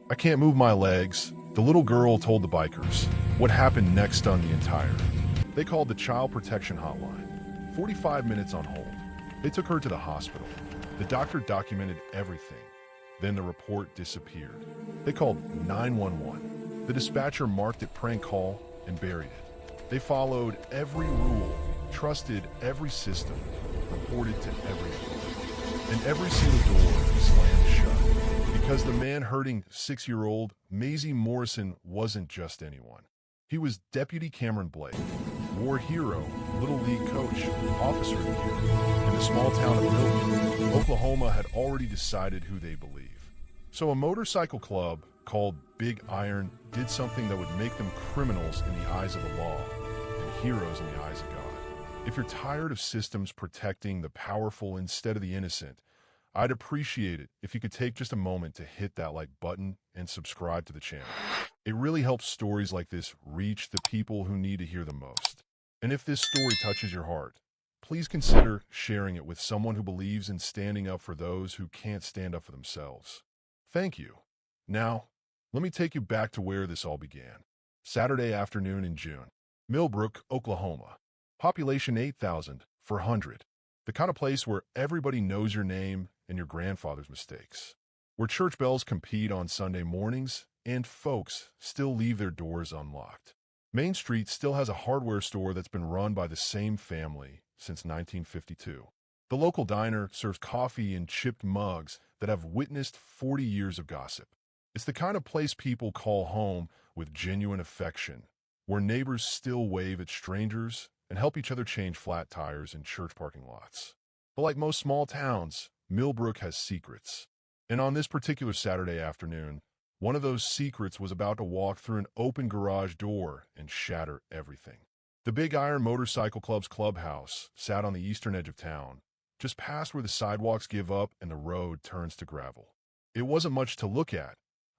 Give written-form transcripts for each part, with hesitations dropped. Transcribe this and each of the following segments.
I can't move my legs. The little girl told the bikers. What happened next on the entire. They called the Child Protection Hotline. 45 minutes on hold. They took her to the hospital. The doctor documented everything. Then the report disappeared. They called 911. The dispatcher marked it prank call and buried it. They followed every rule, trusted every system, reported to everyone. And every single door slammed shut. Because the man hurting 6-year-old Maisie Morrison wasn't just anyone. He was Deputy Cameron Blake, war hero, Little League coach, officer of the year. In the small town of Milton, Oklahoma had already decided who they believe. So a motorcycle club called Big Iron did something that would make them criminals in the eyes of the law and heroes in the eyes of God. If you're tired of systems protecting the powerful instead of the innocent, I'd appreciate it if you could take just a moment to hit that like button and subscribe to the channel. It really helps stories like this reach the people who need to hear them most. And if this story touches your heart, please consider sharing it with someone who believes in standing up for those who can't stand up for themselves. Thank you. Now, let me take you back to where this all began. Saturday afternoon in June. Millbrook, Oklahoma. Population 8,400. The kind of place where everybody knows your name and your grandfather's mistakes. Where church bells compete on Sunday mornings and folks still leave their doors unlocked. Main Street still has a hardware store that's been run by the same family since 1952. The local diner serves coffee in chipped mugs that have witnessed 40 years of gossip. It's the kind of place people call home with genuine affection, where neighbors still wave at strangers and help each other change flat tires in church parking lots. But like most small towns, Millbrook has secrets. And on this particular Saturday afternoon, one of those secrets was about to walk through an open garage door and shatter everything. The Big Iron Motorcycle Club's clubhouse sat on the eastern edge of town, just past where the sidewalks give up and the road turns to gravel. It wasn't much to look at.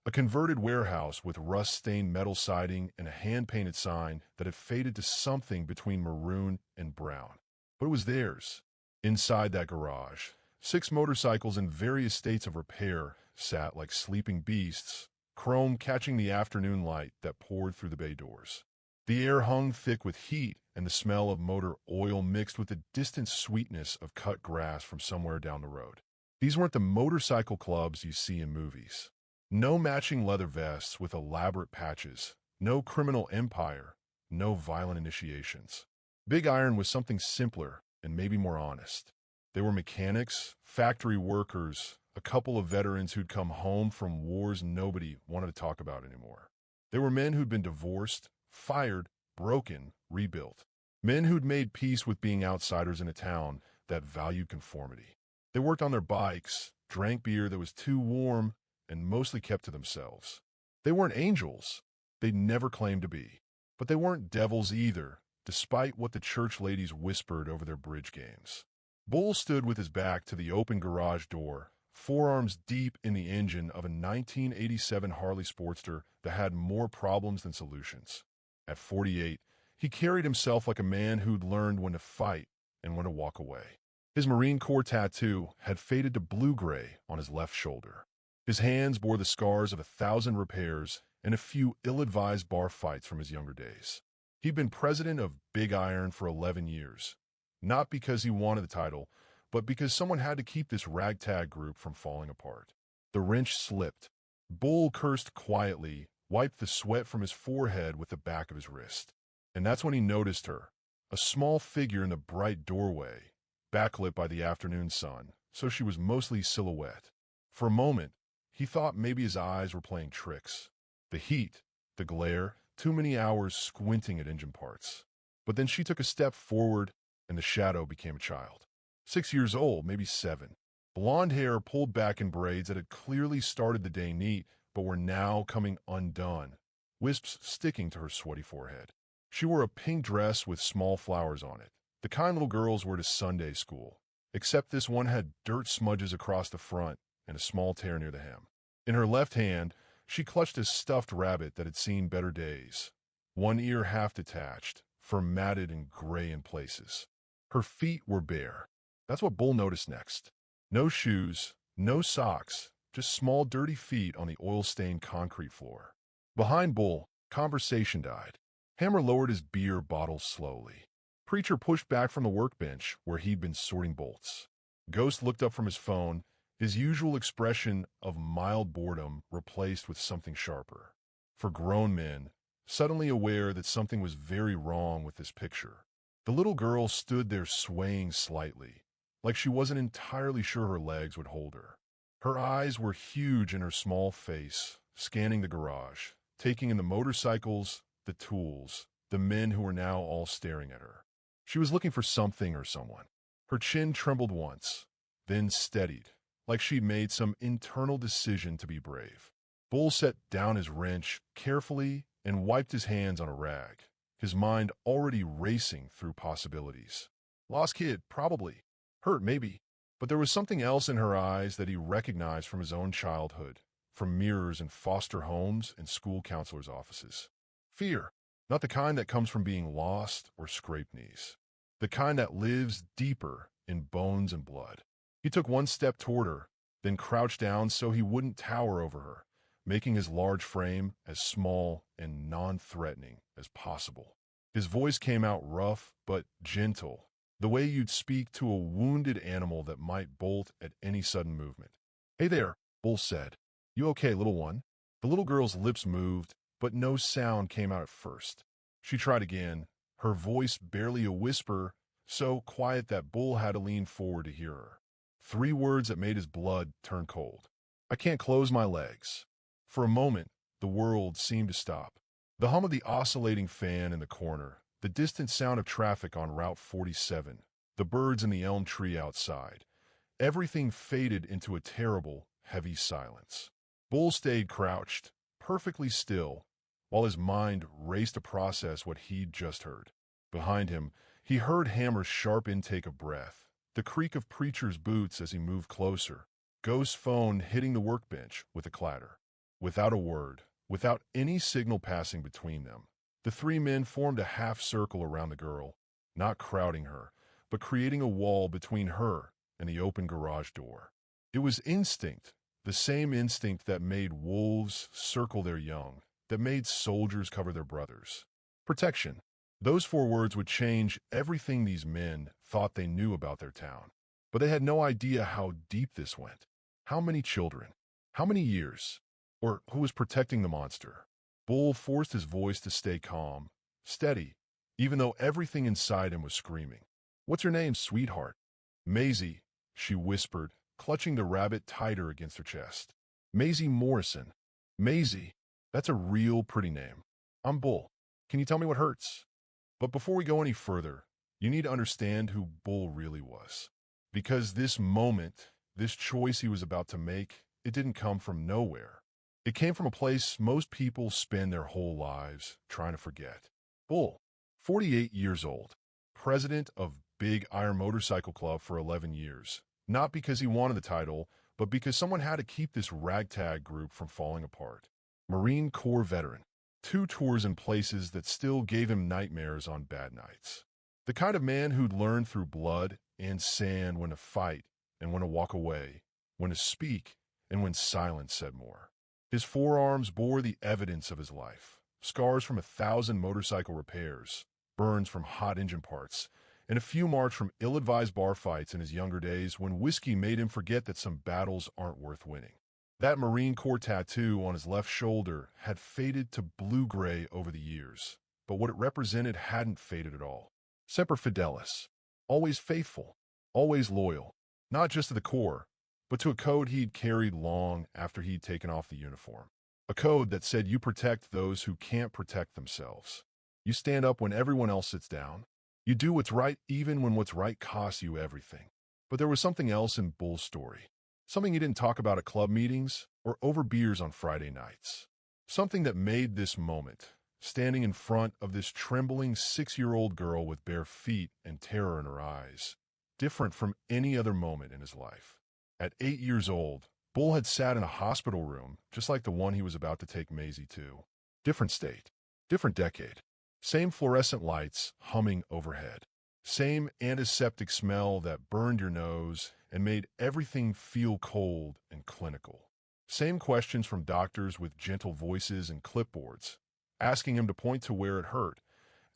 A converted warehouse with rust-stained metal siding and a hand-painted sign that had faded to something between maroon and brown. But it was theirs. Inside that garage, 6 motorcycles in various states of repair sat like sleeping beasts, chrome catching the afternoon light that poured through the bay doors. The air hung thick with heat and the smell of motor oil mixed with the distant sweetness of cut grass from somewhere down the road. These weren't the motorcycle clubs you see in movies. No matching leather vests with elaborate patches, no criminal empire, no violent initiations. Big Iron was something simpler and maybe more honest. They were mechanics, factory workers, a couple of veterans who'd come home from wars nobody wanted to talk about anymore. They were men who'd been divorced, fired, broken, rebuilt. Men who'd made peace with being outsiders in a town that valued conformity. They worked on their bikes, drank beer that was too warm, and mostly kept to themselves. They weren't angels. They'd never claimed to be. But they weren't devils either, despite what the church ladies whispered over their bridge games. Bull stood with his back to the open garage door, forearms deep in the engine of a 1987 Harley Sportster that had more problems than solutions. At 48, he carried himself like a man who'd learned when to fight and when to walk away. His Marine Corps tattoo had faded to blue-gray on his left shoulder. His hands bore the scars of 1,000 repairs and a few ill-advised bar fights from his younger days. He'd been president of Big Iron for 11 years, not because he wanted the title, but because someone had to keep this ragtag group from falling apart. The wrench slipped. Bull cursed quietly, wiped the sweat from his forehead with the back of his wrist. And that's when he noticed her, a small figure in the bright doorway, backlit by the afternoon sun, so she was mostly silhouette. For a moment, he thought maybe his eyes were playing tricks. The heat, the glare, too many hours squinting at engine parts. But then she took a step forward, and the shadow became a child. 6 years old, maybe 7. Blonde hair pulled back in braids that had clearly started the day neat, but were now coming undone, wisps sticking to her sweaty forehead. She wore a pink dress with small flowers on it, the kind little girls wear to Sunday school, except this one had dirt smudges across the front and a small tear near the hem. In her left hand, she clutched a stuffed rabbit that had seen better days, one ear half detached, fur matted and gray in places. Her feet were bare. That's what Bull noticed next. No shoes, no socks, just small dirty feet on the oil-stained concrete floor. Behind Bull, conversation died. Hammer lowered his beer bottle slowly. Preacher pushed back from the workbench where he'd been sorting bolts. Ghost looked up from his phone, his usual expression of mild boredom replaced with something sharper. For grown men, suddenly aware that something was very wrong with this picture. The little girl stood there swaying slightly, like she wasn't entirely sure her legs would hold her. Her eyes were huge in her small face, scanning the garage, taking in the motorcycles, the tools, the men who were now all staring at her. She was looking for something or someone. Her chin trembled once, then steadied, like she'd made some internal decision to be brave. Bull set down his wrench carefully and wiped his hands on a rag, his mind already racing through possibilities. Lost kid, probably. Hurt, maybe. But there was something else in her eyes that he recognized from his own childhood, from mirrors in foster homes and school counselors' offices. Fear, not the kind that comes from being lost or scraped knees. The kind that lives deeper in bones and blood. He took one step toward her, then crouched down so he wouldn't tower over her, making his large frame as small and non-threatening as possible. His voice came out rough but gentle, the way you'd speak to a wounded animal that might bolt at any sudden movement. "Hey there," Bull said. "You okay, little one?" The little girl's lips moved, but no sound came out at first. She tried again, her voice barely a whisper, so quiet that Bull had to lean forward to hear her. 3 words that made his blood turn cold. "I can't close my legs." For a moment, the world seemed to stop. The hum of the oscillating fan in the corner, the distant sound of traffic on Route 47, the birds in the elm tree outside, everything faded into a terrible, heavy silence. Bull stayed crouched, perfectly still, while his mind raced to process what he'd just heard. Behind him, he heard Hammer's sharp intake of breath, the creak of Preacher's boots as he moved closer, Ghost's phone hitting the workbench with a clatter. Without a word, without any signal passing between them, the 3 men formed a half circle around the girl, not crowding her, but creating a wall between her and the open garage door. It was instinct, the same instinct that made wolves circle their young, that made soldiers cover their brothers. Protection. Those 4 words would change everything these men thought they knew about their town. But they had no idea how deep this went. How many children? How many years? Or who was protecting the monster? Bull forced his voice to stay calm, steady, even though everything inside him was screaming. "What's your name, sweetheart?" "Maisie," she whispered, clutching the rabbit tighter against her chest. "Maisie Morrison." "Maisie, that's a real pretty name." "I'm Bull. Can you tell me what hurts?" But before we go any further, you need to understand who Bull really was. Because this moment, this choice he was about to make, it didn't come from nowhere. It came from a place most people spend their whole lives trying to forget. Bull, 48 years old, president of Big Iron Motorcycle Club for 11 years. Not because he wanted the title, but because someone had to keep this ragtag group from falling apart. Marine Corps veteran. 2 tours in places that still gave him nightmares on bad nights. The kind of man who'd learned through blood and sand when to fight and when to walk away, when to speak and when silence said more. His forearms bore the evidence of his life. Scars from 1,000 motorcycle repairs, burns from hot engine parts, and a few marks from ill-advised bar fights in his younger days when whiskey made him forget that some battles aren't worth winning. That Marine Corps tattoo on his left shoulder had faded to blue-gray over the years, but what it represented hadn't faded at all. Semper Fidelis. Always faithful. Always loyal. Not just to the Corps, but to a code he'd carried long after he'd taken off the uniform. A code that said you protect those who can't protect themselves. You stand up when everyone else sits down. You do what's right even when what's right costs you everything. But there was something else in Bull's story. Something he didn't talk about at club meetings or over beers on Friday nights. Something that made this moment, standing in front of this trembling 6-year-old girl with bare feet and terror in her eyes, different from any other moment in his life. At 8 years old, Bull had sat in a hospital room just like the one he was about to take Maisie to. Different state, different decade. Same fluorescent lights humming overhead. Same antiseptic smell that burned your nose and made everything feel cold and clinical. Same questions from doctors with gentle voices and clipboards, asking him to point to where it hurt,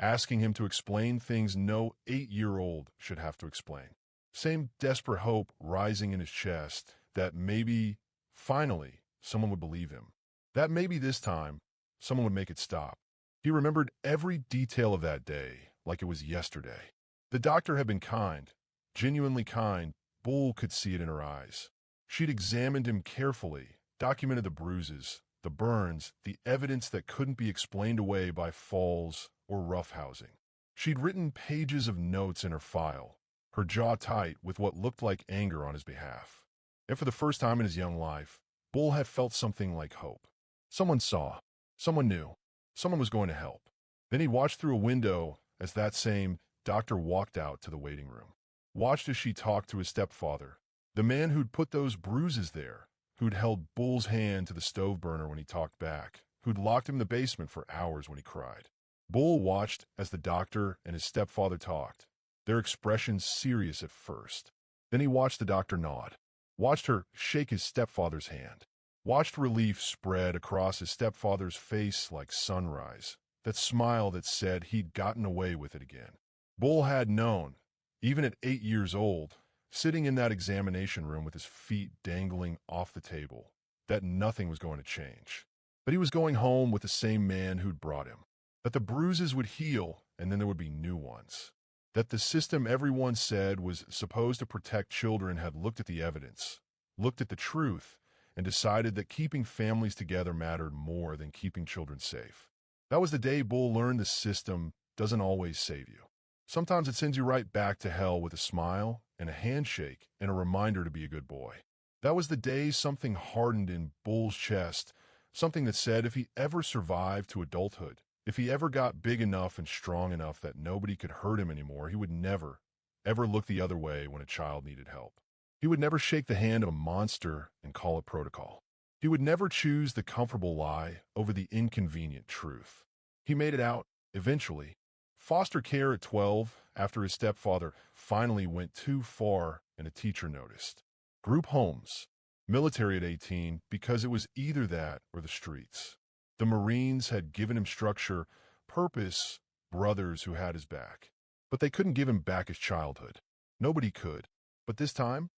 asking him to explain things no 8-year-old should have to explain. Same desperate hope rising in his chest that maybe, finally, someone would believe him. That maybe this time, someone would make it stop. He remembered every detail of that day like it was yesterday. The doctor had been kind, genuinely kind. Bull could see it in her eyes. She'd examined him carefully, documented the bruises, the burns, the evidence that couldn't be explained away by falls or roughhousing. She'd written pages of notes in her file, her jaw tight with what looked like anger on his behalf. And for the first time in his young life, Bull had felt something like hope. Someone saw. Someone knew. Someone was going to help. Then he watched through a window as that same doctor walked out to the waiting room. Watched as she talked to his stepfather, the man who'd put those bruises there, who'd held Bull's hand to the stove burner when he talked back, who'd locked him in the basement for hours when he cried. Bull watched as the doctor and his stepfather talked, their expressions serious at first. Then he watched the doctor nod, watched her shake his stepfather's hand, watched relief spread across his stepfather's face like sunrise, that smile that said he'd gotten away with it again. Bull had known, even at 8 years old, sitting in that examination room with his feet dangling off the table, that nothing was going to change. But he was going home with the same man who'd brought him. That the bruises would heal and then there would be new ones. That the system everyone said was supposed to protect children had looked at the evidence, looked at the truth, and decided that keeping families together mattered more than keeping children safe. That was the day Bull learned the system doesn't always save you. Sometimes it sends you right back to hell with a smile and a handshake and a reminder to be a good boy. That was the day something hardened in Bull's chest, something that said if he ever survived to adulthood, if he ever got big enough and strong enough that nobody could hurt him anymore, he would never, ever look the other way when a child needed help. He would never shake the hand of a monster and call it protocol. He would never choose the comfortable lie over the inconvenient truth. He made it out, eventually. Foster care at 12 after his stepfather finally went too far and a teacher noticed. Group homes. Military at 18 because it was either that or the streets. The Marines had given him structure, purpose, brothers who had his back. But they couldn't give him back his childhood. Nobody could. But this time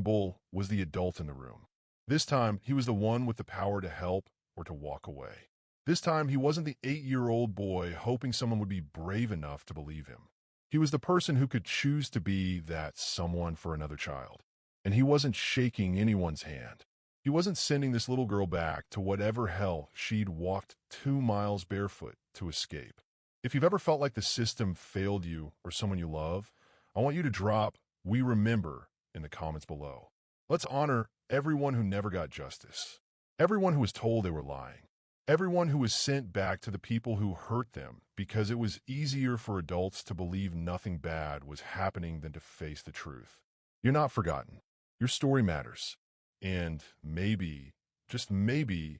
Bull was the adult in the room. This time he was the one with the power to help or to walk away. This time he wasn't the 8-year-old boy hoping someone would be brave enough to believe him. He was the person who could choose to be that someone for another child. And he wasn't shaking anyone's hand. He wasn't sending this little girl back to whatever hell she'd walked 2 miles barefoot to escape. If you've ever felt like the system failed you or someone you love, I want you to drop "We remember" in the comments below. Let's honor everyone who never got justice. Everyone who was told they were lying. Everyone who was sent back to the people who hurt them because it was easier for adults to believe nothing bad was happening than to face the truth. You're not forgotten. Your story matters. And maybe, just maybe,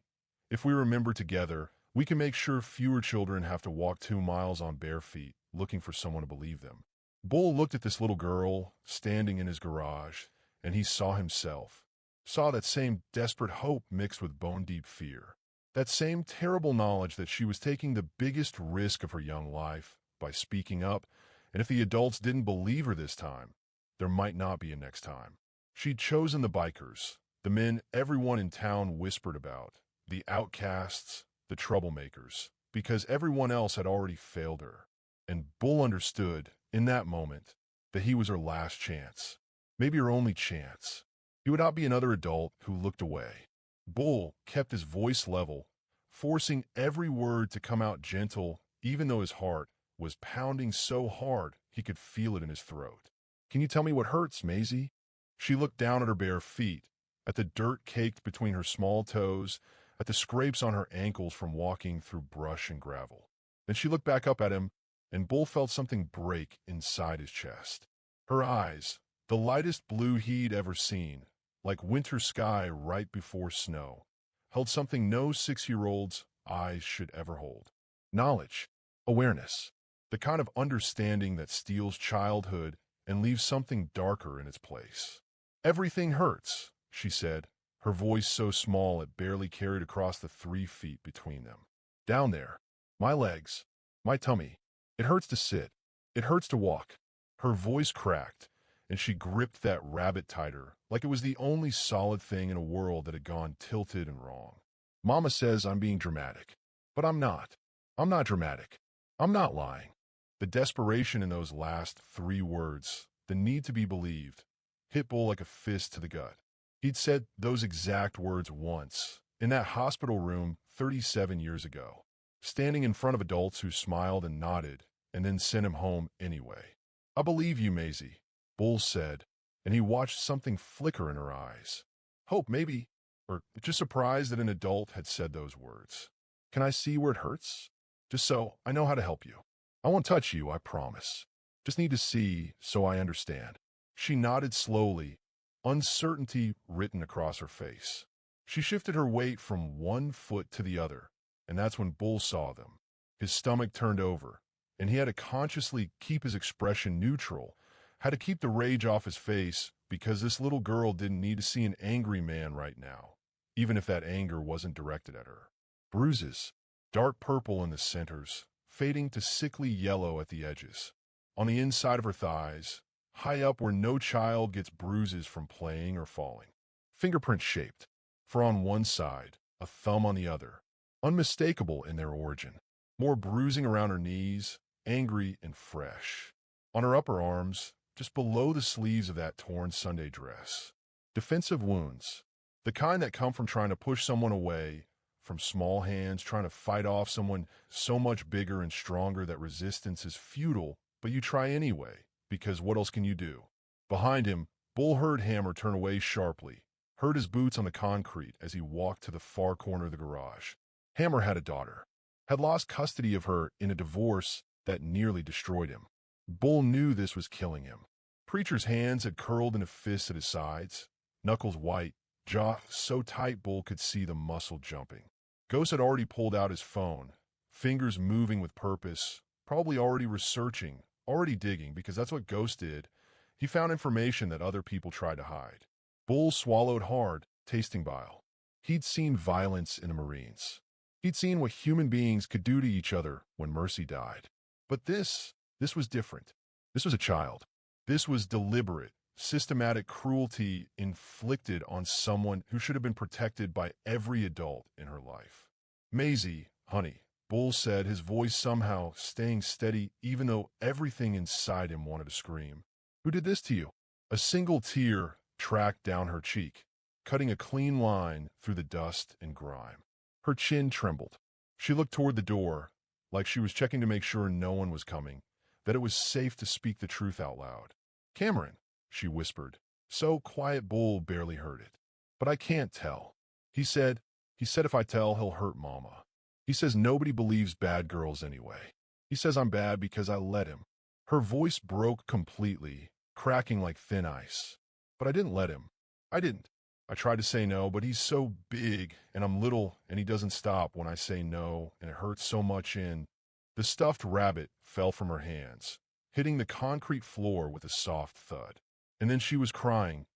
if we remember together, we can make sure fewer children have to walk 2 miles on bare feet looking for someone to believe them. Bull looked at this little girl standing in his garage, and he saw himself. Saw that same desperate hope mixed with bone-deep fear. That same terrible knowledge that she was taking the biggest risk of her young life by speaking up, and if the adults didn't believe her this time, there might not be a next time. She'd chosen the bikers, the men everyone in town whispered about, the outcasts, the troublemakers, because everyone else had already failed her. And Bull understood, in that moment, that he was her last chance, maybe her only chance. He would not be another adult who looked away. Bull kept his voice level, forcing every word to come out gentle, even though his heart was pounding so hard he could feel it in his throat. "Can you tell me what hurts, Maisie?" She looked down at her bare feet, at the dirt caked between her small toes, at the scrapes on her ankles from walking through brush and gravel. Then she looked back up at him, and Bull felt something break inside his chest. Her eyes, the lightest blue he'd ever seen, like winter sky right before snow, held something no 6-year-old's eyes should ever hold. Knowledge, awareness, the kind of understanding that steals childhood and leaves something darker in its place. "Everything hurts," she said, her voice so small it barely carried across the 3 feet between them. "Down there. My legs. My tummy. It hurts to sit. It hurts to walk." Her voice cracked, and she gripped that rabbit tighter, like it was the only solid thing in a world that had gone tilted and wrong. "Mama says I'm being dramatic. But I'm not. I'm not dramatic. I'm not lying." The desperation in those last 3 words, the need to be believed, hit Bull like a fist to the gut. He'd said those exact words once, in that hospital room 37 years ago, standing in front of adults who smiled and nodded, and then sent him home anyway. "I believe you, Maisie," Bull said, and he watched something flicker in her eyes. Hope, maybe, or just surprised that an adult had said those words. "Can I see where it hurts? Just so I know how to help you. I won't touch you, I promise. Just need to see so I understand." She nodded slowly, uncertainty written across her face. She shifted her weight from one foot to the other, and that's when Bull saw them. His stomach turned over, and he had to consciously keep his expression neutral, had to keep the rage off his face, because this little girl didn't need to see an angry man right now, even if that anger wasn't directed at her. Bruises, dark purple in the centers, fading to sickly yellow at the edges. On the inside of her thighs, high up where no child gets bruises from playing or falling. Fingerprint-shaped, for on one side, a thumb on the other. Unmistakable in their origin. More bruising around her knees, angry and fresh. On her upper arms, just below the sleeves of that torn Sunday dress. Defensive wounds. The kind that come from trying to push someone away, from small hands trying to fight off someone so much bigger and stronger that resistance is futile, but you try anyway, because what else can you do? Behind him, Bull heard Hammer turn away sharply, heard his boots on the concrete as he walked to the far corner of the garage. Hammer had a daughter, had lost custody of her in a divorce that nearly destroyed him. Bull knew this was killing him. Preacher's hands had curled into fists at his sides, knuckles white, jaw so tight Bull could see the muscle jumping. Ghost had already pulled out his phone, fingers moving with purpose, probably already researching, already digging, because that's what Ghost did. He found information that other people tried to hide. Bull swallowed hard, tasting bile. He'd seen violence in the Marines. He'd seen what human beings could do to each other when Mercy died. But this was different. This was a child. This was deliberate, systematic cruelty inflicted on someone who should have been protected by every adult in her life. "Maisie, honey," Bull said, his voice somehow staying steady even though everything inside him wanted to scream. "Who did this to you?" A single tear tracked down her cheek, cutting a clean line through the dust and grime. Her chin trembled. She looked toward the door, like she was checking to make sure no one was coming, that it was safe to speak the truth out loud. "Cameron," she whispered, so quiet Bull barely heard it. "But I can't tell. He said if I tell, he'll hurt Mama. He says nobody believes bad girls anyway. He says I'm bad because I let him." Her voice broke completely, cracking like thin ice. "But I didn't let him. I didn't. I tried to say no, but he's so big, and I'm little, and he doesn't stop when I say no, and it hurts so much in—" The stuffed rabbit fell from her hands, hitting the concrete floor with a soft thud. And then she was crying,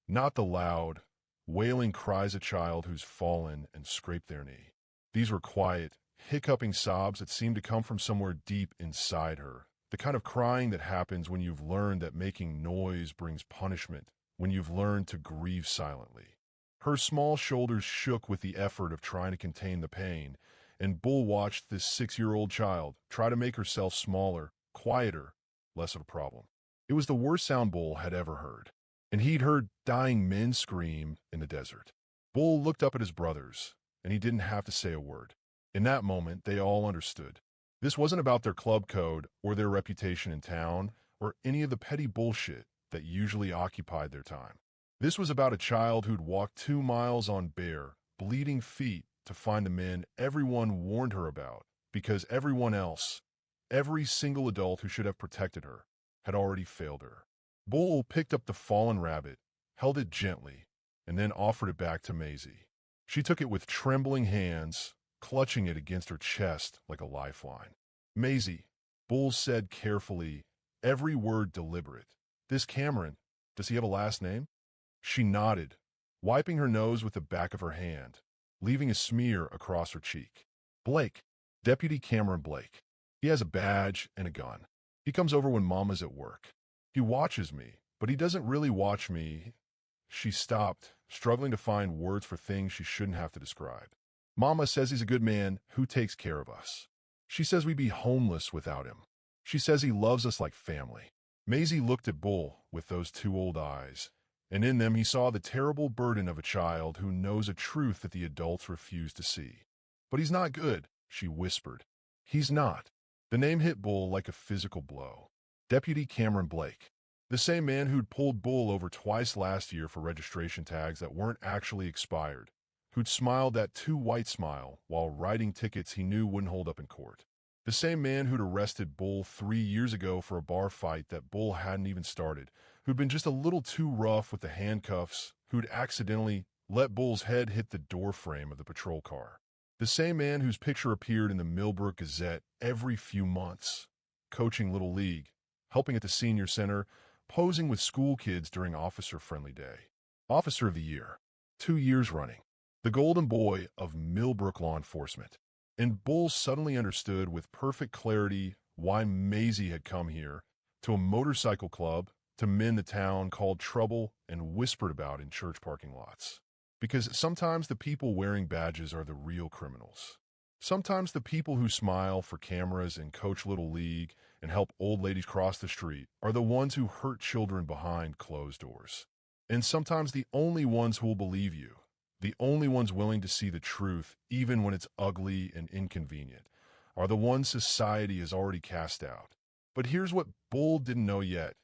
not the loud, wailing cries of a child who's fallen and scraped their knee. These were quiet, hiccuping sobs that seemed to come from somewhere deep inside her, the kind of crying that happens when you've learned that making noise brings punishment, when you've learned to grieve silently. Her small shoulders shook with the effort of trying to contain the pain, and Bull watched this 6-year-old child try to make herself smaller, quieter, less of a problem. It was the worst sound Bull had ever heard, and he'd heard dying men scream in the desert. Bull looked up at his brothers, and he didn't have to say a word. In that moment, they all understood. This wasn't about their club code or their reputation in town or any of the petty bullshit that usually occupied their time. This was about a child who'd walked 2 miles on bare, bleeding feet to find the men everyone warned her about, because everyone else, every single adult who should have protected her, had already failed her. Bull picked up the fallen rabbit, held it gently, and then offered it back to Maisie. She took it with trembling hands, clutching it against her chest like a lifeline. "Maisie," Bull said carefully, every word deliberate. "This Cameron, does he have a last name?" She nodded, wiping her nose with the back of her hand, leaving a smear across her cheek. Blake, Deputy Cameron Blake. He has a badge and a gun. He comes over when Mama's at work. He watches me, but he doesn't really watch me. She stopped, struggling to find words for things she shouldn't have to describe. Mama says he's a good man who takes care of us. She says we'd be homeless without him. She says he loves us like family. Maisie looked at Bull with those two old eyes, and in them he saw the terrible burden of a child who knows a truth that the adults refuse to see. But he's not good, she whispered. He's not. The name hit Bull like a physical blow. Deputy Cameron Blake. The same man who'd pulled Bull over twice last year for registration tags that weren't actually expired, who'd smiled that too-white smile while writing tickets he knew wouldn't hold up in court. The same man who'd arrested Bull 3 years ago for a bar fight that Bull hadn't even started, who'd been just a little too rough with the handcuffs, who'd accidentally let Bull's head hit the doorframe of the patrol car. The same man whose picture appeared in the Millbrook Gazette every few months, coaching Little League, helping at the senior center, posing with school kids during Officer Friendly Day. Officer of the Year. 2 years running. The golden boy of Millbrook law enforcement. And Bull suddenly understood with perfect clarity why Maisie had come here, to a motorcycle club, to men the town called trouble and whispered about in church parking lots. Because sometimes the people wearing badges are the real criminals. Sometimes the people who smile for cameras and coach Little League and help old ladies cross the street are the ones who hurt children behind closed doors. And sometimes the only ones who will believe you, the only ones willing to see the truth even when it's ugly and inconvenient, are the ones society has already cast out. But here's what Bull didn't know yet,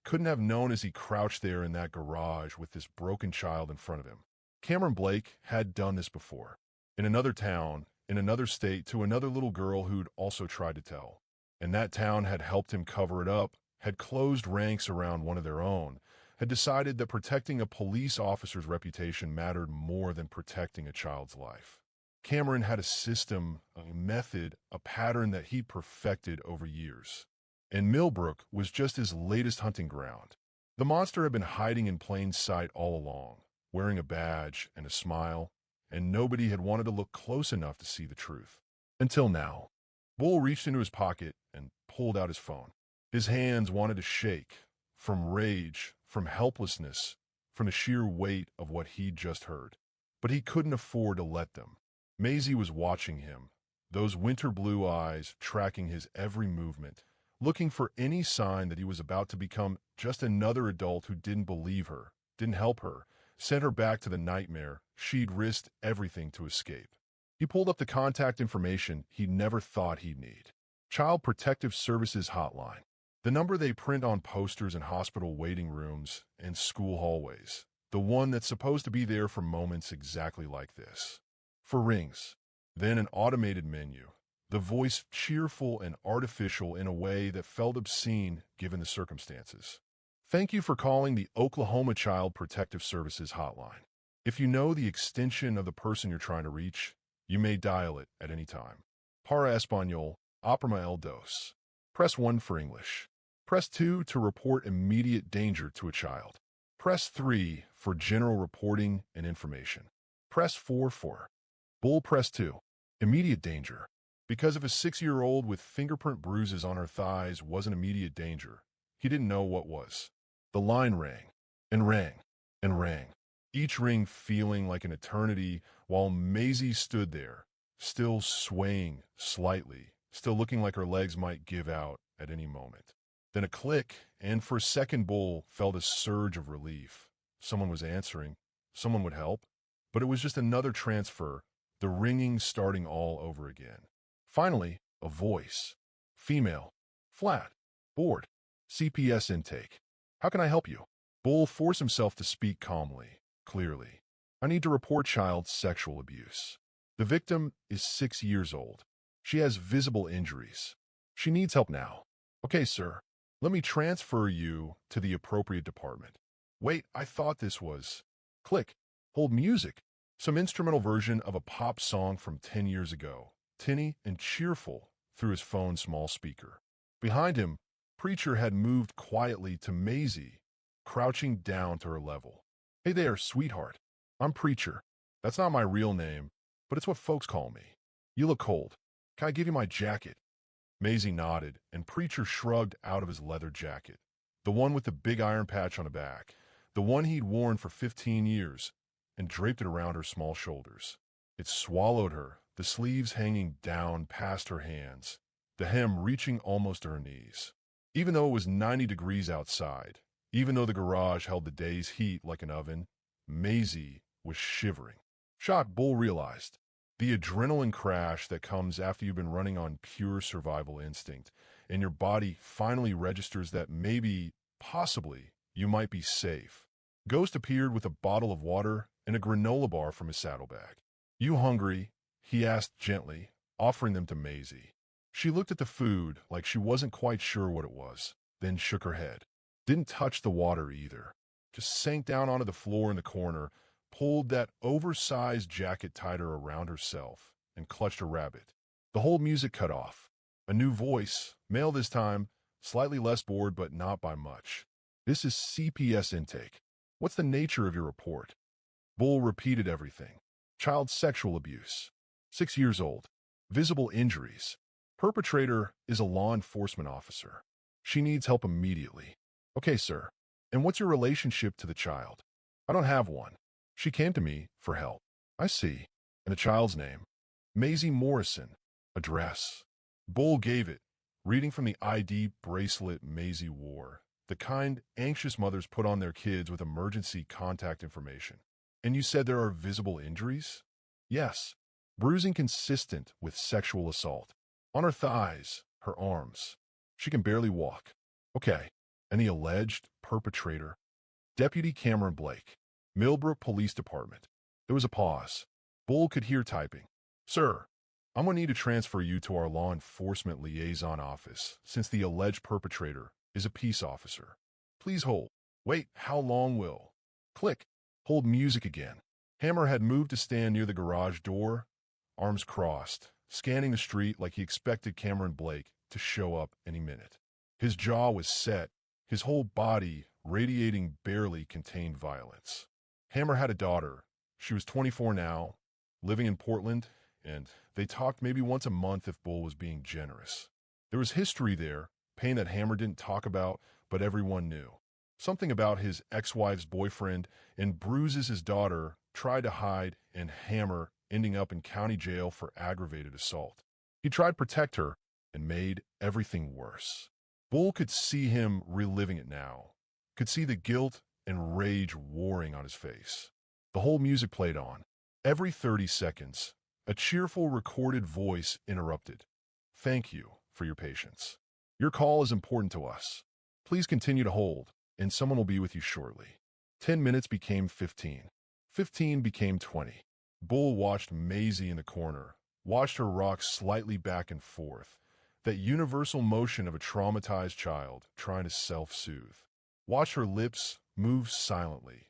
couldn't have known as he crouched there in that garage with this broken child in front of him. Cameron Blake had done this before, in another town, in another state, to another little girl who'd also tried to tell. And that town had helped him cover it up, had closed ranks around one of their own, had decided that protecting a police officer's reputation mattered more than protecting a child's life. Cameron had a system, a method, a pattern that he perfected over years. And Millbrook was just his latest hunting ground. The monster had been hiding in plain sight all along, wearing a badge and a smile, and nobody had wanted to look close enough to see the truth. Until now. Bull reached into his pocket and pulled out his phone. His hands wanted to shake, from rage, from helplessness, from the sheer weight of what he'd just heard. But he couldn't afford to let them. Maisie was watching him, those winter blue eyes tracking his every movement, looking for any sign that he was about to become just another adult who didn't believe her, didn't help her, sent her back to the nightmare she'd risked everything to escape. He pulled up the contact information he never thought he'd need. Child Protective Services Hotline. The number they print on posters in hospital waiting rooms and school hallways. The one that's supposed to be there for moments exactly like this. For rings. Then an automated menu. The voice cheerful and artificial in a way that felt obscene given the circumstances. Thank you for calling the Oklahoma Child Protective Services Hotline. If you know the extension of the person you're trying to reach, you may dial it at any time. Para Español, Aprima el dos. Press 1 for English. Press 2 to report immediate danger to a child. Press 3 for general reporting and information. Press 4 for Bull. Press 2. Immediate danger. Because if a 6-year-old with fingerprint bruises on her thighs wasn't immediate danger, he didn't know what was. The line rang, and rang, and rang, each ring feeling like an eternity while Maisie stood there, still swaying slightly, still looking like her legs might give out at any moment. Then a click, and for a second Bull felt a surge of relief. Someone was answering. Someone would help. But it was just another transfer, the ringing starting all over again. Finally, a voice. Female. Flat. Bored. CPS intake. How can I help you? Bull forced himself to speak calmly, clearly. I need to report child sexual abuse. The victim is 6 years old. She has visible injuries. She needs help now. Okay, sir. Let me transfer you to the appropriate department. Wait, I thought this was... Click. Hold music. Some instrumental version of a pop song from 10 years ago, tinny and cheerful through his phone's small speaker. Behind him, Preacher had moved quietly to Maisie, crouching down to her level. Hey there, sweetheart. I'm Preacher. That's not my real name, but it's what folks call me. You look cold. Can I give you my jacket? Maisie nodded, and Preacher shrugged out of his leather jacket. The one with the big iron patch on the back. The one he'd worn for 15 years, and draped it around her small shoulders. It swallowed her, the sleeves hanging down past her hands, the hem reaching almost to her knees. Even though it was 90 degrees outside, even though the garage held the day's heat like an oven, Maisie was shivering. Shocked, Bull realized the adrenaline crash that comes after you've been running on pure survival instinct, and your body finally registers that maybe, possibly, you might be safe. Ghost appeared with a bottle of water and a granola bar from his saddlebag. You hungry? He asked gently, offering them to Maisie. She looked at the food like she wasn't quite sure what it was, then shook her head. Didn't touch the water either. Just sank down onto the floor in the corner, pulled that oversized jacket tighter around herself, and clutched a rabbit. The whole music cut off. A new voice, male this time, slightly less bored but not by much. This is CPS intake. What's the nature of your report? Bull repeated everything. Child sexual abuse. 6 years old. Visible injuries. Perpetrator is a law enforcement officer. She needs help immediately. Okay, sir. And what's your relationship to the child? I don't have one. She came to me for help. I see. And the child's name? Maisie Morrison. Address. Bull gave it, reading from the ID bracelet Maisie wore, the kind anxious mothers put on their kids with emergency contact information. And you said there are visible injuries? Yes. Bruising consistent with sexual assault. On her thighs, her arms. She can barely walk. Okay. And the alleged perpetrator? Deputy Cameron Blake. Millbrook Police Department. There was a pause. Bull could hear typing. Sir, I'm going to need to transfer you to our law enforcement liaison office since the alleged perpetrator is a peace officer. Please hold. Wait, how long will? Click. Hold music again. Hammer had moved to stand near the garage door, arms crossed, scanning the street like he expected Cameron Blake to show up any minute. His jaw was set, his whole body radiating barely contained violence. Hammer had a daughter. She was 24 now, living in Portland, and they talked maybe once a month if Bull was being generous. There was history there, pain that Hammer didn't talk about, but everyone knew. Something about his ex-wife's boyfriend and bruises his daughter tried to hide, and Hammer ending up in county jail for aggravated assault. He tried to protect her and made everything worse. Bull could see him reliving it now, could see the guilt and rage warring on his face. The whole music played on. Every 30 seconds, a cheerful recorded voice interrupted. Thank you for your patience. Your call is important to us. Please continue to hold, and someone will be with you shortly. 10 minutes became 15. 15 became 20. Bull watched Maisie in the corner, watched her rock slightly back and forth, that universal motion of a traumatized child trying to self-soothe. Watched her lips move silently,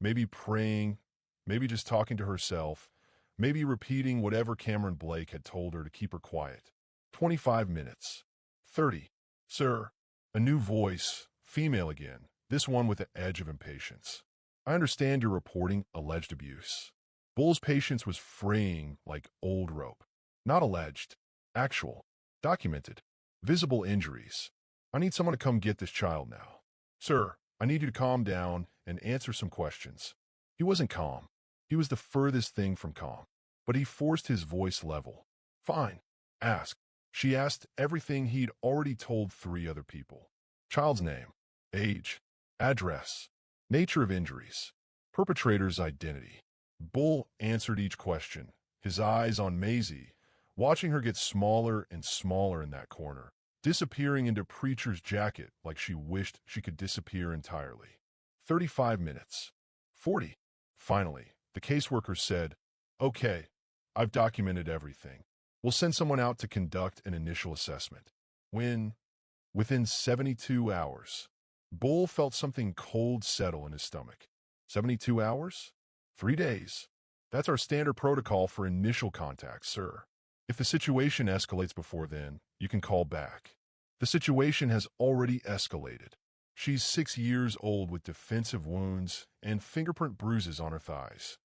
maybe praying, maybe just talking to herself, maybe repeating whatever Cameron Blake had told her to keep her quiet. 25 minutes. 30. Sir, a new voice, female again, this one with the edge of impatience. I understand you're reporting alleged abuse. Bull's patience was fraying like old rope. Not alleged. Actual. Documented. Visible injuries. I need someone to come get this child now. Sir, I need you to calm down and answer some questions. He wasn't calm. He was the furthest thing from calm. But he forced his voice level. Fine. Ask. She asked everything he'd already told 3 other people. Child's name, age, address, nature of injuries, perpetrator's identity. Bull answered each question, his eyes on Maisie, watching her get smaller and smaller in that corner, disappearing into Preacher's jacket like she wished she could disappear entirely. 35 minutes. 40. Finally, the caseworker said, Okay, I've documented everything. We'll send someone out to conduct an initial assessment. Within 72 hours, Bull felt something cold settle in his stomach. 72 hours? 3 days. That's our standard protocol for initial contact, sir. If the situation escalates before then, you can call back. The situation has already escalated. She's 6 years old with defensive wounds and fingerprint bruises on her thighs.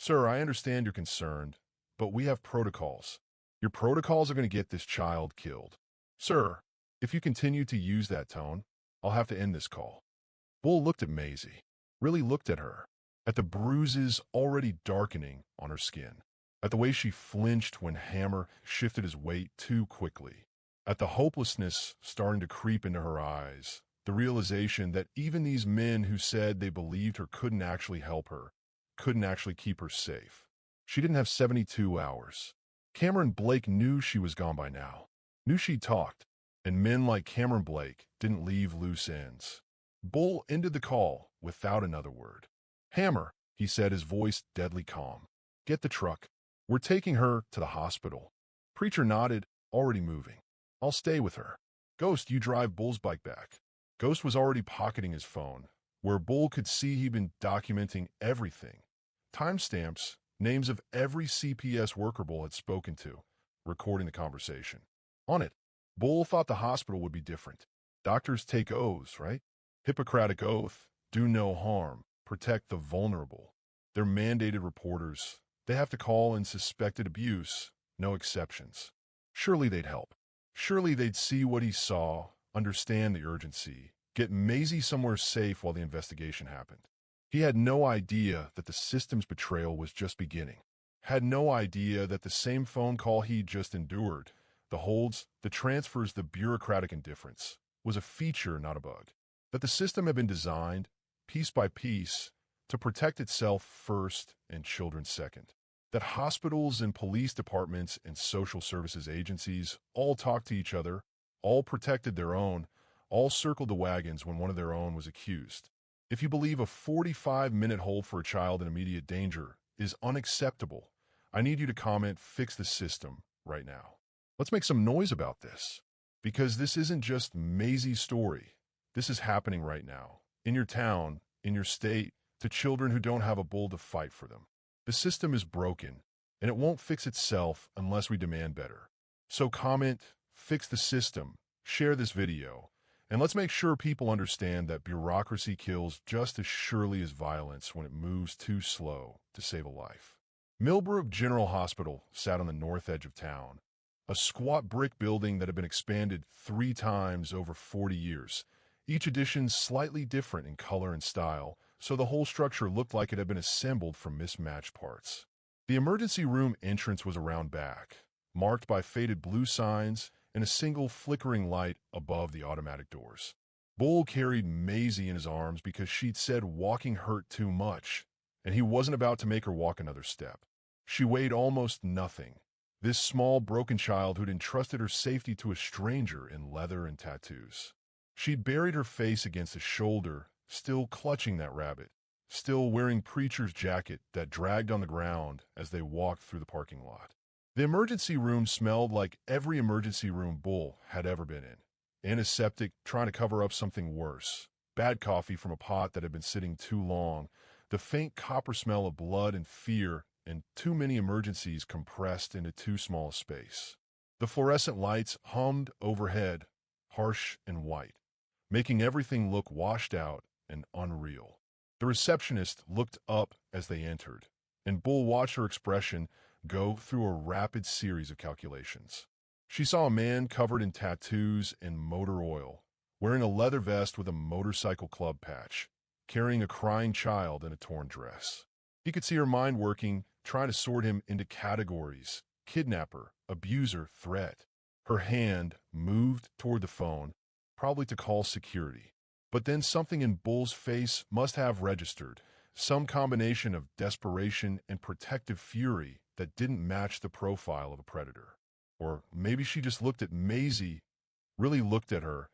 Sir, I understand you're concerned, but we have protocols. Your protocols are going to get this child killed. Sir, if you continue to use that tone, I'll have to end this call. Bull looked at Maisie, really looked at her, at the bruises already darkening on her skin, at the way she flinched when Hammer shifted his weight too quickly, at the hopelessness starting to creep into her eyes, the realization that even these men who said they believed her couldn't actually help her, couldn't actually keep her safe. She didn't have 72 hours. Cameron Blake knew she was gone by now, knew she'd talked, and men like Cameron Blake didn't leave loose ends. Bull ended the call without another word. Hammer, he said, his voice deadly calm. Get the truck. We're taking her to the hospital. Preacher nodded, already moving. I'll stay with her. Ghost, you drive Bull's bike back. Ghost was already pocketing his phone, where Bull could see he'd been documenting everything. Timestamps, names of every CPS worker Bull had spoken to, recording the conversation. On it, Bull thought the hospital would be different. Doctors take oaths, right? Hippocratic oath, do no harm, protect the vulnerable. They're mandated reporters. They have to call in suspected abuse, no exceptions. Surely they'd help. Surely they'd see what he saw, understand the urgency, get Maisie somewhere safe while the investigation happened. He had no idea that the system's betrayal was just beginning. Had no idea that the same phone call he'd just endured, the holds, the transfers, the bureaucratic indifference, was a feature, not a bug. That the system had been designed, piece by piece, to protect itself first and children second. That hospitals and police departments and social services agencies all talked to each other, all protected their own, all circled the wagons when one of their own was accused. If you believe a 45-minute hold for a child in immediate danger is unacceptable, I need you to comment, fix the system right now. Let's make some noise about this, because this isn't just Maisie's story. This is happening right now, in your town, in your state, to children who don't have a bull to fight for them. The system is broken, and it won't fix itself unless we demand better. So comment, fix the system, share this video, and let's make sure people understand that bureaucracy kills just as surely as violence when it moves too slow to save a life. Millbrook General Hospital sat on the north edge of town, a squat brick building that had been expanded 3 times over 40 years, each addition slightly different in color and style, so the whole structure looked like it had been assembled from mismatched parts. The emergency room entrance was around back, marked by faded blue signs and a single flickering light above the automatic doors. Bull carried Maisie in his arms because she'd said walking hurt too much, and he wasn't about to make her walk another step. She weighed almost nothing, this small broken child who'd entrusted her safety to a stranger in leather and tattoos. She'd buried her face against his shoulder, still clutching that rabbit, still wearing Preacher's jacket that dragged on the ground as they walked through the parking lot. The emergency room smelled like every emergency room Bull had ever been in. Antiseptic, trying to cover up something worse. Bad coffee from a pot that had been sitting too long. The faint copper smell of blood and fear, and too many emergencies compressed into too small a space. The fluorescent lights hummed overhead, harsh and white, making everything look washed out and unreal. The receptionist looked up as they entered, and Bull watched her expression go through a rapid series of calculations. She saw a man covered in tattoos and motor oil, wearing a leather vest with a motorcycle club patch, carrying a crying child in a torn dress. He could see her mind working, trying to sort him into categories: kidnapper, abuser, threat. Her hand moved toward the phone, probably to call security. But then something in Bull's face must have registered, some combination of desperation and protective fury that didn't match the profile of a predator. Or maybe she just looked at Maisie, really looked at her,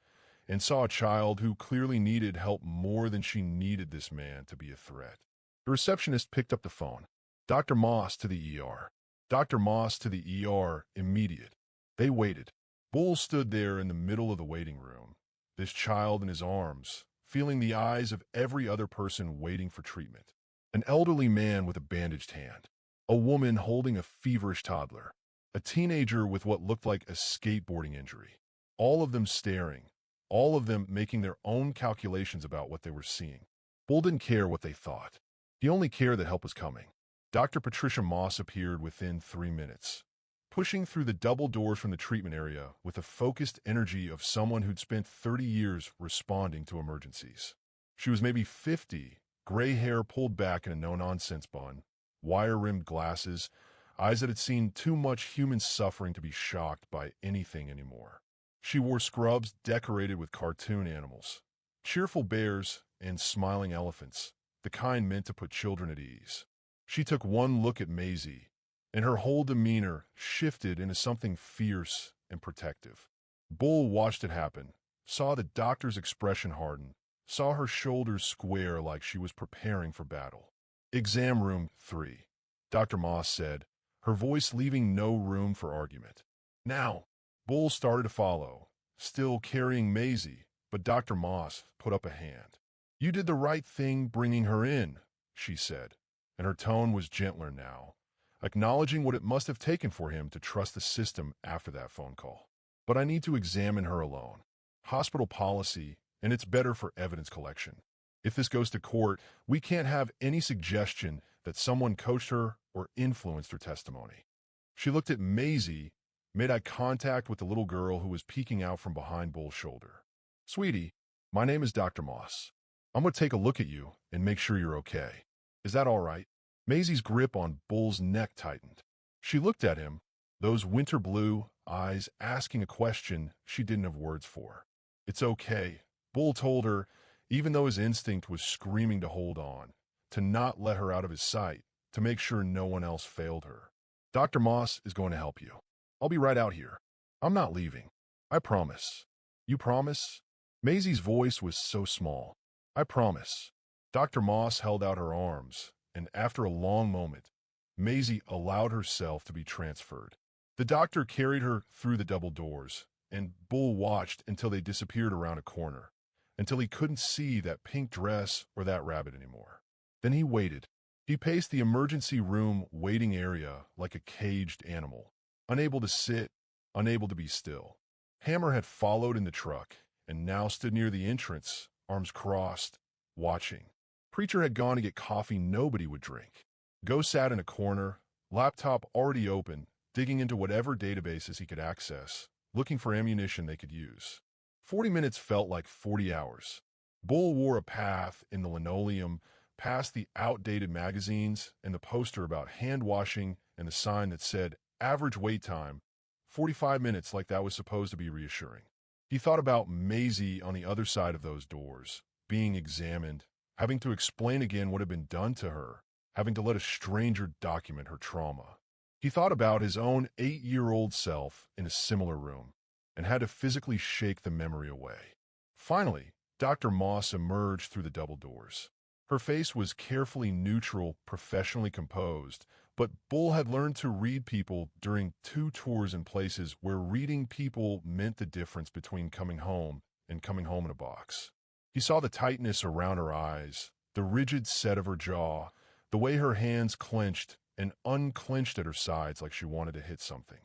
and saw a child who clearly needed help more than she needed this man to be a threat. The receptionist picked up the phone. Dr. Moss to the ER. Dr. Moss to the ER, immediate. They waited. Bull stood there in the middle of the waiting room, this child in his arms, feeling the eyes of every other person waiting for treatment. An elderly man with a bandaged hand. A woman holding a feverish toddler. A teenager with what looked like a skateboarding injury. All of them staring. All of them making their own calculations about what they were seeing. Bull didn't care what they thought. He only cared that help was coming. Dr. Patricia Moss appeared within 3 minutes, pushing through the double doors from the treatment area with the focused energy of someone who'd spent 30 years responding to emergencies. She was maybe 50, gray hair pulled back in a no-nonsense bun, wire-rimmed glasses, eyes that had seen too much human suffering to be shocked by anything anymore. She wore scrubs decorated with cartoon animals, cheerful bears and smiling elephants, the kind meant to put children at ease. She took one look at Maisie, and her whole demeanor shifted into something fierce and protective. Bull watched it happen, saw the doctor's expression harden, saw her shoulders square like she was preparing for battle. "Exam room 3, Dr. Moss said, her voice leaving no room for argument. "Now." Bull started to follow, still carrying Maisie, but Dr. Moss put up a hand. "You did the right thing bringing her in," she said, and her tone was gentler now, acknowledging what it must have taken for him to trust the system after that phone call. "But I need to examine her alone. Hospital policy, and it's better for evidence collection. If this goes to court, we can't have any suggestion that someone coached her or influenced her testimony." She looked at Maisie, made eye contact with the little girl who was peeking out from behind Bull's shoulder. "Sweetie, my name is Dr. Moss. I'm going to take a look at you and make sure you're okay. Is that all right?" Maisie's grip on Bull's neck tightened. She looked at him, those winter blue eyes asking a question she didn't have words for. "It's okay," Bull told her, even though his instinct was screaming to hold on, to not let her out of his sight, to make sure no one else failed her. "Dr. Moss is going to help you. I'll be right out here. I'm not leaving. I promise." "You promise?" Maisie's voice was so small. "I promise." Dr. Moss held out her arms, and after a long moment, Maisie allowed herself to be transferred. The doctor carried her through the double doors, and Bull watched until they disappeared around a corner, until he couldn't see that pink dress or that rabbit anymore. Then he waited. He paced the emergency room waiting area like a caged animal, unable to sit, unable to be still. Hammer had followed in the truck and now stood near the entrance, arms crossed, watching. Preacher had gone to get coffee nobody would drink. Go sat in a corner, laptop already open, digging into whatever databases he could access, looking for ammunition they could use. 40 minutes felt like 40 hours. Bull wore a path in the linoleum, past the outdated magazines and the poster about hand washing and the sign that said average wait time, 45 minutes, like that was supposed to be reassuring. He thought about Maisie on the other side of those doors, being examined, having to explain again what had been done to her, having to let a stranger document her trauma. He thought about his own 8-year-old self in a similar room, and had to physically shake the memory away. Finally, Dr. Moss emerged through the double doors. Her face was carefully neutral, professionally composed, but Bull had learned to read people during 2 tours in places where reading people meant the difference between coming home and coming home in a box. He saw the tightness around her eyes, the rigid set of her jaw, the way her hands clenched and unclenched at her sides like she wanted to hit something.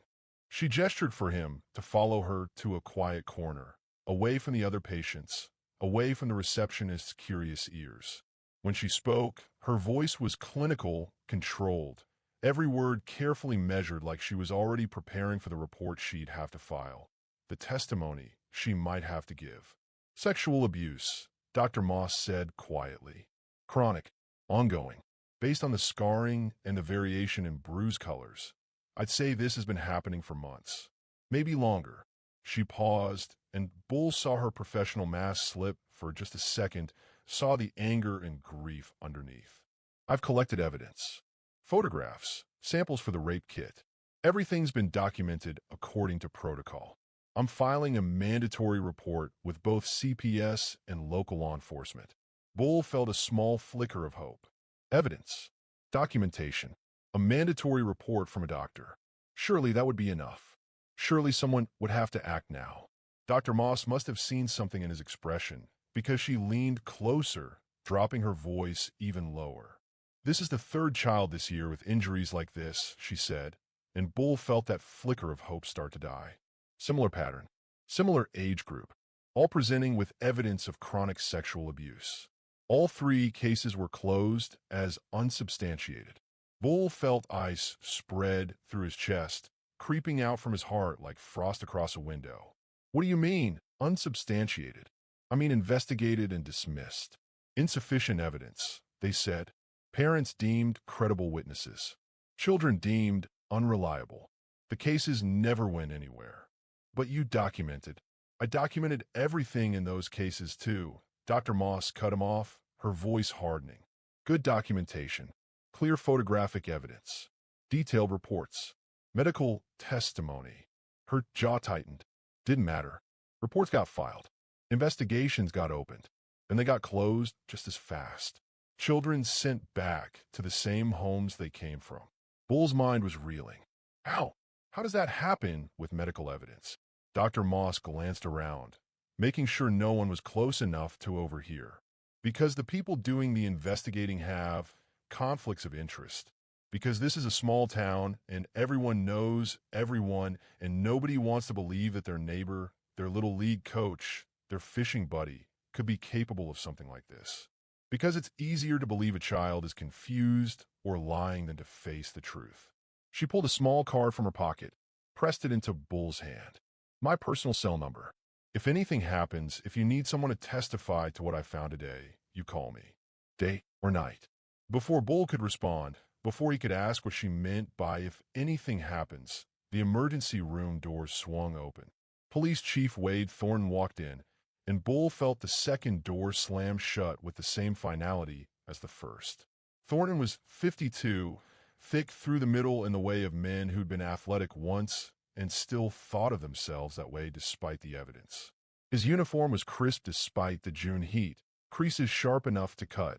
She gestured for him to follow her to a quiet corner, away from the other patients, away from the receptionist's curious ears. When she spoke, her voice was clinical, controlled, every word carefully measured like she was already preparing for the report she'd have to file, the testimony she might have to give. "Sexual abuse," Dr. Moss said quietly. "Chronic, ongoing, based on the scarring and the variation in bruise colors. I'd say this has been happening for months, maybe longer." She paused, and Bull saw her professional mask slip for just a second, saw the anger and grief underneath. "I've collected evidence. Photographs, samples for the rape kit. Everything's been documented according to protocol. I'm filing a mandatory report with both CPS and local law enforcement." Bull felt a small flicker of hope. Evidence, documentation, a mandatory report from a doctor. Surely that would be enough. Surely someone would have to act now. Dr. Moss must have seen something in his expression, because she leaned closer, dropping her voice even lower. "This is the 3rd child this year with injuries like this," she said, and Bull felt that flicker of hope start to die. Similar pattern, similar age group, all presenting with evidence of chronic sexual abuse. All 3 cases were closed as unsubstantiated. Bull felt ice spread through his chest, creeping out from his heart like frost across a window. What do you mean, unsubstantiated? I mean investigated and dismissed. Insufficient evidence, they said. Parents deemed credible witnesses. Children deemed unreliable. The cases never went anywhere. But you documented. I documented everything in those cases too. Dr. Moss cut him off, her voice hardening. Good documentation. Clear photographic evidence. Detailed reports. Medical testimony. Her jaw tightened. Didn't matter. Reports got filed. Investigations got opened. And they got closed just as fast. Children sent back to the same homes they came from. Bull's mind was reeling. How? How does that happen with medical evidence? Dr. Moss glanced around, making sure no one was close enough to overhear. Because the people doing the investigating have conflicts of interest. Because this is a small town and everyone knows everyone and nobody wants to believe that their neighbor, their little league coach, their fishing buddy could be capable of something like this. Because it's easier to believe a child is confused or lying than to face the truth. She pulled a small card from her pocket, pressed it into Bull's hand. My personal cell number. If anything happens, if you need someone to testify to what I found today, you call me. Day or night. Before Bull could respond, before he could ask what she meant by if anything happens, the emergency room doors swung open. Police Chief Wade Thornton walked in, and Bull felt the second door slam shut with the same finality as the first. Thornton was 52, thick through the middle in the way of men who'd been athletic once and still thought of themselves that way despite the evidence. His uniform was crisp despite the June heat, creases sharp enough to cut,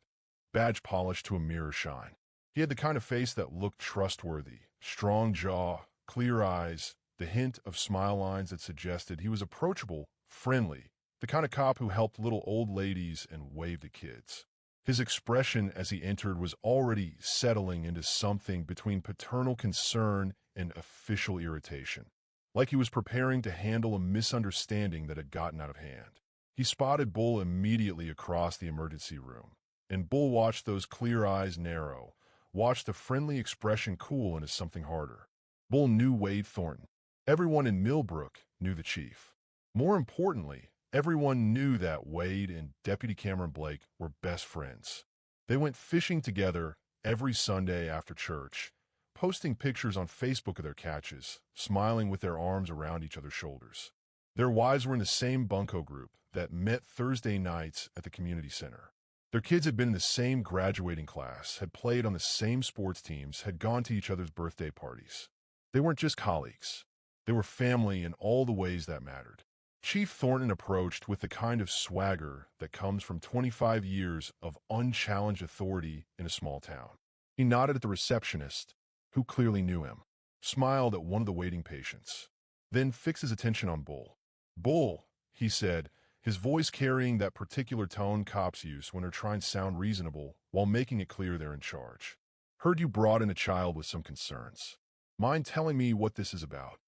badge polished to a mirror shine. He had the kind of face that looked trustworthy, strong jaw, clear eyes, the hint of smile lines that suggested he was approachable, friendly, the kind of cop who helped little old ladies and waved at kids. His expression as he entered was already settling into something between paternal concern and official irritation, like he was preparing to handle a misunderstanding that had gotten out of hand. He spotted Bull immediately across the emergency room, and Bull watched those clear eyes narrow, watched the friendly expression cool into something harder. Bull knew Wade Thornton. Everyone in Millbrook knew the chief. More importantly, everyone knew that Wade and Deputy Cameron Blake were best friends. They went fishing together every Sunday after church, posting pictures on Facebook of their catches, smiling with their arms around each other's shoulders. Their wives were in the same bunco group that met Thursday nights at the community center. Their kids had been in the same graduating class, had played on the same sports teams, had gone to each other's birthday parties. They weren't just colleagues. They were family in all the ways that mattered. Chief Thornton approached with the kind of swagger that comes from 25 years of unchallenged authority in a small town. He nodded at the receptionist, who clearly knew him, smiled at one of the waiting patients, then fixed his attention on Bull. Bull, he said, his voice carrying that particular tone cops use when they're trying to sound reasonable while making it clear they're in charge. Heard you brought in a child with some concerns. Mind telling me what this is about?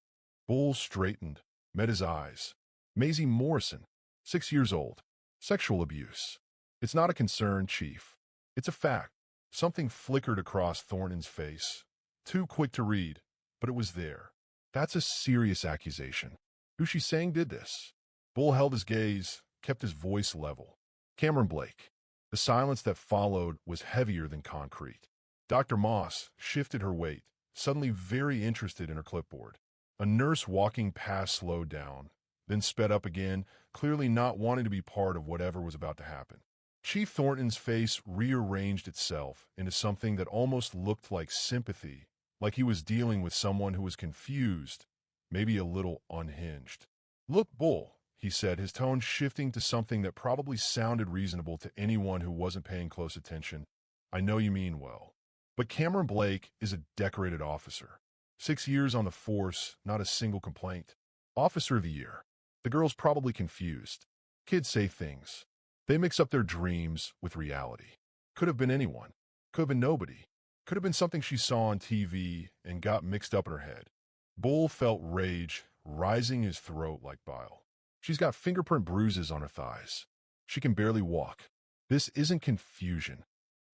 Bull straightened, met his eyes. Maisie Morrison, 6 years old. Sexual abuse. It's not a concern, Chief. It's a fact. Something flickered across Thornton's face. Too quick to read, but it was there. That's a serious accusation. Who's she saying did this? Bull held his gaze, kept his voice level. Cameron Blake. The silence that followed was heavier than concrete. Dr. Moss shifted her weight, suddenly very interested in her clipboard. A nurse walking past slowed down, then sped up again, clearly not wanting to be part of whatever was about to happen. Chief Thornton's face rearranged itself into something that almost looked like sympathy, like he was dealing with someone who was confused, maybe a little unhinged. Look, Bull, he said, his tone shifting to something that probably sounded reasonable to anyone who wasn't paying close attention. I know you mean well. But Cameron Blake is a decorated officer. 6 years on the force, not a single complaint. Officer of the Year. The girl's probably confused. Kids say things. They mix up their dreams with reality. Could have been anyone. Could have been nobody. Could have been something she saw on TV and got mixed up in her head. Bull felt rage rising his throat like bile. She's got fingerprint bruises on her thighs. She can barely walk. This isn't confusion.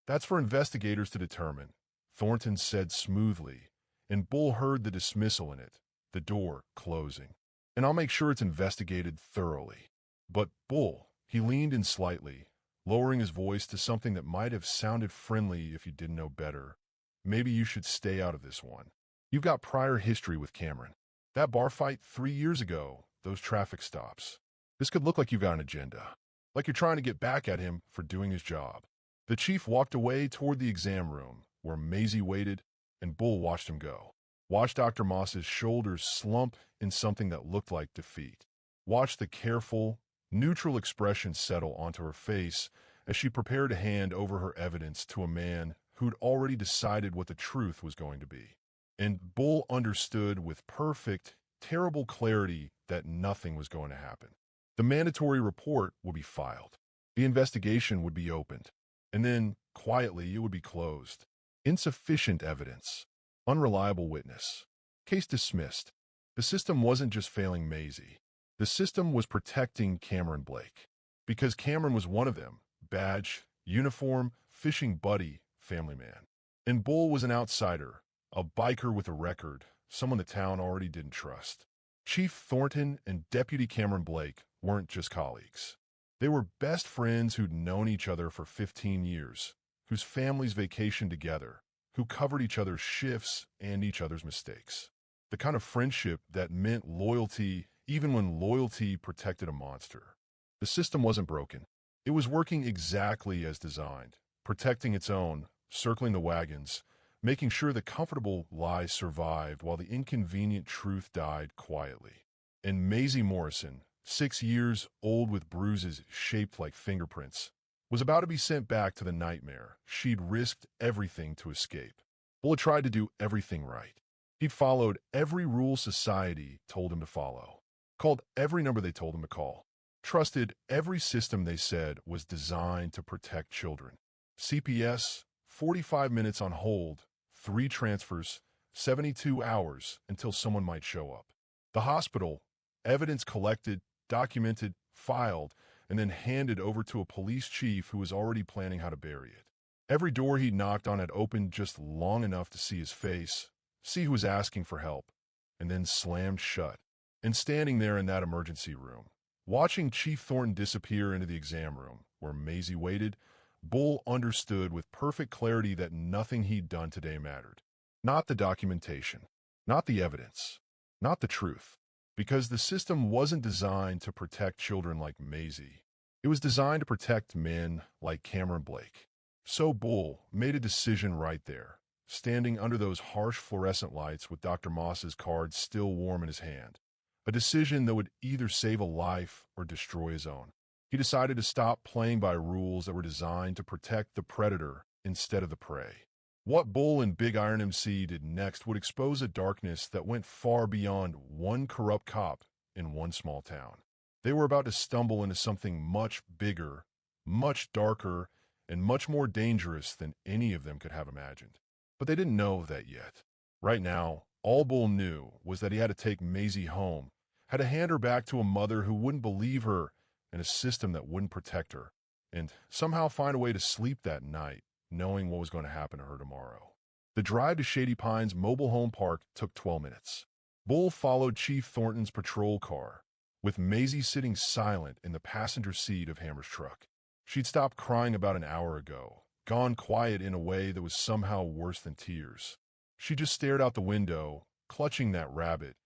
That's for investigators to determine. Thornton said smoothly, and Bull heard the dismissal in it, the door closing. And I'll make sure it's investigated thoroughly. But Bull, he leaned in slightly, lowering his voice to something that might have sounded friendly if you didn't know better. Maybe you should stay out of this one. You've got prior history with Cameron. That bar fight 3 years ago, those traffic stops. This could look like you've got an agenda, like you're trying to get back at him for doing his job. The chief walked away toward the exam room, where Maisie waited, and Bull watched him go. Watched Dr. Moss's shoulders slump in something that looked like defeat. Watched the careful, neutral expression settle onto her face as she prepared to hand over her evidence to a man who'd already decided what the truth was going to be. And Bull understood with perfect, terrible clarity that nothing was going to happen. The mandatory report would be filed. The investigation would be opened. And then, quietly, it would be closed. Insufficient evidence. Unreliable witness. Case dismissed. The system wasn't just failing Maisie. The system was protecting Cameron Blake. Because Cameron was one of them. Badge, uniform, fishing buddy, family man. And Bull was an outsider, a biker with a record, someone the town already didn't trust. Chief Thornton and Deputy Cameron Blake weren't just colleagues. They were best friends who'd known each other for 15 years, whose families vacationed together, who covered each other's shifts and each other's mistakes. The kind of friendship that meant loyalty even when loyalty protected a monster. The system wasn't broken. It was working exactly as designed, protecting its own, circling the wagons, making sure the comfortable lies survived while the inconvenient truth died quietly. And Maisie Morrison, 6 years old with bruises shaped like fingerprints, was about to be sent back to the nightmare she'd risked everything to escape. Bull had tried to do everything right. He'd followed every rule society told him to follow, called every number they told him to call, trusted every system they said was designed to protect children. CPS, 45 minutes on hold, 3 transfers, 72 hours until someone might show up. The hospital, evidence collected, documented, filed, and then handed over to a police chief who was already planning how to bury it. Every door he knocked on had opened just long enough to see his face, see who was asking for help, and then slammed shut. And standing there in that emergency room, watching Chief Thornton disappear into the exam room, where Maisie waited, Bull understood with perfect clarity that nothing he'd done today mattered. Not the documentation, not the evidence, not the truth. Because the system wasn't designed to protect children like Maisie. It was designed to protect men like Cameron Blake. So Bull made a decision right there, standing under those harsh fluorescent lights with Dr. Moss's card still warm in his hand. A decision that would either save a life or destroy his own. He decided to stop playing by rules that were designed to protect the predator instead of the prey. What Bull and Big Iron MC did next would expose a darkness that went far beyond one corrupt cop in one small town. They were about to stumble into something much bigger, much darker, and much more dangerous than any of them could have imagined. But they didn't know that yet. Right now, all Bull knew was that he had to take Maisie home, had to hand her back to a mother who wouldn't believe her and a system that wouldn't protect her, and somehow find a way to sleep that night, knowing what was going to happen to her tomorrow. The drive to Shady Pines Mobile Home Park took 12 minutes. Bull followed Chief Thornton's patrol car, with Maisie sitting silent in the passenger seat of Hammer's truck. She'd stopped crying about an hour ago, gone quiet in a way that was somehow worse than tears. She just stared out the window, clutching that rabbit,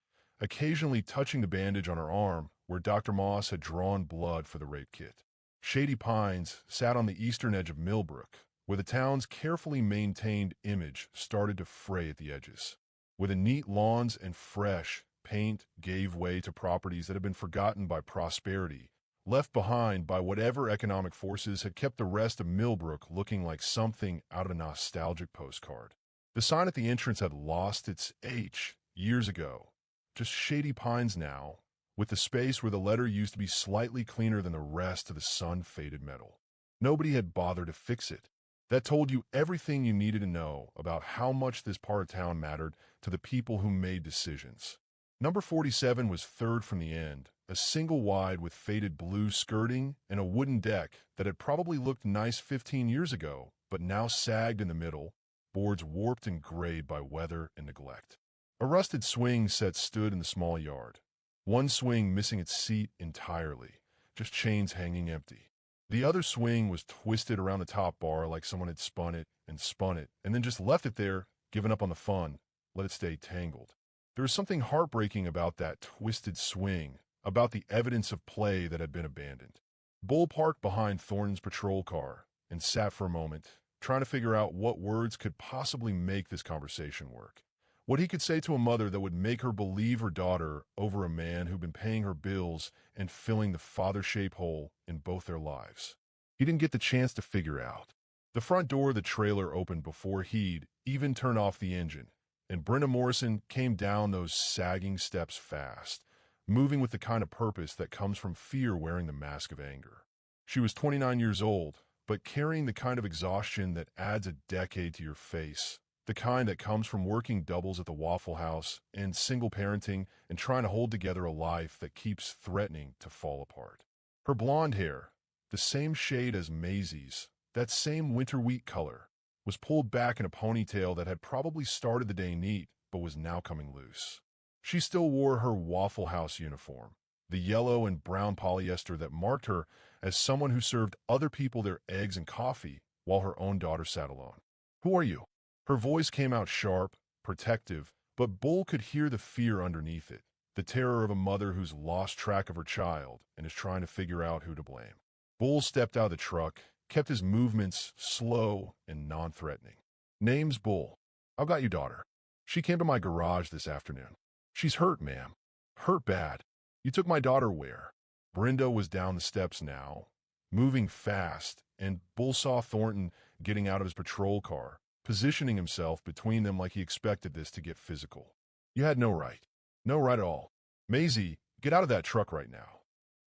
occasionally touching the bandage on her arm where Dr. Moss had drawn blood for the rape kit. Shady Pines sat on the eastern edge of Millbrook, where the town's carefully maintained image started to fray at the edges. Where the neat lawns and fresh paint gave way to properties that had been forgotten by prosperity, left behind by whatever economic forces had kept the rest of Millbrook looking like something out of a nostalgic postcard. The sign at the entrance had lost its H years ago. Just Shady Pines now, with the space where the letter used to be slightly cleaner than the rest of the sun-faded metal. Nobody had bothered to fix it. That told you everything you needed to know about how much this part of town mattered to the people who made decisions. Number 47 was third from the end, a single wide with faded blue skirting and a wooden deck that had probably looked nice 15 years ago, but now sagged in the middle, boards warped and grayed by weather and neglect. A rusted swing set stood in the small yard. One swing missing its seat entirely, just chains hanging empty. The other swing was twisted around the top bar like someone had spun it, and then just left it there, given up on the fun, let it stay tangled. There was something heartbreaking about that twisted swing, about the evidence of play that had been abandoned. Bull parked behind Thornton's patrol car and sat for a moment, trying to figure out what words could possibly make this conversation work. What he could say to a mother that would make her believe her daughter over a man who'd been paying her bills and filling the father-shaped hole in both their lives. He didn't get the chance to figure out. The front door of the trailer opened before he'd even turned off the engine, and Brenda Morrison came down those sagging steps fast, moving with the kind of purpose that comes from fear wearing the mask of anger. She was 29 years old, but carrying the kind of exhaustion that adds a decade to your face. The kind that comes from working doubles at the Waffle House and single parenting and trying to hold together a life that keeps threatening to fall apart. Her blonde hair, the same shade as Maisie's, that same winter wheat color, was pulled back in a ponytail that had probably started the day neat but was now coming loose. She still wore her Waffle House uniform, the yellow and brown polyester that marked her as someone who served other people their eggs and coffee while her own daughter sat alone. "Who are you?" Her voice came out sharp, protective, but Bull could hear the fear underneath it, the terror of a mother who's lost track of her child and is trying to figure out who to blame. Bull stepped out of the truck, kept his movements slow and non-threatening. "Name's Bull. I've got your daughter. She came to my garage this afternoon. She's hurt, ma'am. Hurt bad. You took my daughter where?" Brenda was down the steps now, moving fast, and Bull saw Thornton getting out of his patrol car, positioning himself between them like he expected this to get physical. "You had no right. No right at all. Maisie, get out of that truck right now."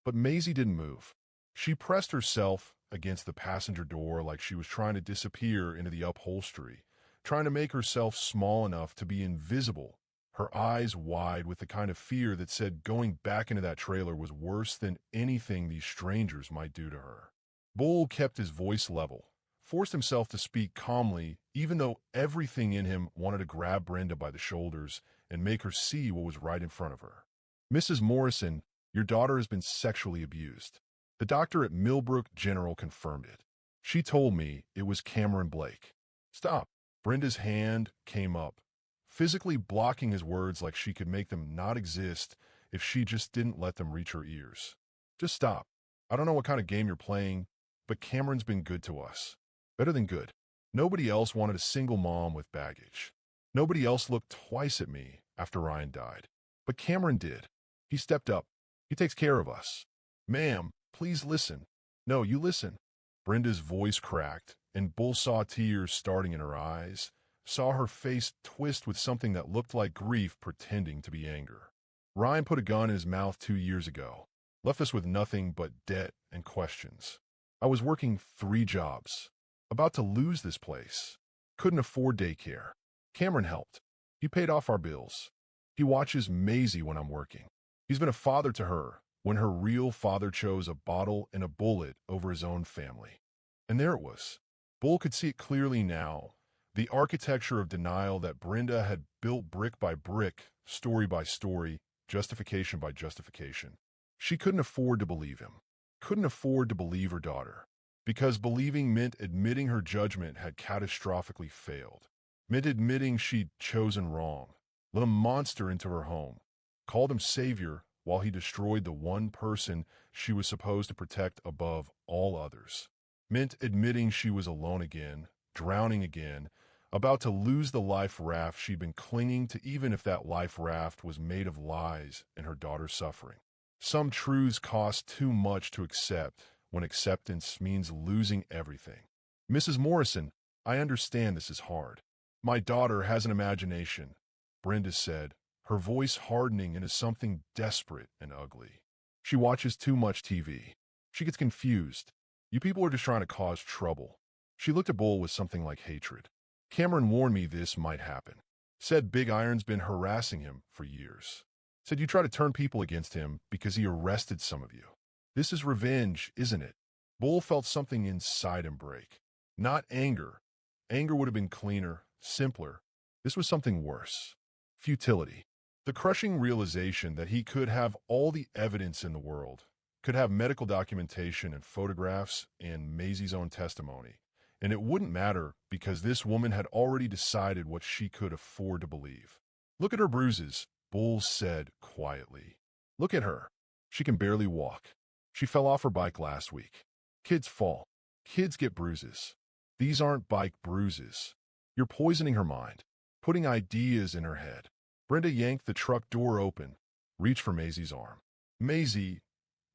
But Maisie didn't move. She pressed herself against the passenger door like she was trying to disappear into the upholstery, trying to make herself small enough to be invisible, her eyes wide with the kind of fear that said going back into that trailer was worse than anything these strangers might do to her. Bull kept his voice level, forced himself to speak calmly, even though everything in him wanted to grab Brenda by the shoulders and make her see what was right in front of her. "Mrs. Morrison, your daughter has been sexually abused. The doctor at Millbrook General confirmed it. She told me it was Cameron Blake." "Stop." Brenda's hand came up, physically blocking his words like she could make them not exist if she just didn't let them reach her ears. "Just stop. I don't know what kind of game you're playing, but Cameron's been good to us. Better than good. Nobody else wanted a single mom with baggage. Nobody else looked twice at me after Ryan died. But Cameron did. He stepped up. He takes care of us. Ma'am, please listen. No, you listen." Brenda's voice cracked, and Bull saw tears starting in her eyes, saw her face twist with something that looked like grief pretending to be anger. "Ryan put a gun in his mouth 2 years ago, left us with nothing but debt and questions. I was working 3 jobs. About to lose this place. Couldn't afford daycare. Cameron helped. He paid off our bills. He watches Maisie when I'm working. He's been a father to her when her real father chose a bottle and a bullet over his own family." And there it was. Bull could see it clearly now, the architecture of denial that Brenda had built brick by brick, story by story, justification by justification. She couldn't afford to believe him. Couldn't afford to believe her daughter. Because believing meant admitting her judgment had catastrophically failed. Meant admitting she'd chosen wrong, let a monster into her home, called him savior while he destroyed the one person she was supposed to protect above all others. Meant admitting she was alone again, drowning again, about to lose the life raft she'd been clinging to, even if that life raft was made of lies and her daughter's suffering. Some truths cost too much to accept when acceptance means losing everything. "Mrs. Morrison, I understand this is hard. My daughter has an imagination," Brenda said, her voice hardening into something desperate and ugly. "She watches too much TV. She gets confused. You people are just trying to cause trouble." She looked at Bull with something like hatred. "Cameron warned me this might happen. Said Big Iron's been harassing him for years. Said you try to turn people against him because he arrested some of you. This is revenge, isn't it?" Bull felt something inside him break. Not anger. Anger would have been cleaner, simpler. This was something worse. Futility. The crushing realization that he could have all the evidence in the world, could have medical documentation and photographs and Maisie's own testimony, and it wouldn't matter because this woman had already decided what she could afford to believe. Look at her bruises, Bull said quietly. Look at her. She can barely walk. She fell off her bike last week. Kids fall. Kids get bruises. These aren't bike bruises. You're poisoning her mind, putting ideas in her head. Brenda yanked the truck door open, reached for Maisie's arm. Maisie,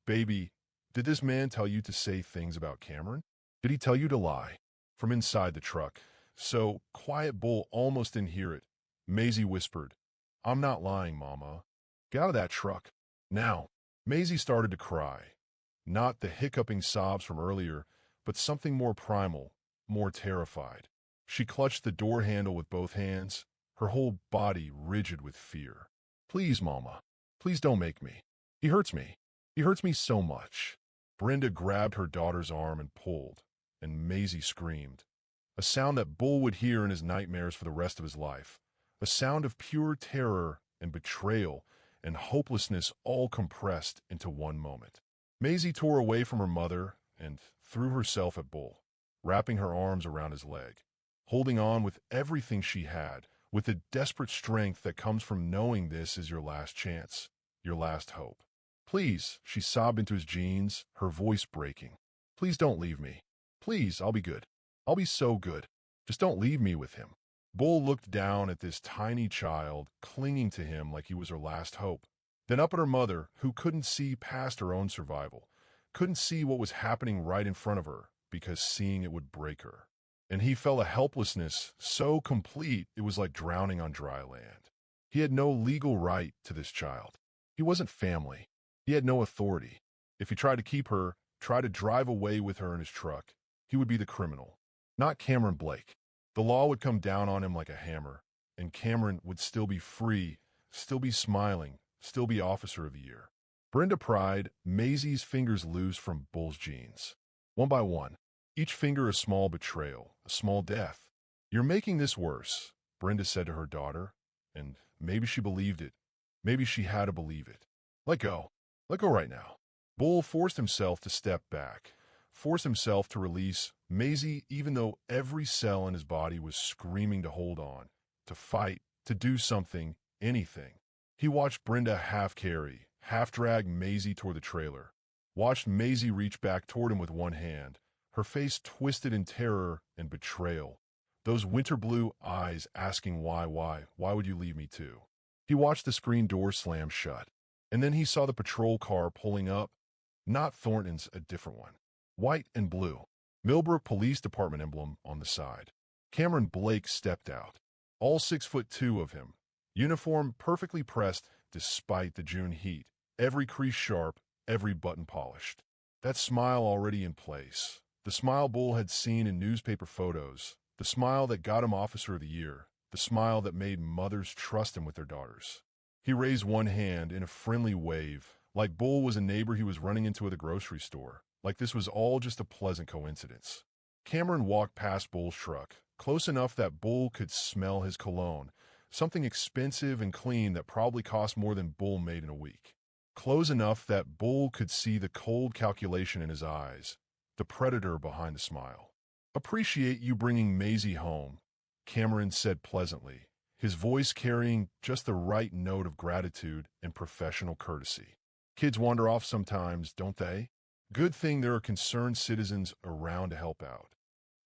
baby, did this man tell you to say things about Cameron? Did he tell you to lie? From inside the truck, so quiet Bull almost didn't hear it, Maisie whispered, I'm not lying, Mama. Get out of that truck. Now. Maisie started to cry. Not the hiccuping sobs from earlier, but something more primal, more terrified. She clutched the door handle with both hands, her whole body rigid with fear. Please, Mama. Please don't make me. He hurts me. He hurts me so much. Brenda grabbed her daughter's arm and pulled, and Maisie screamed. A sound that Bull would hear in his nightmares for the rest of his life. A sound of pure terror and betrayal and hopelessness all compressed into one moment. Maisie tore away from her mother and threw herself at Bull, wrapping her arms around his leg, holding on with everything she had, with the desperate strength that comes from knowing this is your last chance, your last hope. Please, she sobbed into his jeans, her voice breaking. Please don't leave me. Please, I'll be good. I'll be so good. Just don't leave me with him. Bull looked down at this tiny child, clinging to him like he was her last hope. Then up at her mother, who couldn't see past her own survival, couldn't see what was happening right in front of her, because seeing it would break her. And he felt a helplessness so complete it was like drowning on dry land. He had no legal right to this child. He wasn't family. He had no authority. If he tried to keep her, try to drive away with her in his truck, he would be the criminal, not Cameron Blake. The law would come down on him like a hammer, and Cameron would still be free, still be smiling, still be Officer of the Year. Brenda pried Maisie's fingers loose from Bull's jeans. One by one, each finger a small betrayal, a small death. You're making this worse, Brenda said to her daughter, and maybe she believed it. Maybe she had to believe it. Let go. Let go right now. Bull forced himself to step back, forced himself to release Maisie even though every cell in his body was screaming to hold on, to fight, to do something, anything. He watched Brenda half carry, half drag Maisie toward the trailer, watched Maisie reach back toward him with one hand, her face twisted in terror and betrayal, those winter blue eyes asking why would you leave me too? He watched the screen door slam shut, and then he saw the patrol car pulling up, not Thornton's, a different one, white and blue. Millbrook Police Department emblem on the side. Cameron Blake stepped out, all 6'2" of him, uniform perfectly pressed despite the June heat, every crease sharp, every button polished. That smile already in place, the smile Bull had seen in newspaper photos, the smile that got him Officer of the Year, the smile that made mothers trust him with their daughters. He raised one hand in a friendly wave, like Bull was a neighbor he was running into at the grocery store. Like this was all just a pleasant coincidence. Cameron walked past Bull's truck, close enough that Bull could smell his cologne, something expensive and clean that probably cost more than Bull made in a week. Close enough that Bull could see the cold calculation in his eyes, the predator behind the smile. Appreciate you bringing Maisie home, Cameron said pleasantly, his voice carrying just the right note of gratitude and professional courtesy. Kids wander off sometimes, don't they? Good thing there are concerned citizens around to help out.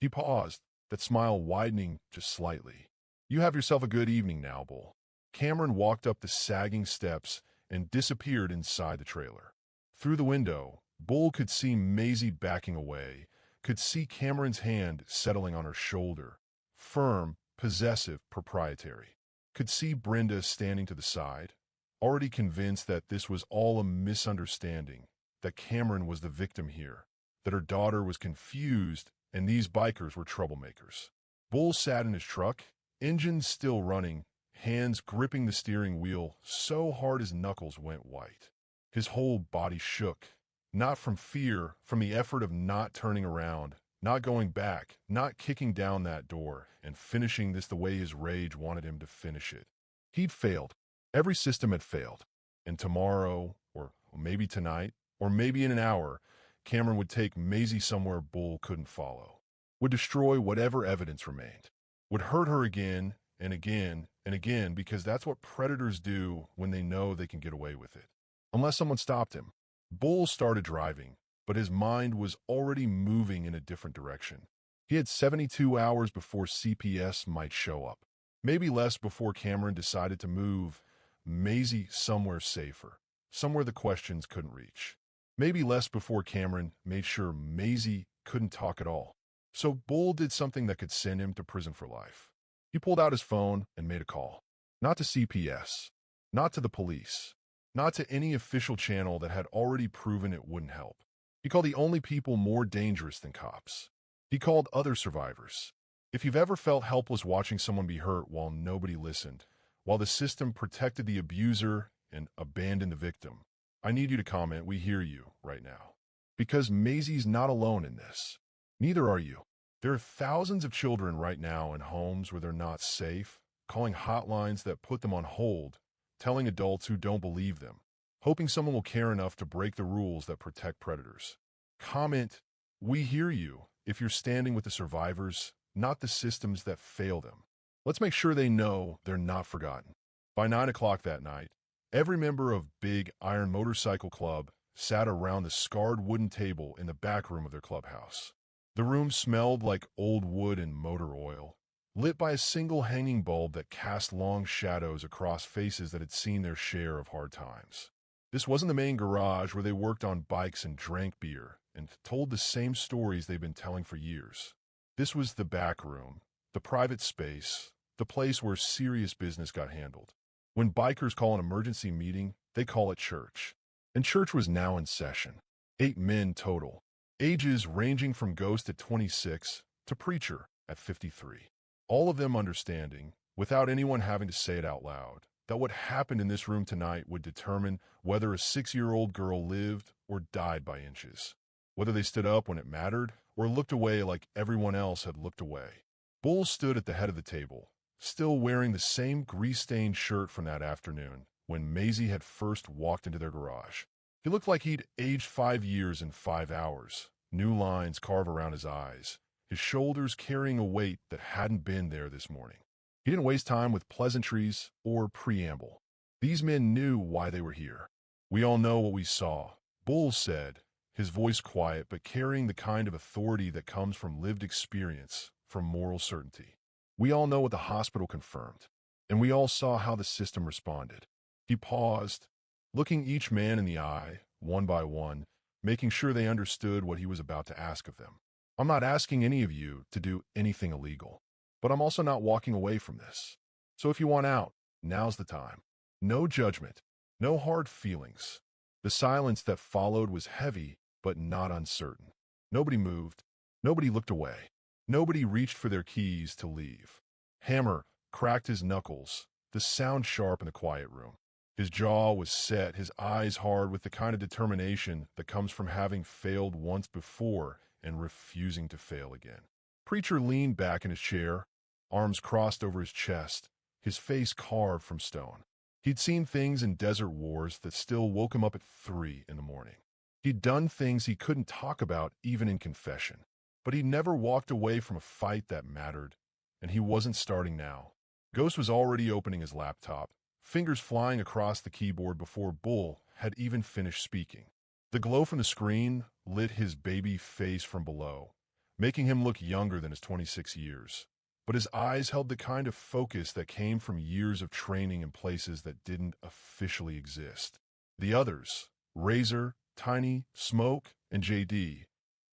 He paused, that smile widening just slightly. You have yourself a good evening now, Bull. Cameron walked up the sagging steps and disappeared inside the trailer. Through the window, Bull could see Maisie backing away, could see Cameron's hand settling on her shoulder, firm, possessive, proprietary. Could see Brenda standing to the side, already convinced that this was all a misunderstanding, that Cameron was the victim here, that her daughter was confused and these bikers were troublemakers. Bull sat in his truck, engine still running, hands gripping the steering wheel so hard his knuckles went white. His whole body shook, not from fear, from the effort of not turning around, Not going back, not kicking down that door and finishing this the way his rage wanted him to finish it. He'd failed. Every system had failed. And tomorrow, or maybe tonight, or maybe in an hour, Cameron would take Maisie somewhere Bull couldn't follow. Would destroy whatever evidence remained. Would hurt her again and again and again because that's what predators do when they know they can get away with it. Unless someone stopped him. Bull started driving, but his mind was already moving in a different direction. He had 72 hours before CPS might show up. Maybe less before Cameron decided to move Maisie somewhere safer, somewhere the questions couldn't reach. Maybe less before Cameron made sure Maisie couldn't talk at all. So Bull did something that could send him to prison for life. He pulled out his phone and made a call. Not to CPS, not to the police, not to any official channel that had already proven it wouldn't help. He called the only people more dangerous than cops. He called other survivors. If you've ever felt helpless watching someone be hurt while nobody listened, while the system protected the abuser and abandoned the victim, I need you to comment, "We hear you," right now. Because Maisie's not alone in this. Neither are you. There are thousands of children right now in homes where they're not safe, calling hotlines that put them on hold, telling adults who don't believe them, hoping someone will care enough to break the rules that protect predators. Comment, "We hear you," if you're standing with the survivors, not the systems that fail them. Let's make sure they know they're not forgotten. By 9 o'clock that night, every member of Big Iron Motorcycle Club sat around the scarred wooden table in the back room of their clubhouse. The room smelled like old wood and motor oil, lit by a single hanging bulb that cast long shadows across faces that had seen their share of hard times. This wasn't the main garage where they worked on bikes and drank beer and told the same stories they've been telling for years. This was the back room, the private space, the place where serious business got handled. When bikers call an emergency meeting, they call it church. And church was now in session. 8 men total, ages ranging from ghost at 26 to preacher at 53. All of them understanding, without anyone having to say it out loud, that what happened in this room tonight would determine whether a 6-year-old girl lived or died by inches. Whether they stood up when it mattered or looked away like everyone else had looked away. Bull stood at the head of the table, still wearing the same grease-stained shirt from that afternoon when Maisie had first walked into their garage. He looked like he'd aged 5 years in 5 hours, new lines carved around his eyes, his shoulders carrying a weight that hadn't been there this morning. He didn't waste time with pleasantries or preamble. These men knew why they were here. "We all know what we saw," Bull said, his voice quiet but carrying the kind of authority that comes from lived experience, from moral certainty. "We all know what the hospital confirmed, and we all saw how the system responded." He paused, looking each man in the eye, one by one, making sure they understood what he was about to ask of them. "I'm not asking any of you to do anything illegal, but I'm also not walking away from this. So if you want out, now's the time. No judgment, no hard feelings." The silence that followed was heavy, but not uncertain. Nobody moved. Nobody looked away. Nobody reached for their keys to leave. Hammer cracked his knuckles, the sound sharp in the quiet room. His jaw was set, his eyes hard with the kind of determination that comes from having failed once before and refusing to fail again. Preacher leaned back in his chair, arms crossed over his chest, his face carved from stone. He'd seen things in desert wars that still woke him up at 3 in the morning. He'd done things he couldn't talk about even in confession. But he never walked away from a fight that mattered, and he wasn't starting now. Ghost was already opening his laptop, fingers flying across the keyboard before Bull had even finished speaking. The glow from the screen lit his baby face from below, making him look younger than his 26 years. But his eyes held the kind of focus that came from years of training in places that didn't officially exist. The others, Razor, Tiny, Smoke, and JD,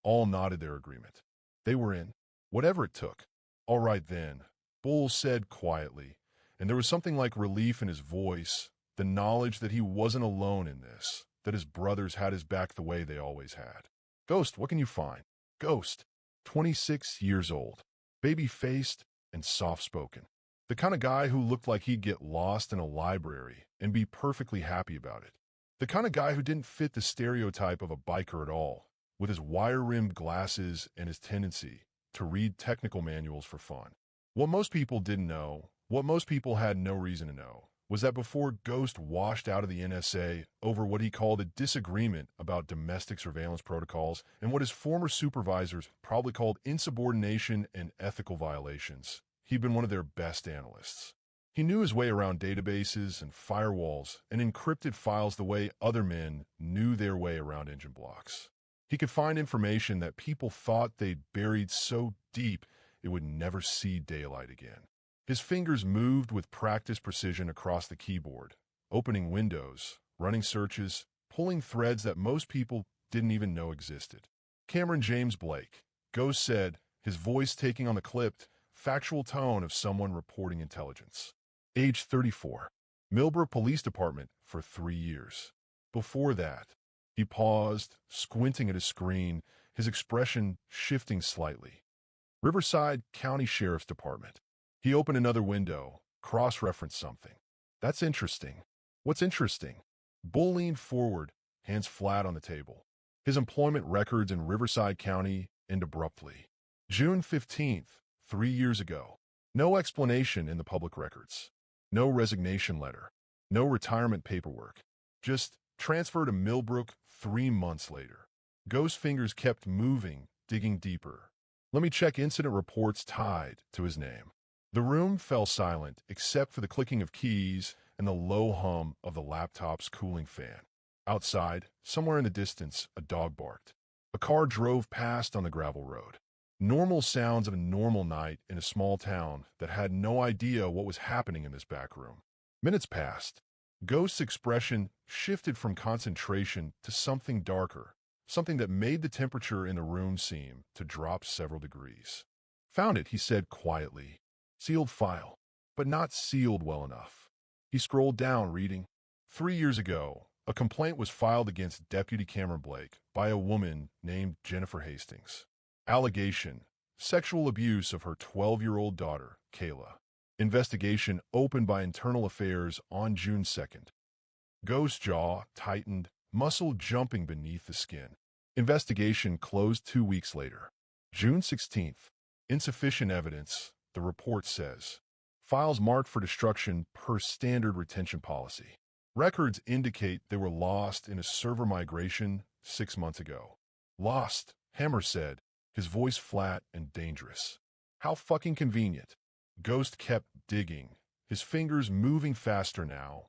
all nodded their agreement. They were in, whatever it took. "All right then," Bull said quietly, and there was something like relief in his voice, the knowledge that he wasn't alone in this, that his brothers had his back the way they always had. "Ghost, what can you find?" Ghost, 26 years old, baby-faced and soft-spoken. The kind of guy who looked like he'd get lost in a library and be perfectly happy about it. The kind of guy who didn't fit the stereotype of a biker at all, with his wire-rimmed glasses and his tendency to read technical manuals for fun. What most people didn't know, what most people had no reason to know, was that before Ghost washed out of the NSA over what he called a disagreement about domestic surveillance protocols and what his former supervisors probably called insubordination and ethical violations, he'd been one of their best analysts. He knew his way around databases and firewalls and encrypted files the way other men knew their way around engine blocks. He could find information that people thought they'd buried so deep it would never see daylight again. His fingers moved with practiced precision across the keyboard, opening windows, running searches, pulling threads that most people didn't even know existed. Cameron James Blake, Ghost said, his voice taking on the clipped, factual tone of someone reporting intelligence. Age 34. Millbrook Police Department for 3 years. Before that, he paused, squinting at his screen, his expression shifting slightly. Riverside County Sheriff's Department. He opened another window, cross-referenced something. That's interesting. What's interesting? Bull leaned forward, hands flat on the table. His employment records in Riverside County end abruptly. June 15th, 3 years ago. No explanation in the public records. No resignation letter. No retirement paperwork. Just transfer to Millbrook 3 months later. Ghost's fingers kept moving, digging deeper. Let me check incident reports tied to his name. The room fell silent except for the clicking of keys and the low hum of the laptop's cooling fan. Outside, somewhere in the distance, a dog barked. A car drove past on the gravel road. Normal sounds of a normal night in a small town that had no idea what was happening in this back room. Minutes passed. Ghost's expression shifted from concentration to something darker, something that made the temperature in the room seem to drop several degrees. Found it, he said quietly. Sealed file, but not sealed well enough. He scrolled down, reading. 3 years ago, a complaint was filed against Deputy Cameron Blake by a woman named Jennifer Hastings. Allegation: sexual abuse of her 12-year-old daughter, Kayla. Investigation opened by Internal Affairs on June 2nd. Ghost's jaw tightened, muscle jumping beneath the skin. Investigation closed 2 weeks later. June 16th. Insufficient evidence, the report says. Files marked for destruction per standard retention policy. Records indicate they were lost in a server migration 6 months ago. Lost, Hammer said, his voice flat and dangerous. How fucking convenient. Ghost kept digging, his fingers moving faster now,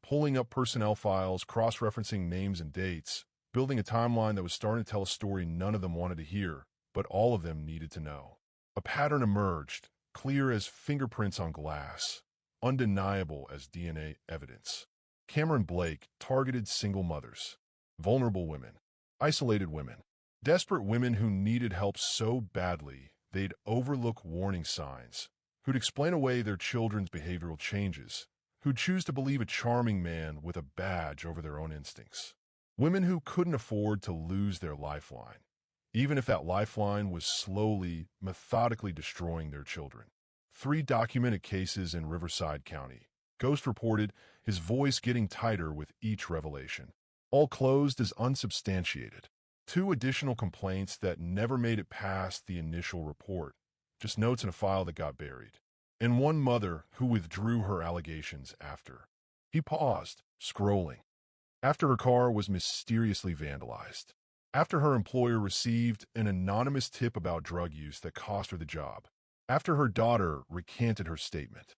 pulling up personnel files, cross-referencing names and dates, building a timeline that was starting to tell a story none of them wanted to hear, but all of them needed to know. A pattern emerged, clear as fingerprints on glass, undeniable as DNA evidence. Cameron Blake targeted single mothers, vulnerable women, isolated women, desperate women who needed help so badly they'd overlook warning signs, who'd explain away their children's behavioral changes, who'd choose to believe a charming man with a badge over their own instincts. Women who couldn't afford to lose their lifeline, even if that lifeline was slowly, methodically destroying their children. 3 documented cases in Riverside County. Ghost reported, his voice getting tighter with each revelation. All closed as unsubstantiated. 2 additional complaints that never made it past the initial report, just notes in a file that got buried. And 1 mother who withdrew her allegations after. He paused, scrolling. After her car was mysteriously vandalized. After her employer received an anonymous tip about drug use that cost her the job. After her daughter recanted her statement.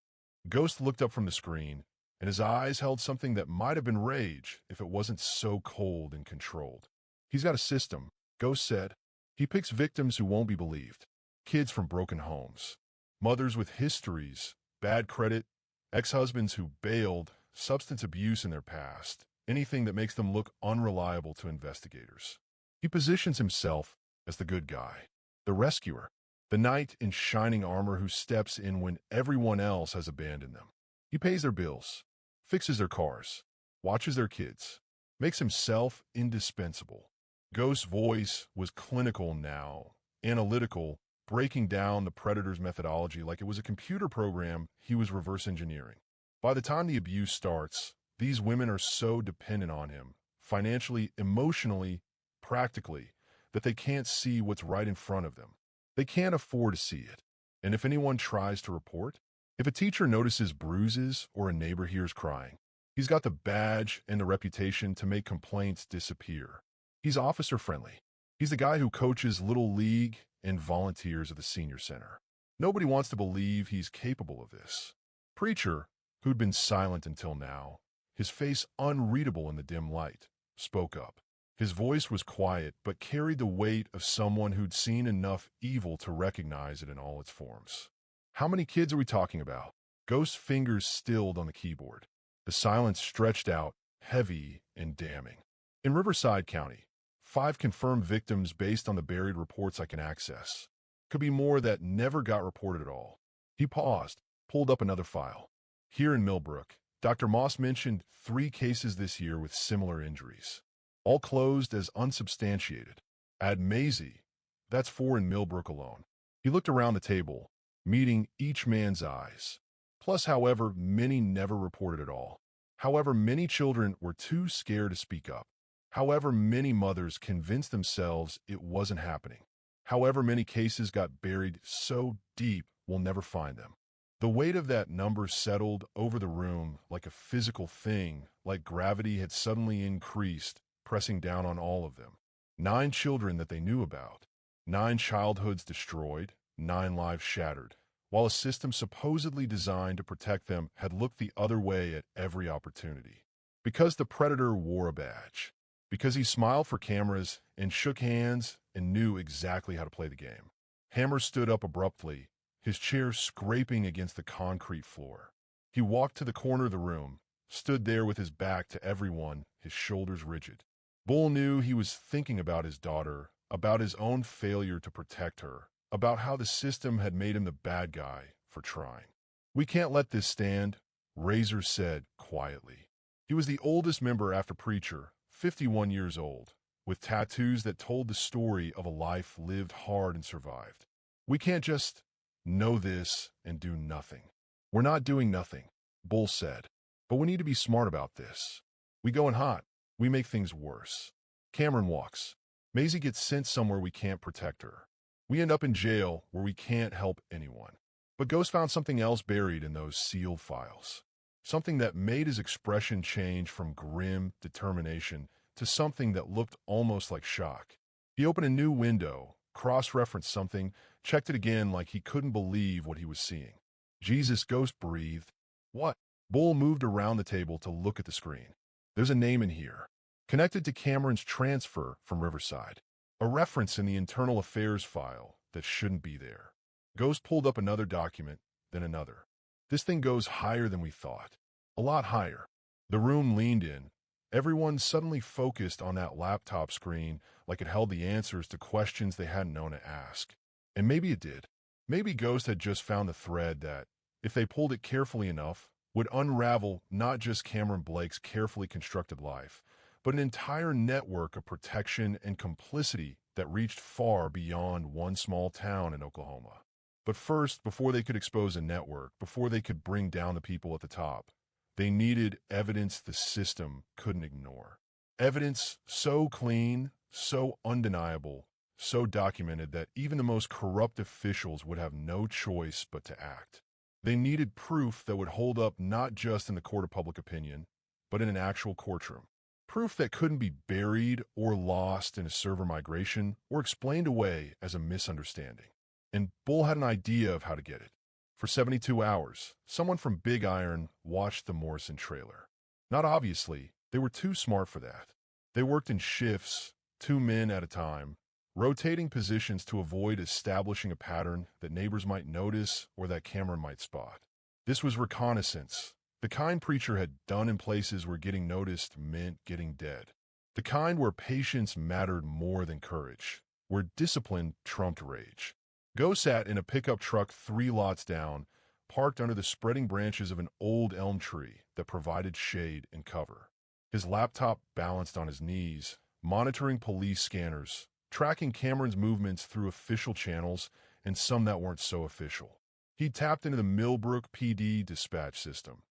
Ghost looked up from the screen, and his eyes held something that might have been rage if it wasn't so cold and controlled. He's got a system, Ghost said. He picks victims who won't be believed. Kids from broken homes. Mothers with histories, bad credit, ex-husbands who bailed, substance abuse in their past, anything that makes them look unreliable to investigators. He positions himself as the good guy, the rescuer, the knight in shining armor who steps in when everyone else has abandoned them. He pays their bills, fixes their cars, watches their kids, makes himself indispensable. Ghost's voice was clinical now, analytical, breaking down the predator's methodology like it was a computer program he was reverse engineering. By the time the abuse starts, these women are so dependent on him, financially, emotionally, practically, that they can't see what's right in front of them. They can't afford to see it. And if anyone tries to report, if a teacher notices bruises or a neighbor hears crying, he's got the badge and the reputation to make complaints disappear. He's officer-friendly. He's the guy who coaches Little League and volunteers at the senior center. Nobody wants to believe he's capable of this. Preacher, who'd been silent until now, his face unreadable in the dim light, spoke up. His voice was quiet but carried the weight of someone who'd seen enough evil to recognize it in all its forms. How many kids are we talking about? Ghost's fingers stilled on the keyboard. The silence stretched out, heavy and damning. In Riverside County, 5 confirmed victims based on the buried reports I can access. Could be more that never got reported at all. He paused, pulled up another file. Here in Millbrook, Dr. Moss mentioned 3 cases this year with similar injuries, all closed as unsubstantiated. Add Maisie, that's 4 in Millbrook alone. He looked around the table, meeting each man's eyes. Plus, however, many never reported at all. However, many children were too scared to speak up. However, many mothers convinced themselves it wasn't happening. However, many cases got buried so deep we'll never find them. The weight of that number settled over the room like a physical thing, like gravity had suddenly increased, pressing down on all of them. 9 children that they knew about. 9 childhoods destroyed, 9 lives shattered, while a system supposedly designed to protect them had looked the other way at every opportunity. Because the predator wore a badge. Because he smiled for cameras and shook hands and knew exactly how to play the game. Hammer stood up abruptly, his chair scraping against the concrete floor. He walked to the corner of the room, stood there with his back to everyone, his shoulders rigid. Bull knew he was thinking about his daughter, about his own failure to protect her, about how the system had made him the bad guy for trying. "We can't let this stand," Razor said quietly. He was the oldest member after Preacher, 51 years old, with tattoos that told the story of a life lived hard and survived. "We can't just know this and do nothing." "We're not doing nothing," Bull said. "But we need to be smart about this. We go in hot, we make things worse." Cameron walks. Maisie gets sent somewhere we can't protect her. We end up in jail where we can't help anyone. But Ghost found something else buried in those sealed files. Something that made his expression change from grim determination to something that looked almost like shock. He opened a new window, cross-referenced something, checked it again like he couldn't believe what he was seeing. "Jesus," Ghost breathed. "What?" Bull moved around the table to look at the screen. "There's a name in here, connected to Cameron's transfer from Riverside. A reference in the internal affairs file that shouldn't be there." Ghost pulled up another document, then another. "This thing goes higher than we thought. A lot higher." The room leaned in. Everyone suddenly focused on that laptop screen like it held the answers to questions they hadn't known to ask. And maybe it did. Maybe Ghost had just found the thread that, if they pulled it carefully enough, would unravel not just Cameron Blake's carefully constructed life, but an entire network of protection and complicity that reached far beyond one small town in Oklahoma. But first, before they could expose a network, before they could bring down the people at the top, they needed evidence the system couldn't ignore. Evidence so clean, so undeniable, so documented that even the most corrupt officials would have no choice but to act. They needed proof that would hold up not just in the court of public opinion, but in an actual courtroom. Proof that couldn't be buried or lost in a server migration or explained away as a misunderstanding. And Bull had an idea of how to get it. For 72 hours, someone from Big Iron watched the Morrison trailer. Not obviously, they were too smart for that. They worked in shifts, 2 men at a time, rotating positions to avoid establishing a pattern that neighbors might notice or that Cameron might spot. This was reconnaissance, the kind Preacher had done in places where getting noticed meant getting dead. The kind where patience mattered more than courage, where discipline trumped rage. Go sat in a pickup truck 3 lots down, parked under the spreading branches of an old elm tree that provided shade and cover. His laptop balanced on his knees, monitoring police scanners, tracking Cameron's movements through official channels and some that weren't so official. He tapped into the Millbrook PD dispatch system.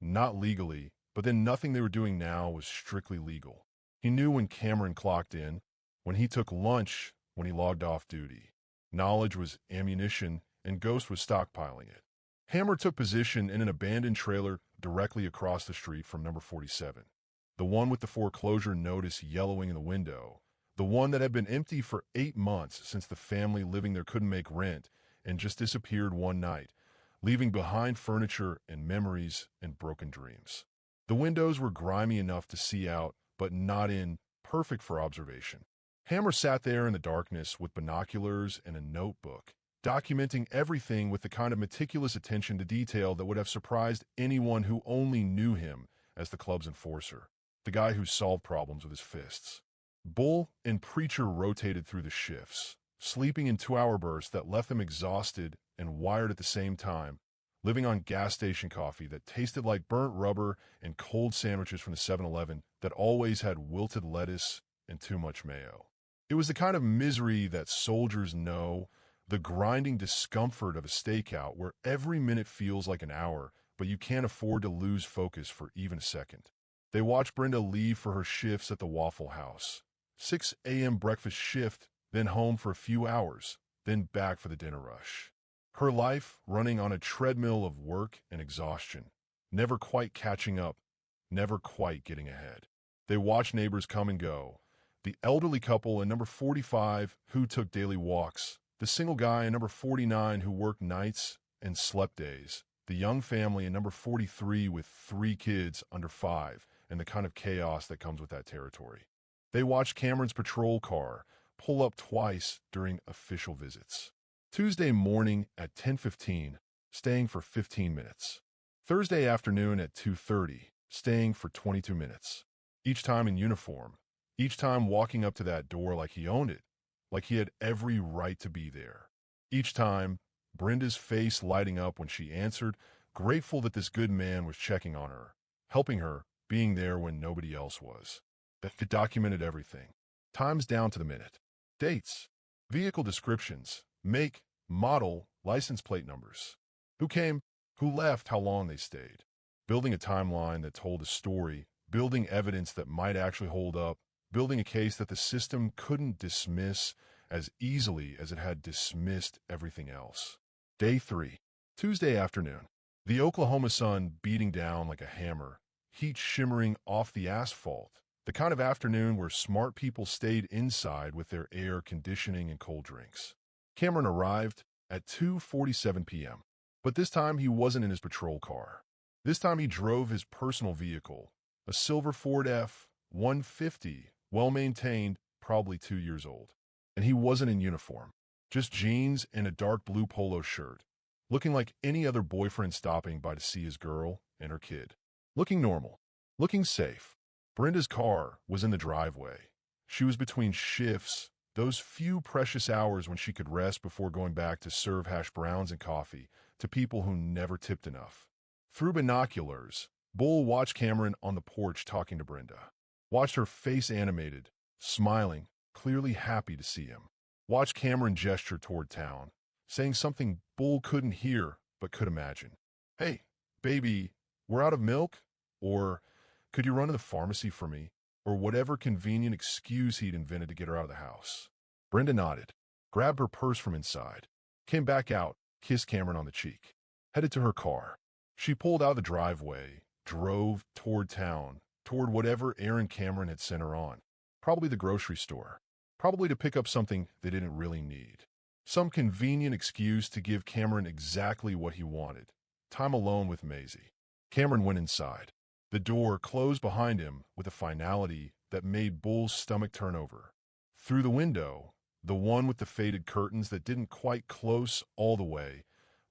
Not legally, but then nothing they were doing now was strictly legal. He knew when Cameron clocked in, when he took lunch, when he logged off duty. Knowledge was ammunition, and Ghost was stockpiling it. Hammer took position in an abandoned trailer directly across the street from number 47. The one with the foreclosure notice yellowing in the window. The one that had been empty for 8 months since the family living there couldn't make rent and just disappeared one night, leaving behind furniture and memories and broken dreams. The windows were grimy enough to see out, but not in, perfect for observation. Hammer sat there in the darkness with binoculars and a notebook, documenting everything with the kind of meticulous attention to detail that would have surprised anyone who only knew him as the club's enforcer, the guy who solved problems with his fists. Bull and Preacher rotated through the shifts, sleeping in 2-hour bursts that left them exhausted and wired at the same time, living on gas station coffee that tasted like burnt rubber and cold sandwiches from the 7-Eleven that always had wilted lettuce and too much mayo. It was the kind of misery that soldiers know, the grinding discomfort of a stakeout where every minute feels like an hour, but you can't afford to lose focus for even a second. They watched Brenda leave for her shifts at the Waffle House. 6 a.m. breakfast shift, then home for a few hours, then back for the dinner rush. Her life running on a treadmill of work and exhaustion, never quite catching up, never quite getting ahead. They watched neighbors come and go. The elderly couple in number 45 who took daily walks, the single guy in number 49 who worked nights and slept days, the young family in number 43 with 3 kids under 5, and the kind of chaos that comes with that territory. They watched Cameron's patrol car pull up twice during official visits. Tuesday morning at 10:15, staying for 15 minutes. Thursday afternoon at 2:30, staying for 22 minutes. Each time in uniform, each time walking up to that door like he owned it, like he had every right to be there. Each time, Brenda's face lighting up when she answered, grateful that this good man was checking on her, helping her, being there when nobody else was. It documented everything. Times down to the minute. Dates. Vehicle descriptions. Make, model, license plate numbers. Who came, who left, how long they stayed. Building a timeline that told a story, building evidence that might actually hold up, building a case that the system couldn't dismiss as easily as it had dismissed everything else. Day 3. Tuesday afternoon. The Oklahoma sun beating down like a hammer, heat shimmering off the asphalt. The kind of afternoon where smart people stayed inside with their air conditioning and cold drinks. Cameron arrived at 2:47 p.m. But this time he wasn't in his patrol car. This time he drove his personal vehicle, a silver Ford F-150, well-maintained, probably 2 years old. And he wasn't in uniform, just jeans and a dark blue polo shirt, looking like any other boyfriend stopping by to see his girl and her kid. Looking normal, looking safe. Brenda's car was in the driveway. She was between shifts, those few precious hours when she could rest before going back to serve hash browns and coffee to people who never tipped enough. Through binoculars, Bull watched Cameron on the porch talking to Brenda. Watched her face animated, smiling, clearly happy to see him. Watched Cameron gesture toward town, saying something Bull couldn't hear but could imagine. Hey, baby, we're out of milk? Or, could you run to the pharmacy for me? Or whatever convenient excuse he'd invented to get her out of the house. Brenda nodded, grabbed her purse from inside, came back out, kissed Cameron on the cheek, headed to her car. She pulled out of the driveway, drove toward town, toward whatever errand Cameron had sent her on. Probably the grocery store. Probably to pick up something they didn't really need. Some convenient excuse to give Cameron exactly what he wanted. Time alone with Maisie. Cameron went inside. The door closed behind him with a finality that made Bull's stomach turn over. Through the window, the one with the faded curtains that didn't quite close all the way,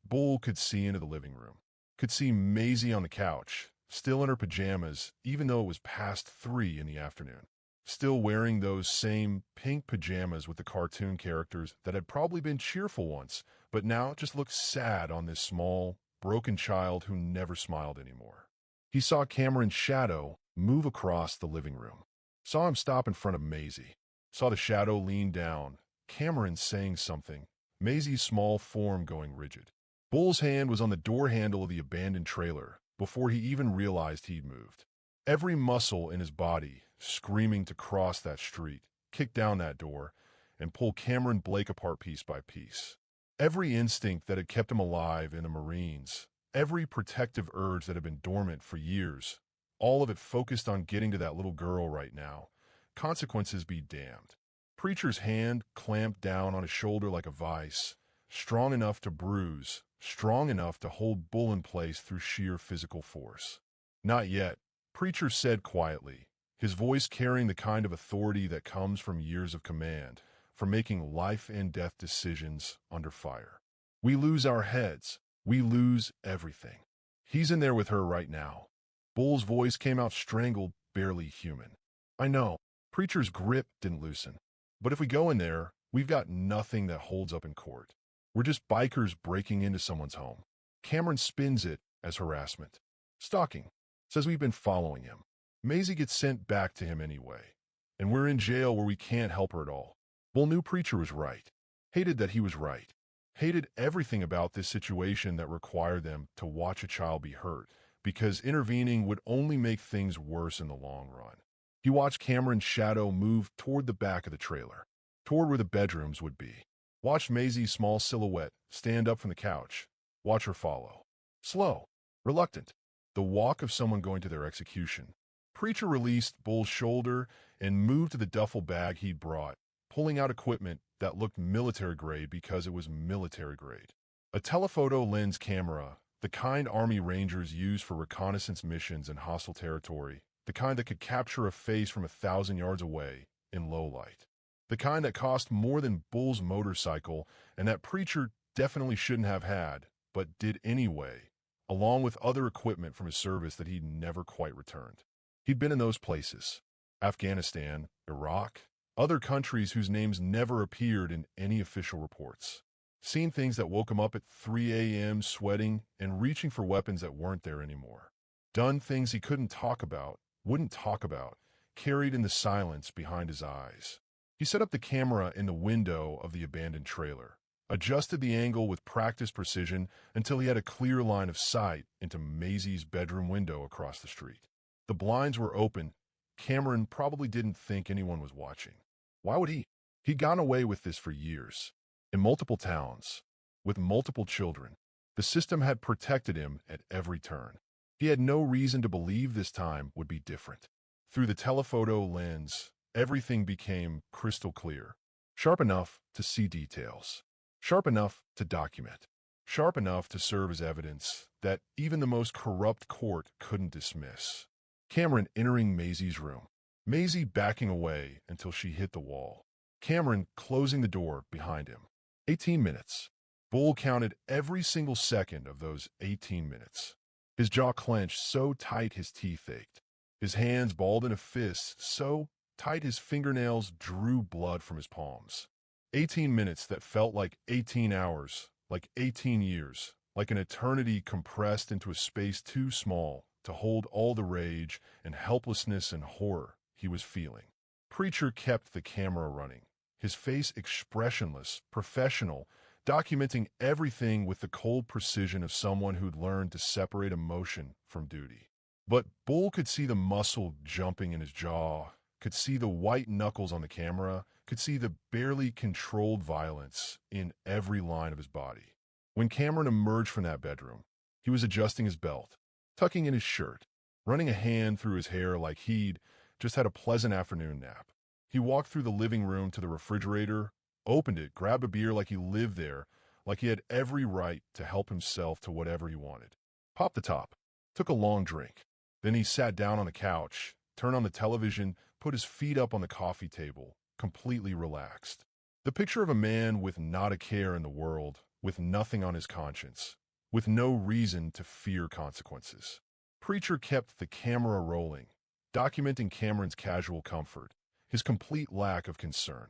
Bull could see into the living room. Could see Maisie on the couch, still in her pajamas, even though it was past 3 in the afternoon. Still wearing those same pink pajamas with the cartoon characters that had probably been cheerful once, but now just looked sad on this small, broken child who never smiled anymore. He saw Cameron's shadow move across the living room. Saw him stop in front of Maisie. Saw the shadow lean down. Cameron saying something. Maisie's small form going rigid. Bull's hand was on the door handle of the abandoned trailer before he even realized he'd moved. Every muscle in his body screaming to cross that street, kick down that door, and pull Cameron Blake apart piece by piece. Every instinct that had kept him alive in the Marines, every protective urge that had been dormant for years, all of it focused on getting to that little girl right now. Consequences be damned. Preacher's hand clamped down on his shoulder like a vice, strong enough to bruise, strong enough to hold Bull in place through sheer physical force. Not yet, Preacher said quietly, his voice carrying the kind of authority that comes from years of command, from making life-and-death decisions under fire. We lose our heads. We lose everything. He's in there with her right now. Bull's voice came out strangled, barely human. I know. Preacher's grip didn't loosen. But if we go in there, we've got nothing that holds up in court. We're just bikers breaking into someone's home. Cameron spins it as harassment. Stalking. Says we've been following him. Maisie gets sent back to him anyway. And we're in jail where we can't help her at all. Bull knew Preacher was right. Hated that he was right. Hated everything about this situation that required them to watch a child be hurt, because intervening would only make things worse in the long run. He watched Cameron's shadow move toward the back of the trailer, toward where the bedrooms would be. Watched Maisie's small silhouette stand up from the couch. Watch her follow. Slow, reluctant, the walk of someone going to their execution. Preacher released Bull's shoulder and moved to the duffel bag he'd brought, pulling out equipment that looked military-grade because it was military-grade. A telephoto lens camera, the kind Army Rangers use for reconnaissance missions in hostile territory, the kind that could capture a face from 1,000 yards away in low light. The kind that cost more than Bull's motorcycle and that Preacher definitely shouldn't have had, but did anyway, along with other equipment from his service that he'd never quite returned. He'd been in those places, Afghanistan, Iraq, other countries whose names never appeared in any official reports. Seen things that woke him up at 3 a.m. sweating and reaching for weapons that weren't there anymore. Done things he couldn't talk about, wouldn't talk about, carried in the silence behind his eyes. He set up the camera in the window of the abandoned trailer, adjusted the angle with practiced precision until he had a clear line of sight into Maisie's bedroom window across the street. The blinds were open. Cameron probably didn't think anyone was watching. Why would he? He'd gone away with this for years. In multiple towns, with multiple children. The system had protected him at every turn. He had no reason to believe this time would be different. Through the telephoto lens, everything became crystal clear. Sharp enough to see details. Sharp enough to document. Sharp enough to serve as evidence that even the most corrupt court couldn't dismiss. Cameron entering Maisie's room. Maisie backing away until she hit the wall. Cameron closing the door behind him. 18 minutes. Bull counted every single second of those 18 minutes. His jaw clenched so tight his teeth ached. His hands balled in a fist so tight his fingernails drew blood from his palms. 18 minutes that felt like 18 hours, like 18 years, like an eternity compressed into a space too small to hold all the rage and helplessness and horror he was feeling. Preacher kept the camera running, his face expressionless, professional, documenting everything with the cold precision of someone who'd learned to separate emotion from duty. But Bull could see the muscle jumping in his jaw, could see the white knuckles on the camera, could see the barely controlled violence in every line of his body. When Cameron emerged from that bedroom, he was adjusting his belt, tucking in his shirt, running a hand through his hair like he'd just had a pleasant afternoon nap. He walked through the living room to the refrigerator, opened it, grabbed a beer like he lived there, like he had every right to help himself to whatever he wanted. Popped the top, took a long drink. Then he sat down on the couch, turned on the television, put his feet up on the coffee table, completely relaxed. The picture of a man with not a care in the world, with nothing on his conscience, with no reason to fear consequences. Preacher kept the camera rolling, documenting Cameron's casual comfort, his complete lack of concern.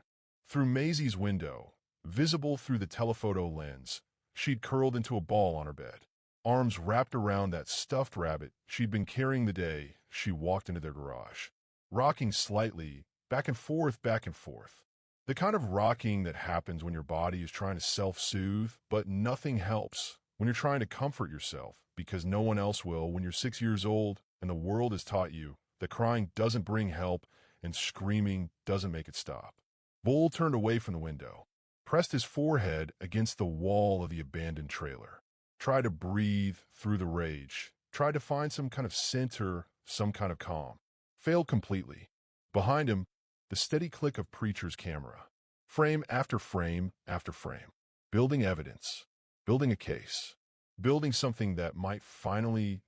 Through Maisie's window, visible through the telephoto lens, she'd curled into a ball on her bed. Arms wrapped around that stuffed rabbit she'd been carrying the day she walked into their garage. Rocking slightly, back and forth, back and forth. The kind of rocking that happens when your body is trying to self-soothe, but nothing helps. When you're trying to comfort yourself, because no one else will when you're 6 years old and the world has taught you that crying doesn't bring help and screaming doesn't make it stop. Bull turned away from the window, pressed his forehead against the wall of the abandoned trailer, tried to breathe through the rage, tried to find some kind of center, some kind of calm. Failed completely. Behind him, the steady click of Preacher's camera, frame after frame after frame, building evidence, building a case, building something that might finally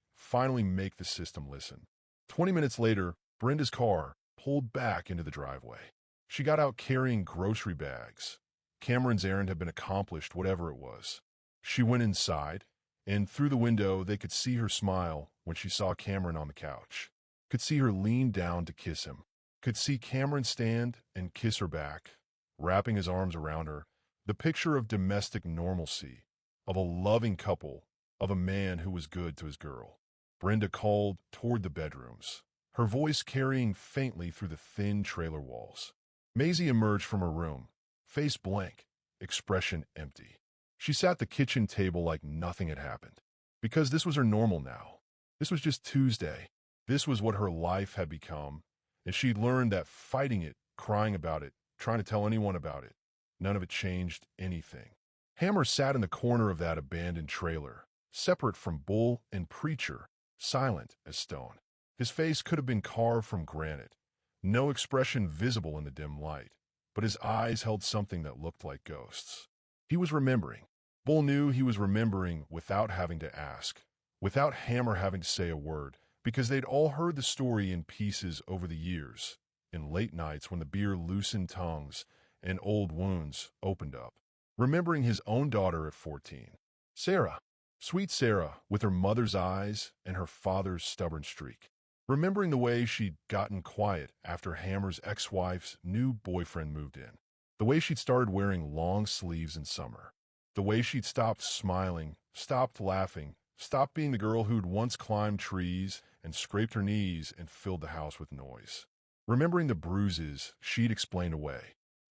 make the system listen. 20 minutes later, Brenda's car pulled back into the driveway. She got out carrying grocery bags. Cameron's errand had been accomplished, whatever it was. She went inside, and through the window they could see her smile when she saw Cameron on the couch. Could see her lean down to kiss him. Could see Cameron stand and kiss her back, wrapping his arms around her. The picture of domestic normalcy, of a loving couple, of a man who was good to his girl. Brenda called toward the bedrooms, her voice carrying faintly through the thin trailer walls. Maisie emerged from her room, face blank, expression empty. She sat at the kitchen table like nothing had happened. Because this was her normal now. This was just Tuesday. This was what her life had become, and she'd learned that fighting it, crying about it, trying to tell anyone about it, none of it changed anything. Hammer sat in the corner of that abandoned trailer, separate from Bull and Preacher, silent as stone. His face could have been carved from granite, no expression visible in the dim light, but his eyes held something that looked like ghosts. He was remembering. Bull knew he was remembering without having to ask, without Hammer having to say a word, because they'd all heard the story in pieces over the years, in late nights when the beer loosened tongues and old wounds opened up. Remembering his own daughter at 14. Sarah, sweet Sarah, with her mother's eyes and her father's stubborn streak. Remembering the way she'd gotten quiet after Hammer's ex-wife's new boyfriend moved in. The way she'd started wearing long sleeves in summer. The way she'd stopped smiling, stopped laughing, stopped being the girl who'd once climbed trees and scraped her knees and filled the house with noise. Remembering the bruises she'd explained away.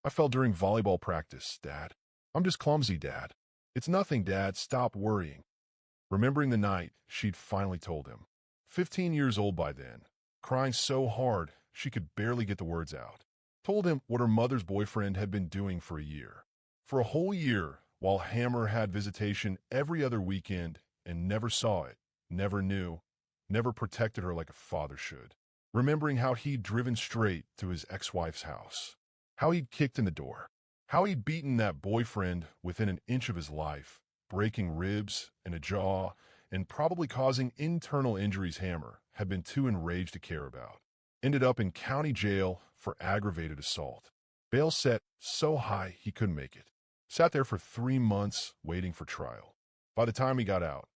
I fell during volleyball practice, Dad. I'm just clumsy, Dad. It's nothing, Dad. Stop worrying. Remembering the night she'd finally told him. 15 years old by then, crying so hard she could barely get the words out. Told him what her mother's boyfriend had been doing for a year. For a whole year, while Hammer had visitation every other weekend and never saw it, never knew, never protected her like a father should. Remembering how he'd driven straight to his ex-wife's house. How he'd kicked in the door. How he'd beaten that boyfriend within an inch of his life, breaking ribs and a jaw, and probably causing internal injuries Hammer had been too enraged to care about. Ended up in county jail for aggravated assault. Bail set so high he couldn't make it. Sat there for 3 months waiting for trial. By the time he got out,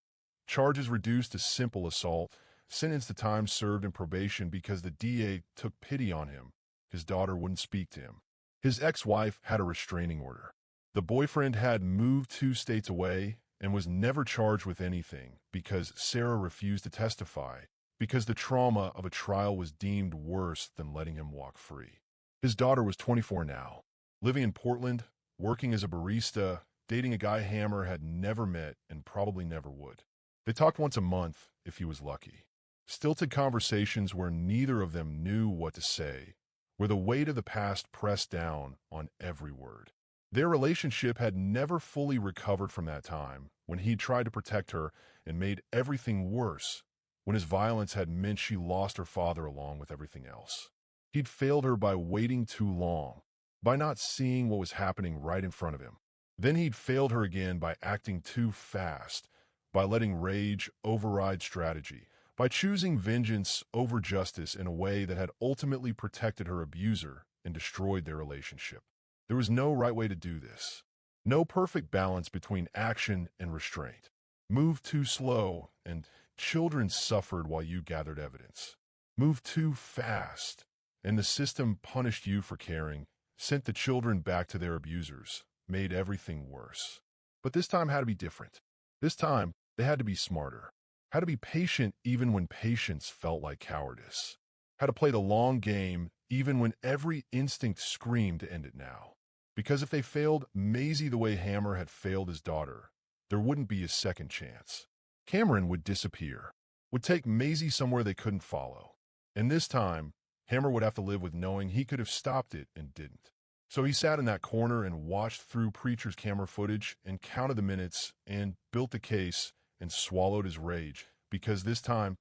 charges reduced to simple assault, sentenced to time served in probation because the DA took pity on him. His daughter wouldn't speak to him. His ex-wife had a restraining order. The boyfriend had moved 2 states away and was never charged with anything because Sarah refused to testify, because the trauma of a trial was deemed worse than letting him walk free. His daughter was 24 now, living in Portland, working as a barista, dating a guy Hammer had never met and probably never would. They talked once a month if he was lucky. Stilted conversations where neither of them knew what to say, where the weight of the past pressed down on every word. Their relationship had never fully recovered from that time, when he tried to protect her and made everything worse, when his violence had meant she lost her father along with everything else. He'd failed her by waiting too long, by not seeing what was happening right in front of him. Then he'd failed her again by acting too fast, by letting rage override strategy, by choosing vengeance over justice in a way that had ultimately protected her abuser and destroyed their relationship. There was no right way to do this. No perfect balance between action and restraint. Move too slow, and children suffered while you gathered evidence. Move too fast, and the system punished you for caring, sent the children back to their abusers, made everything worse. But this time had to be different. This time, they had to be smarter. Had to be patient even when patience felt like cowardice. Had to play the long game even when every instinct screamed to end it now. Because if they failed Maisie the way Hammer had failed his daughter, there wouldn't be a second chance. Cameron would disappear, would take Maisie somewhere they couldn't follow. And this time, Hammer would have to live with knowing he could have stopped it and didn't. So he sat in that corner and watched through Preacher's camera footage and counted the minutes and built a case and swallowed his rage, because this time,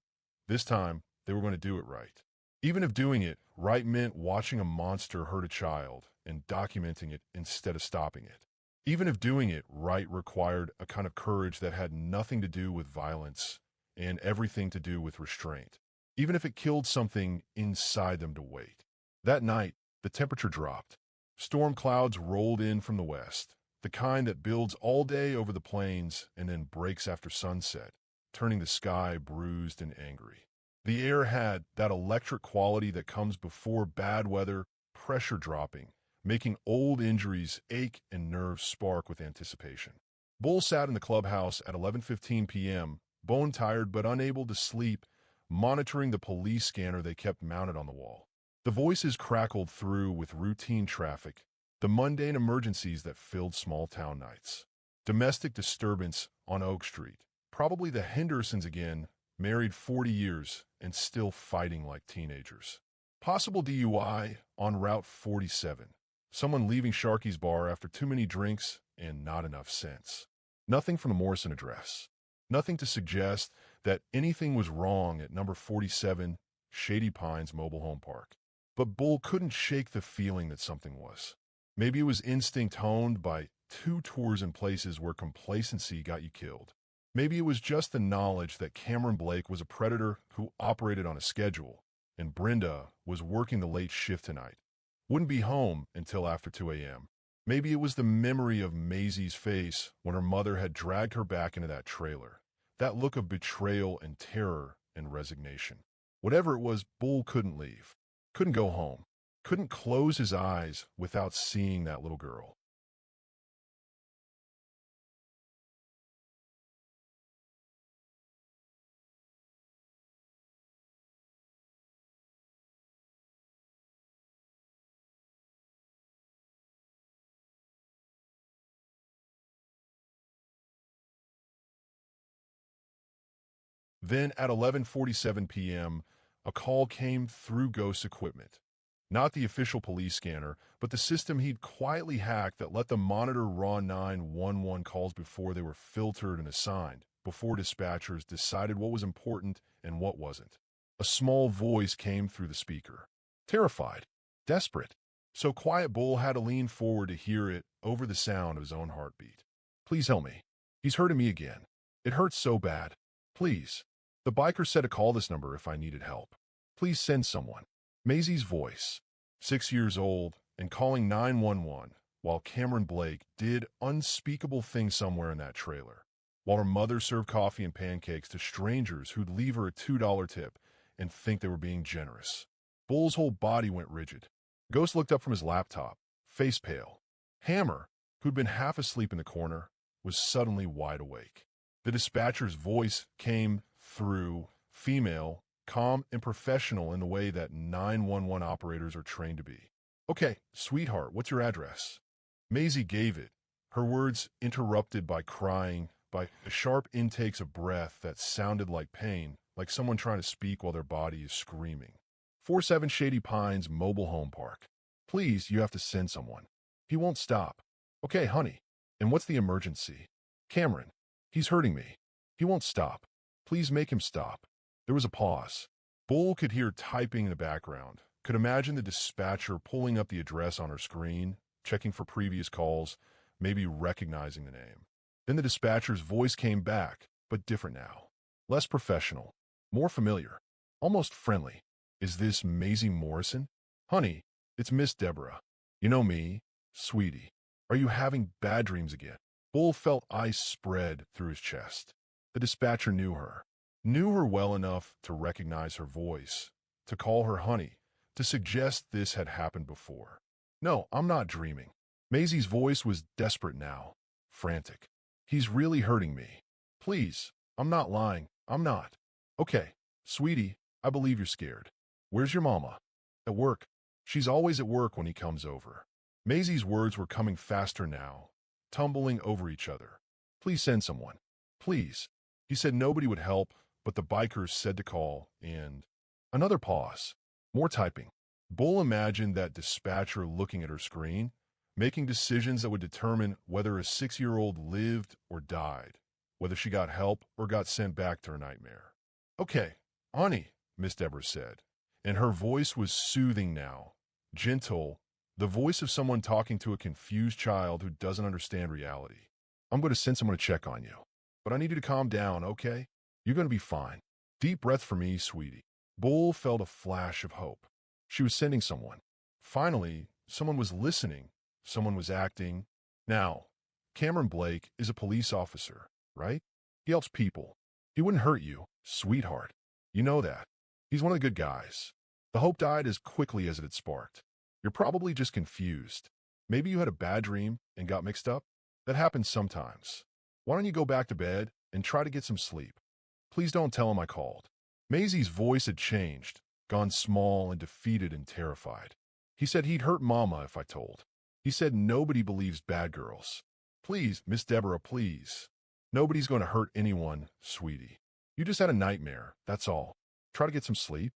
they were going to do it right. Even if doing it right meant watching a monster hurt a child and documenting it instead of stopping it. Even if doing it right required a kind of courage that had nothing to do with violence and everything to do with restraint. Even if it killed something inside them to wait. That night, the temperature dropped. Storm clouds rolled in from the west, the kind that builds all day over the plains and then breaks after sunset, turning the sky bruised and angry. The air had that electric quality that comes before bad weather, pressure dropping, making old injuries ache and nerves spark with anticipation. Bull sat in the clubhouse at 11:15 p.m., bone-tired but unable to sleep, monitoring the police scanner they kept mounted on the wall. The voices crackled through with routine traffic, the mundane emergencies that filled small-town nights. Domestic disturbance on Oak Street. Probably the Hendersons again, married 40 years and still fighting like teenagers. Possible DUI on Route 47. Someone leaving Sharky's bar after too many drinks and not enough sense. Nothing from the Morrison address. Nothing to suggest that anything was wrong at number 47 Shady Pines Mobile Home Park. But Bull couldn't shake the feeling that something was. Maybe it was instinct honed by 2 tours in places where complacency got you killed. Maybe it was just the knowledge that Cameron Blake was a predator who operated on a schedule, and Brenda was working the late shift tonight. Wouldn't be home until after 2 a.m. Maybe it was the memory of Maisie's face when her mother had dragged her back into that trailer. That look of betrayal and terror and resignation. Whatever it was, Bull couldn't leave. Couldn't go home. Couldn't close his eyes without seeing that little girl. Then at 11:47 p.m., a call came through Ghost's equipment. Not the official police scanner, but the system he'd quietly hacked that let them monitor raw 911 calls before they were filtered and assigned, before dispatchers decided what was important and what wasn't. A small voice came through the speaker. Terrified. Desperate. So Quiet Bull had to lean forward to hear it over the sound of his own heartbeat. Please help me. He's hurting me again. It hurts so bad. Please. The biker said to call this number if I needed help. Please send someone. Maisie's voice, 6 years old, and calling 911, while Cameron Blake did unspeakable things somewhere in that trailer, while her mother served coffee and pancakes to strangers who'd leave her a $2 tip and think they were being generous. Bull's whole body went rigid. Ghost looked up from his laptop, face pale. Hammer, who'd been half asleep in the corner, was suddenly wide awake. The dispatcher's voice came through, female, calm and professional in the way that 911 operators are trained to be. Okay, sweetheart, what's your address? Maisie gave it, her words interrupted by crying, by sharp intakes of breath that sounded like pain, like someone trying to speak while their body is screaming. 47 Shady Pines Mobile Home Park. Please, you have to send someone. He won't stop. Okay, honey. And what's the emergency? Cameron. He's hurting me. He won't stop. Please make him stop. There was a pause. Bull could hear typing in the background, could imagine the dispatcher pulling up the address on her screen, checking for previous calls, maybe recognizing the name. Then the dispatcher's voice came back, but different now. Less professional, more familiar, almost friendly. Is this Maisie Morrison? Honey, it's Miss Deborah. You know me, sweetie. Are you having bad dreams again? Bull felt ice spread through his chest. The dispatcher knew her well enough to recognize her voice, to call her honey, to suggest this had happened before. No, I'm not dreaming. Maisie's voice was desperate now, frantic. He's really hurting me. Please, I'm not lying. I'm not. Okay, sweetie, I believe you're scared. Where's your mama? At work. She's always at work when he comes over. Maisie's words were coming faster now, tumbling over each other. Please send someone. Please. He said nobody would help, but the bikers said to call, and another pause. More typing. Bull imagined that dispatcher looking at her screen, making decisions that would determine whether a 6-year-old lived or died, whether she got help or got sent back to her nightmare. "Okay, honey," Miss Deborah said, and her voice was soothing now, gentle, the voice of someone talking to a confused child who doesn't understand reality. "I'm going to send someone to check on you, but I need you to calm down, okay? You're going to be fine. Deep breath for me, sweetie." Bull felt a flash of hope. She was sending someone. Finally, someone was listening. Someone was acting. Now, Cameron Blake is a police officer, right? He helps people. He wouldn't hurt you, sweetheart. You know that. He's one of the good guys. The hope died as quickly as it had sparked. You're probably just confused. Maybe you had a bad dream and got mixed up. That happens sometimes. Why don't you go back to bed and try to get some sleep? Please don't tell him I called. Maisie's voice had changed, gone small and defeated and terrified. He said he'd hurt Mama if I told. He said nobody believes bad girls. Please, Miss Deborah, please. Nobody's going to hurt anyone, sweetie. You just had a nightmare, that's all. Try to get some sleep,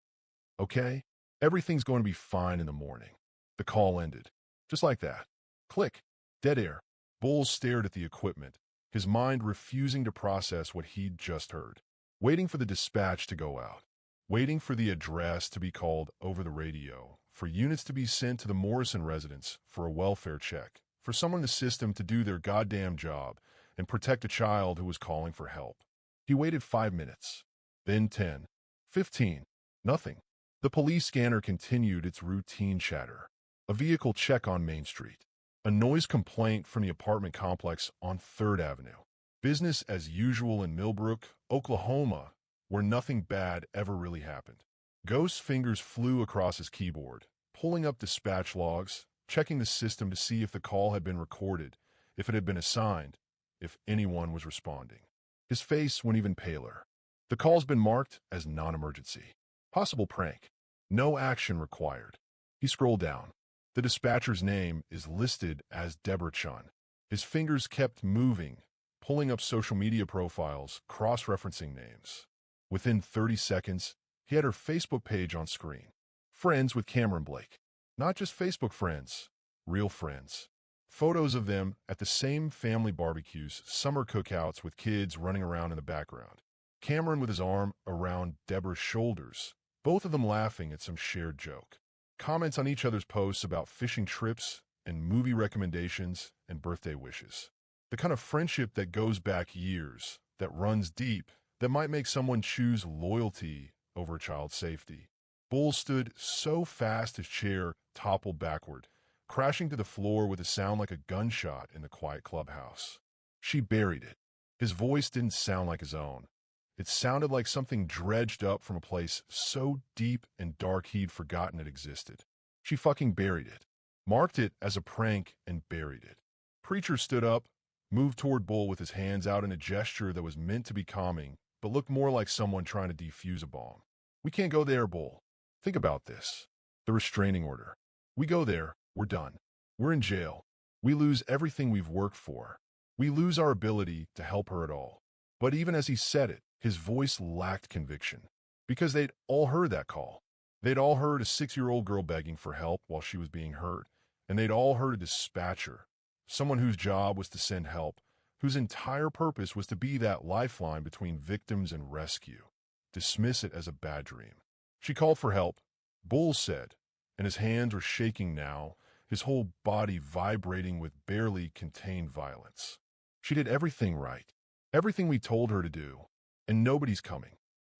okay? Everything's going to be fine in the morning. The call ended. Just like that. Click. Dead air. Bull stared at the equipment, his mind refusing to process what he'd just heard. Waiting for the dispatch to go out. Waiting for the address to be called over the radio, for units to be sent to the Morrison residence for a welfare check, for someone in the system to do their goddamn job and protect a child who was calling for help. He waited 5 minutes, then 10, 15, nothing. The police scanner continued its routine chatter. A vehicle check on Main Street. A noise complaint from the apartment complex on 3rd Avenue. Business as usual in Millbrook, Oklahoma, where nothing bad ever really happened. Ghost's fingers flew across his keyboard, pulling up dispatch logs, checking the system to see if the call had been recorded, if it had been assigned, if anyone was responding. His face went even paler. The call's been marked as non-emergency. Possible prank. No action required. He scrolled down. The dispatcher's name is listed as Deborah Chun. His fingers kept moving, pulling up social media profiles, cross-referencing names. Within 30 seconds, he had her Facebook page on screen. Friends with Cameron Blake. Not just Facebook friends, real friends. Photos of them at the same family barbecues, summer cookouts with kids running around in the background. Cameron with his arm around Deborah's shoulders, both of them laughing at some shared joke. Comments on each other's posts about fishing trips and movie recommendations and birthday wishes. The kind of friendship that goes back years, that runs deep, that might make someone choose loyalty over a child's safety. Bull stood so fast his chair toppled backward, crashing to the floor with a sound like a gunshot in the quiet clubhouse. She buried it. His voice didn't sound like his own. It sounded like something dredged up from a place so deep and dark he'd forgotten it existed. She fucking buried it. Marked it as a prank and buried it. Preacher stood up, moved toward Bull with his hands out in a gesture that was meant to be calming, but looked more like someone trying to defuse a bomb. "We can't go there, Bull. Think about this. The restraining order. We go there, we're done. We're in jail. We lose everything we've worked for. We lose our ability to help her at all." But even as he said it, his voice lacked conviction. Because they'd all heard that call. They'd all heard a 6-year-old girl begging for help while she was being hurt. And they'd all heard a dispatcher, someone whose job was to send help, whose entire purpose was to be that lifeline between victims and rescue. Dismiss it as a bad dream. She called for help, Bull said, and his hands were shaking now, his whole body vibrating with barely contained violence. She did everything right. Everything we told her to do. And nobody's coming.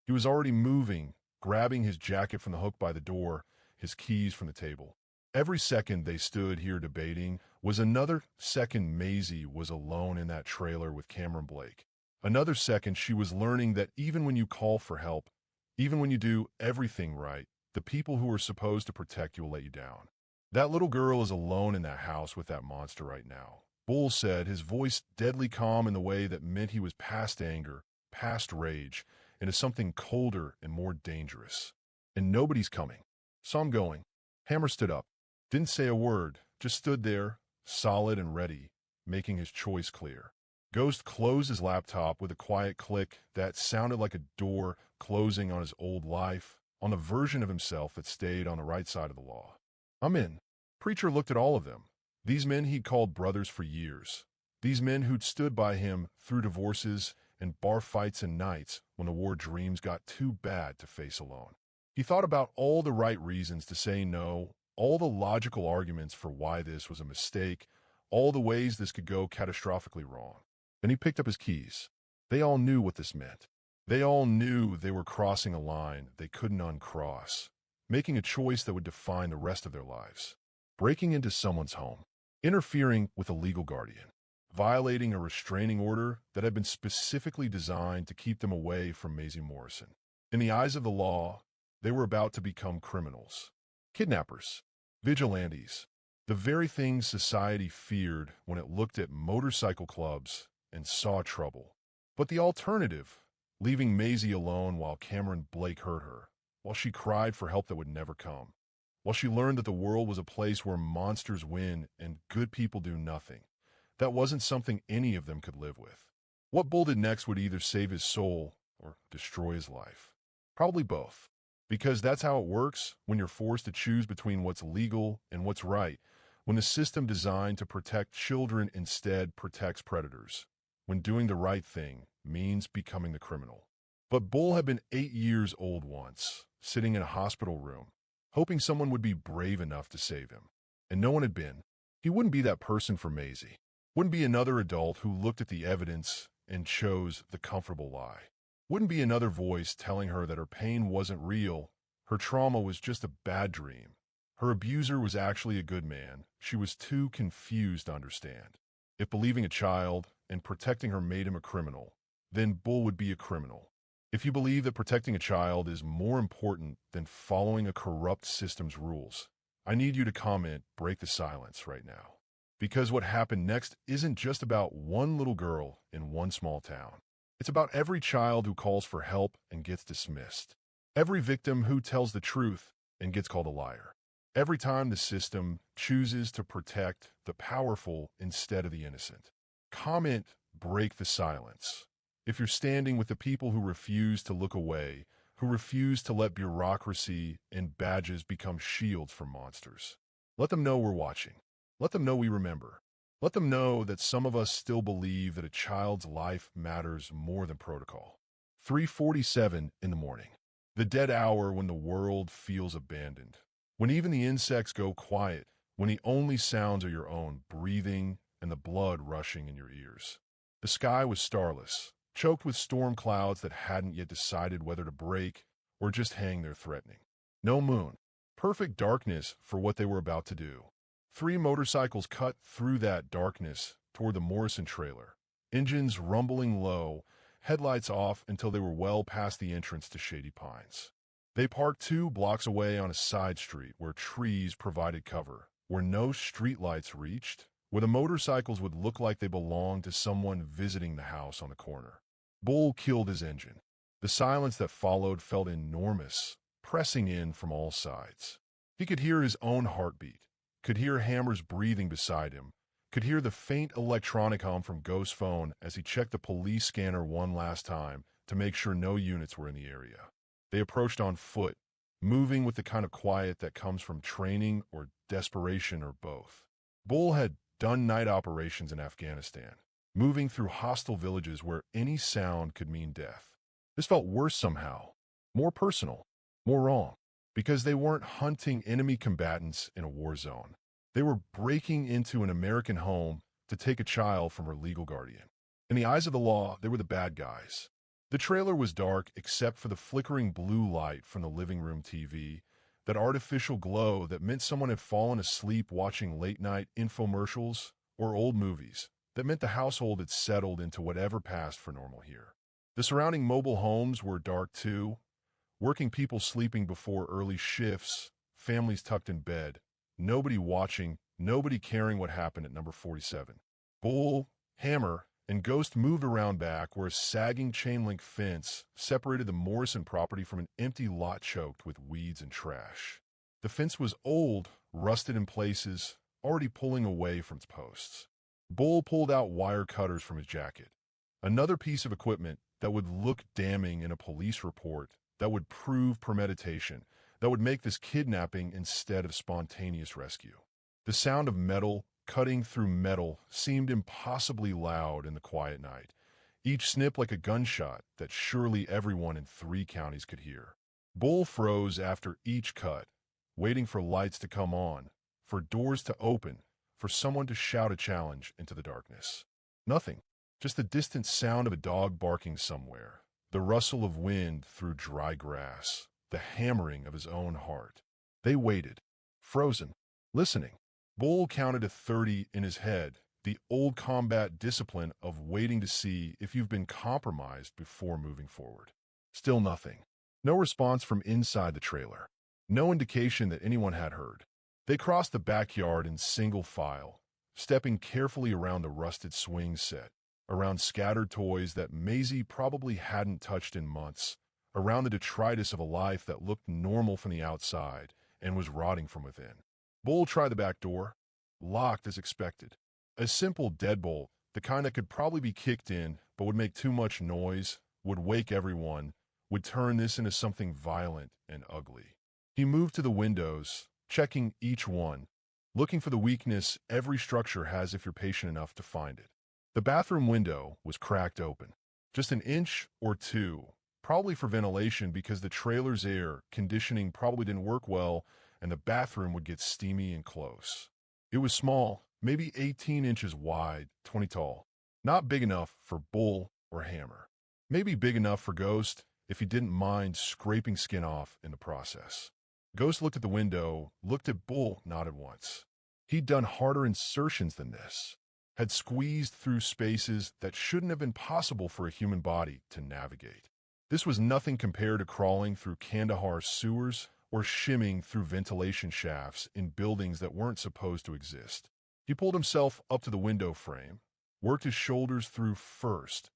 He was already moving, grabbing his jacket from the hook by the door, his keys from the table. Every second they stood here debating was another second Maisie was alone in that trailer with Cameron Blake. Another second she was learning that even when you call for help, even when you do everything right, the people who are supposed to protect you will let you down. That little girl is alone in that house with that monster right now. Bull said, his voice deadly calm in the way that meant he was past anger, past rage, into something colder and more dangerous. And nobody's coming. So I'm going. Hammer stood up. Didn't say a word, just stood there, solid and ready, making his choice clear. Ghost closed his laptop with a quiet click that sounded like a door closing on his old life, on the version of himself that stayed on the right side of the law. I'm in. Preacher looked at all of them. These men he'd called brothers for years. These men who'd stood by him through divorces and bar fights and nights when the war dreams got too bad to face alone. He thought about all the right reasons to say no, all the logical arguments for why this was a mistake, all the ways this could go catastrophically wrong. Then he picked up his keys. They all knew what this meant. They all knew they were crossing a line they couldn't uncross, making a choice that would define the rest of their lives. Breaking into someone's home, interfering with a legal guardian, violating a restraining order that had been specifically designed to keep them away from Maisie Morrison. In the eyes of the law, they were about to become criminals, kidnappers, vigilantes, the very things society feared when it looked at motorcycle clubs and saw trouble. But the alternative, leaving Maisie alone while Cameron Blake hurt her, while she cried for help that would never come, while she learned that the world was a place where monsters win and good people do nothing, that wasn't something any of them could live with. What Bull did next would either save his soul or destroy his life. Probably both. Because that's how it works when you're forced to choose between what's legal and what's right, when the system designed to protect children instead protects predators, when doing the right thing means becoming the criminal. But Bull had been 8 years old once, sitting in a hospital room, hoping someone would be brave enough to save him. And no one had been. He wouldn't be that person for Maisie. Wouldn't be another adult who looked at the evidence and chose the comfortable lie. Wouldn't be another voice telling her that her pain wasn't real, her trauma was just a bad dream. Her abuser was actually a good man. She was too confused to understand. If believing a child and protecting her made him a criminal, then Bull would be a criminal. If you believe that protecting a child is more important than following a corrupt system's rules, I need you to comment, break the silence right now. Because what happened next isn't just about one little girl in one small town. It's about every child who calls for help and gets dismissed. Every victim who tells the truth and gets called a liar. Every time the system chooses to protect the powerful instead of the innocent. Comment, break the silence. If you're standing with the people who refuse to look away, who refuse to let bureaucracy and badges become shields for monsters. Let them know we're watching. Let them know we remember. Let them know that some of us still believe that a child's life matters more than protocol. 3:47 in the morning. The dead hour when the world feels abandoned. When even the insects go quiet. When the only sounds are your own breathing and the blood rushing in your ears. The sky was starless, choked with storm clouds that hadn't yet decided whether to break or just hang there threatening. No moon. Perfect darkness for what they were about to do. 3 motorcycles cut through that darkness toward the Morrison trailer, engines rumbling low, headlights off until they were well past the entrance to Shady Pines. They parked 2 blocks away on a side street where trees provided cover, where no streetlights reached, where the motorcycles would look like they belonged to someone visiting the house on the corner. Bull killed his engine. The silence that followed felt enormous, pressing in from all sides. He could hear his own heartbeat. Could hear Hammer's breathing beside him, could hear the faint electronic hum from Ghost's phone as he checked the police scanner one last time to make sure no units were in the area. They approached on foot, moving with the kind of quiet that comes from training or desperation or both. Bull had done night operations in Afghanistan, moving through hostile villages where any sound could mean death. This felt worse somehow, more personal, more wrong. Because they weren't hunting enemy combatants in a war zone. They were breaking into an American home to take a child from her legal guardian. In the eyes of the law, they were the bad guys. The trailer was dark except for the flickering blue light from the living room TV, that artificial glow that meant someone had fallen asleep watching late-night infomercials or old movies, that meant the household had settled into whatever passed for normal here. The surrounding mobile homes were dark too. Working people sleeping before early shifts, families tucked in bed, nobody watching, nobody caring what happened at number 47. Bull, Hammer, and Ghost moved around back where a sagging chain-link fence separated the Morrison property from an empty lot choked with weeds and trash. The fence was old, rusted in places, already pulling away from its posts. Bull pulled out wire cutters from his jacket. Another piece of equipment that would look damning in a police report that would prove premeditation, that would make this kidnapping instead of spontaneous rescue. The sound of metal cutting through metal seemed impossibly loud in the quiet night, each snip like a gunshot that surely everyone in 3 counties could hear. Bull froze after each cut, waiting for lights to come on, for doors to open, for someone to shout a challenge into the darkness. Nothing, just the distant sound of a dog barking somewhere, the rustle of wind through dry grass, the hammering of his own heart. They waited, frozen, listening. Bull counted to 30 in his head, the old combat discipline of waiting to see if you've been compromised before moving forward. Still nothing. No response from inside the trailer. No indication that anyone had heard. They crossed the backyard in single file, stepping carefully around the rusted swing set, around scattered toys that Maisie probably hadn't touched in months, around the detritus of a life that looked normal from the outside and was rotting from within. Bull tried the back door, locked as expected. A simple deadbolt, the kind that could probably be kicked in but would make too much noise, would wake everyone, would turn this into something violent and ugly. He moved to the windows, checking each one, looking for the weakness every structure has if you're patient enough to find it. The bathroom window was cracked open, just an inch or two, probably for ventilation because the trailer's air conditioning probably didn't work well and the bathroom would get steamy and close. It was small, maybe 18 inches wide, 20 tall. Not big enough for Bull or Hammer. Maybe big enough for Ghost if he didn't mind scraping skin off in the process. Ghost looked at the window, looked at Bull, nodded once. He'd done harder insertions than this, had squeezed through spaces that shouldn't have been possible for a human body to navigate. This was nothing compared to crawling through Kandahar's sewers or shimming through ventilation shafts in buildings that weren't supposed to exist. He pulled himself up to the window frame, worked his shoulders through first,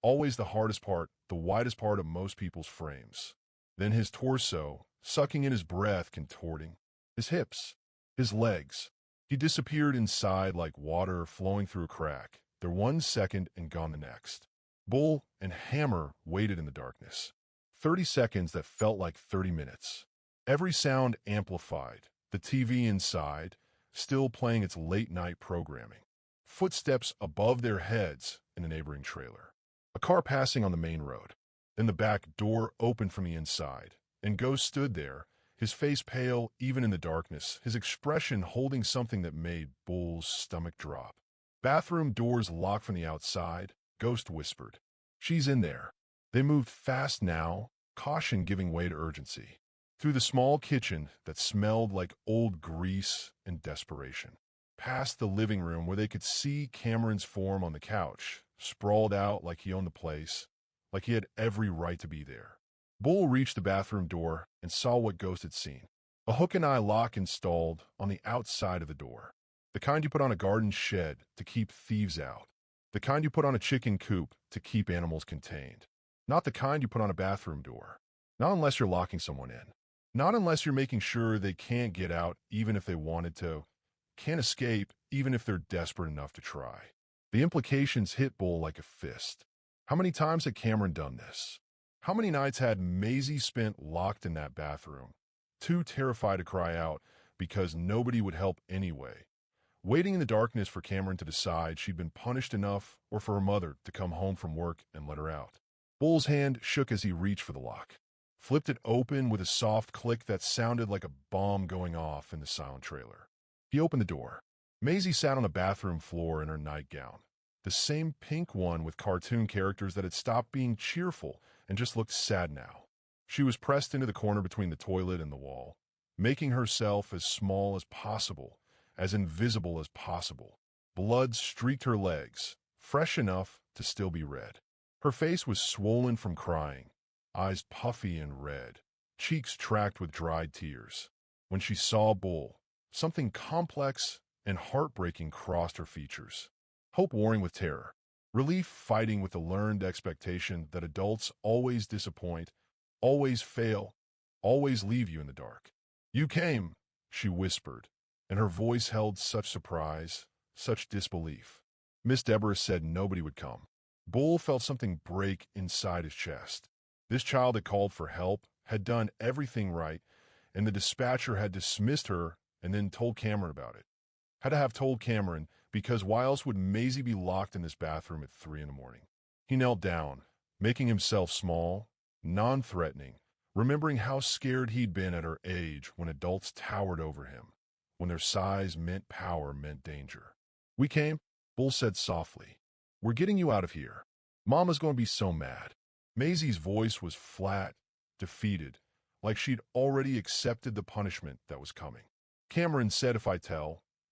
always the hardest part, the widest part of most people's frames. Then his torso, sucking in his breath, contorting. His hips, his legs. He disappeared inside like water flowing through a crack. There 1 second and gone the next. Bull and Hammer waited in the darkness. 30 seconds that felt like 30 minutes. Every sound amplified. The TV inside, still playing its late-night programming. Footsteps above their heads in a neighboring trailer. A car passing on the main road. Then the back door opened from the inside, and Ghost stood there, his face pale even in the darkness, his expression holding something that made Bull's stomach drop. Bathroom doors locked from the outside, Ghost whispered, "She's in there." They moved fast now, caution giving way to urgency. Through the small kitchen that smelled like old grease and desperation. Past the living room where they could see Cameron's form on the couch, sprawled out like he owned the place, like he had every right to be there. Bull reached the bathroom door and saw what Ghost had seen. A hook-and-eye lock installed on the outside of the door. The kind you put on a garden shed to keep thieves out. The kind you put on a chicken coop to keep animals contained. Not the kind you put on a bathroom door. Not unless you're locking someone in. Not unless you're making sure they can't get out even if they wanted to. Can't escape even if they're desperate enough to try. The implications hit Bull like a fist. How many times had Cameron done this? How many nights had Maisie spent locked in that bathroom, too terrified to cry out because nobody would help anyway, waiting in the darkness for Cameron to decide she'd been punished enough or for her mother to come home from work and let her out? Bull's hand shook as he reached for the lock, flipped it open with a soft click that sounded like a bomb going off in the silent trailer. He opened the door. Maisie sat on the bathroom floor in her nightgown, the same pink one with cartoon characters that had stopped being cheerful and just looked sad now. She was pressed into the corner between the toilet and the wall, making herself as small as possible, as invisible as possible. Blood streaked her legs, fresh enough to still be red. Her face was swollen from crying, eyes puffy and red, cheeks tracked with dried tears. When she saw Bull, something complex and heartbreaking crossed her features. Hope warring with terror, relief fighting with the learned expectation that adults always disappoint, always fail, always leave you in the dark. "You came," she whispered, and her voice held such surprise, such disbelief. Miss Deborah said nobody would come. Bull felt something break inside his chest. This child had called for help, had done everything right, and the dispatcher had dismissed her and then told Cameron about it. Had to have told Cameron, because why else would Maisie be locked in this bathroom at 3 in the morning? He knelt down, making himself small, non-threatening, remembering how scared he'd been at her age when adults towered over him, when their size meant power meant danger. "We came," Bull said softly. "We're getting you out of here. Mama's going to be so mad." Maisie's voice was flat, defeated, like she'd already accepted the punishment that was coming. "Cameron said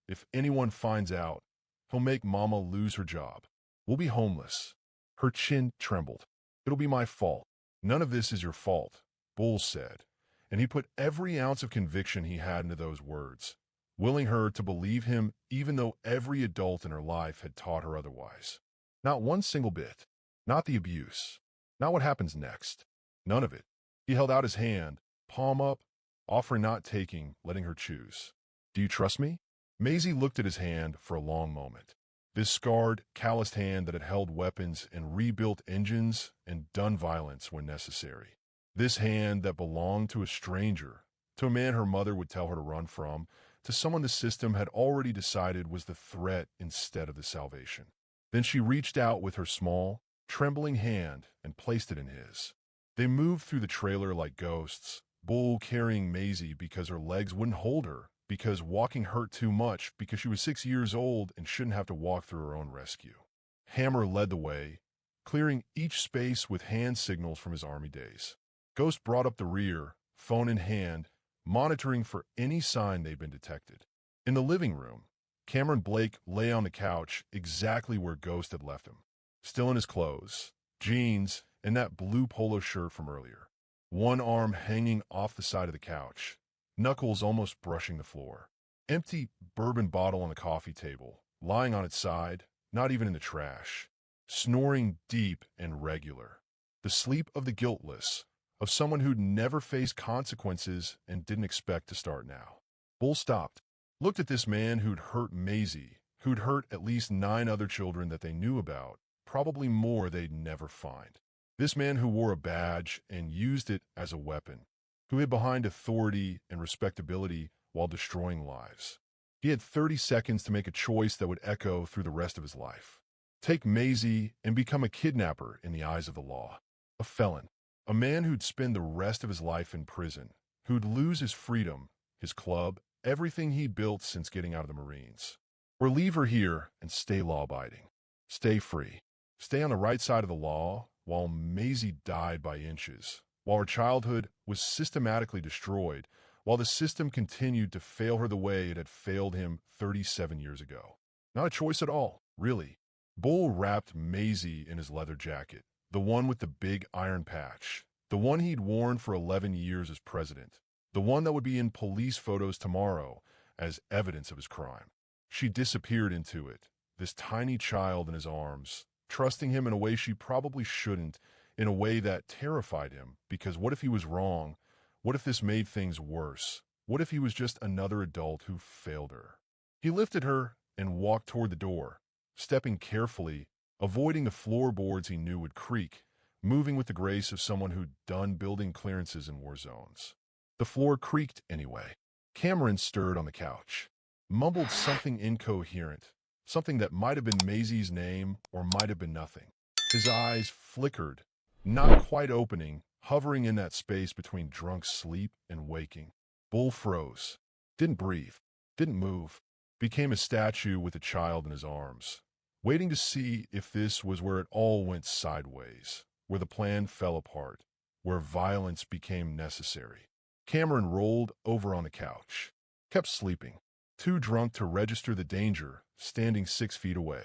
if anyone finds out, he'll make Mama lose her job. We'll be homeless." Her chin trembled. "It'll be my fault." "None of this is your fault," Bull said, and he put every ounce of conviction he had into those words, willing her to believe him even though every adult in her life had taught her otherwise. Not one single bit. Not the abuse. Not what happens next. None of it. He held out his hand, palm up, offering not taking, letting her choose. "Do you trust me?" Maisie looked at his hand for a long moment. This scarred, calloused hand that had held weapons and rebuilt engines and done violence when necessary. This hand that belonged to a stranger, to a man her mother would tell her to run from, to someone the system had already decided was the threat instead of the salvation. Then she reached out with her small, trembling hand and placed it in his. They moved through the trailer like ghosts, Bull carrying Maisie because her legs wouldn't hold her, because walking hurt too much, because she was 6 years old and shouldn't have to walk through her own rescue. Hammer led the way, clearing each space with hand signals from his army days. Ghost brought up the rear, phone in hand, monitoring for any sign they'd been detected. In the living room, Cameron Blake lay on the couch exactly where Ghost had left him, still in his clothes, jeans, and that blue polo shirt from earlier. One arm hanging off the side of the couch, knuckles almost brushing the floor. Empty bourbon bottle on the coffee table, lying on its side, not even in the trash. Snoring deep and regular. The sleep of the guiltless, of someone who'd never faced consequences and didn't expect to start now. Bull stopped, looked at this man who'd hurt Maisie, who'd hurt at least 9 other children that they knew about, probably more they'd never find. This man who wore a badge and used it as a weapon, who hid behind authority and respectability while destroying lives. He had 30 seconds to make a choice that would echo through the rest of his life. Take Maisie and become a kidnapper in the eyes of the law. A felon. A man who'd spend the rest of his life in prison, who'd lose his freedom, his club, everything he'd built since getting out of the Marines. Or leave her here and stay law-abiding. Stay free. Stay on the right side of the law while Maisie died by inches, while her childhood was systematically destroyed, while the system continued to fail her the way it had failed him 37 years ago. Not a choice at all, really. Bull wrapped Maisie in his leather jacket, the one with the big iron patch, the one he'd worn for 11 years as president, the one that would be in police photos tomorrow as evidence of his crime. She disappeared into it, this tiny child in his arms, trusting him in a way she probably shouldn't, in a way that terrified him, because what if he was wrong? What if this made things worse? What if he was just another adult who failed her? He lifted her and walked toward the door, stepping carefully, avoiding the floorboards he knew would creak, moving with the grace of someone who'd done building clearances in war zones. The floor creaked anyway. Cameron stirred on the couch, mumbled something incoherent, something that might have been Maisie's name or might have been nothing. His eyes flickered, not quite opening, hovering in that space between drunk sleep and waking. Bull froze, didn't breathe, didn't move, became a statue with a child in his arms, waiting to see if this was where it all went sideways, where the plan fell apart, where violence became necessary. Cameron rolled over on the couch, kept sleeping, too drunk to register the danger, standing 6 feet away,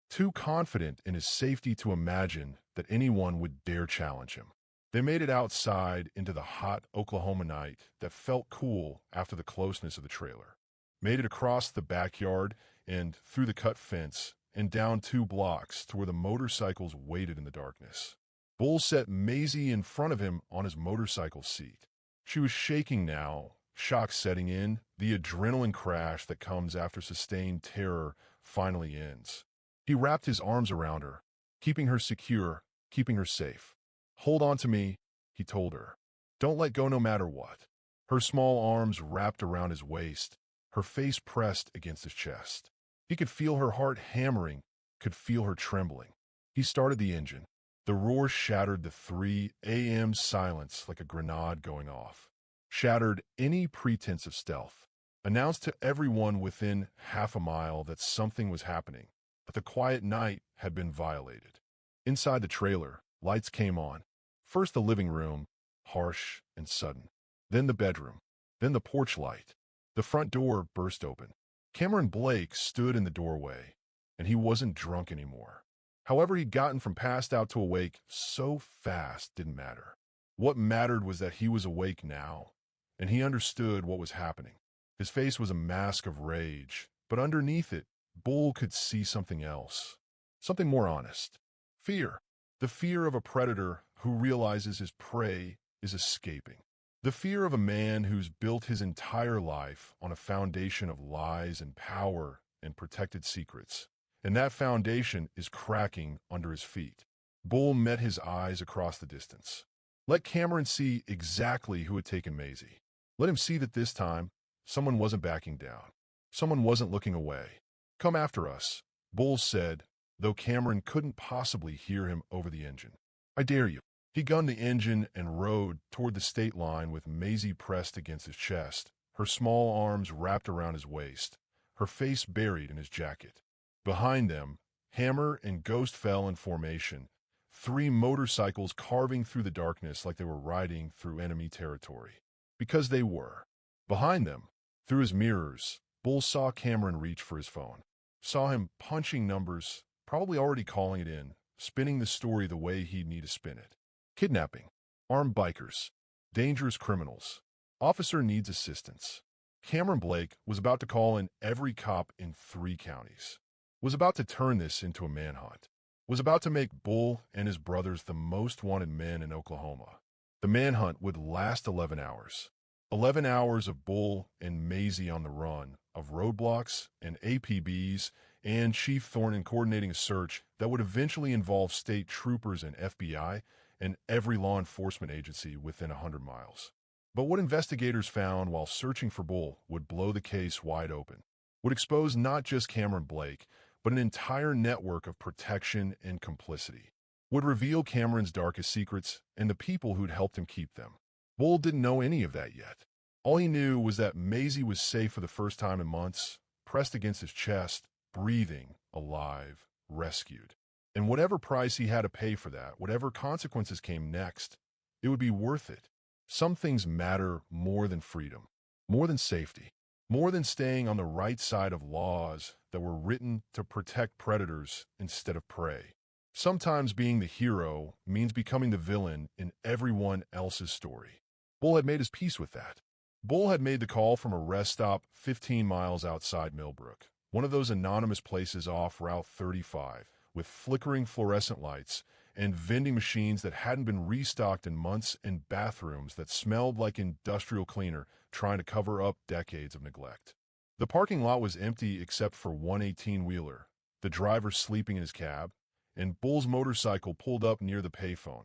too confident in his safety to imagine that anyone would dare challenge him. They made it outside into the hot Oklahoma night that felt cool after the closeness of the trailer. Made it across the backyard and through the cut fence and down 2 blocks to where the motorcycles waited in the darkness. Bull set Maisie in front of him on his motorcycle seat. She was shaking now, shock setting in, the adrenaline crash that comes after sustained terror finally ends. He wrapped his arms around her, keeping her secure, keeping her safe. "Hold on to me," he told her. Don't let go no matter what. Her small arms wrapped around his waist, her face pressed against his chest. He could feel her heart hammering, could feel her trembling. He started the engine. The roar shattered the 3 a.m. silence like a grenade going off. Shattered any pretense of stealth. Announced to everyone within half a mile that something was happening, that the quiet night had been violated. Inside the trailer, lights came on. First the living room, harsh and sudden. Then the bedroom. Then the porch light. The front door burst open. Cameron Blake stood in the doorway, and he wasn't drunk anymore. However he'd gotten from passed out to awake so fast didn't matter. What mattered was that he was awake now, and he understood what was happening. His face was a mask of rage, but underneath it, Bull could see something else. Something more honest. Fear. The fear of a predator who realizes his prey is escaping. The fear of a man who's built his entire life on a foundation of lies and power and protected secrets. And that foundation is cracking under his feet. Bull met his eyes across the distance. Let Cameron see exactly who had taken Maisie. Let him see that this time, someone wasn't backing down. Someone wasn't looking away. Come after us, Bull said, though Cameron couldn't possibly hear him over the engine. I dare you. He gunned the engine and rode toward the state line with Maisie pressed against his chest, her small arms wrapped around his waist, her face buried in his jacket. Behind them, Hammer and Ghost fell in formation, 3 motorcycles carving through the darkness like they were riding through enemy territory. Because they were. Behind them, through his mirrors, Bull saw Cameron reach for his phone. Saw him punching numbers, probably already calling it in, spinning the story the way he'd need to spin it. Kidnapping. Armed bikers. Dangerous criminals. Officer needs assistance. Cameron Blake was about to call in every cop in 3 counties. Was about to turn this into a manhunt. Was about to make Bull and his brothers the most wanted men in Oklahoma. The manhunt would last 11 hours. 11 hours of Bull and Maisie on the run, of roadblocks and APBs, and Chief Thornton coordinating a search that would eventually involve state troopers and FBI and every law enforcement agency within 100 miles. But what investigators found while searching for Bull would blow the case wide open. Would expose not just Cameron Blake, but an entire network of protection and complicity. Would reveal Cameron's darkest secrets and the people who'd helped him keep them. Bull didn't know any of that yet. All he knew was that Maisie was safe for the first time in months, pressed against his chest, breathing, alive, rescued. And whatever price he had to pay for that, whatever consequences came next, it would be worth it. Some things matter more than freedom, more than safety, more than staying on the right side of laws that were written to protect predators instead of prey. Sometimes being the hero means becoming the villain in everyone else's story. Bull had made his peace with that. Bull had made the call from a rest stop 15 miles outside Millbrook, one of those anonymous places off Route 35, with flickering fluorescent lights and vending machines that hadn't been restocked in months and bathrooms that smelled like industrial cleaner trying to cover up decades of neglect. The parking lot was empty except for one 18-wheeler, the driver sleeping in his cab, and Bull's motorcycle pulled up near the payphone,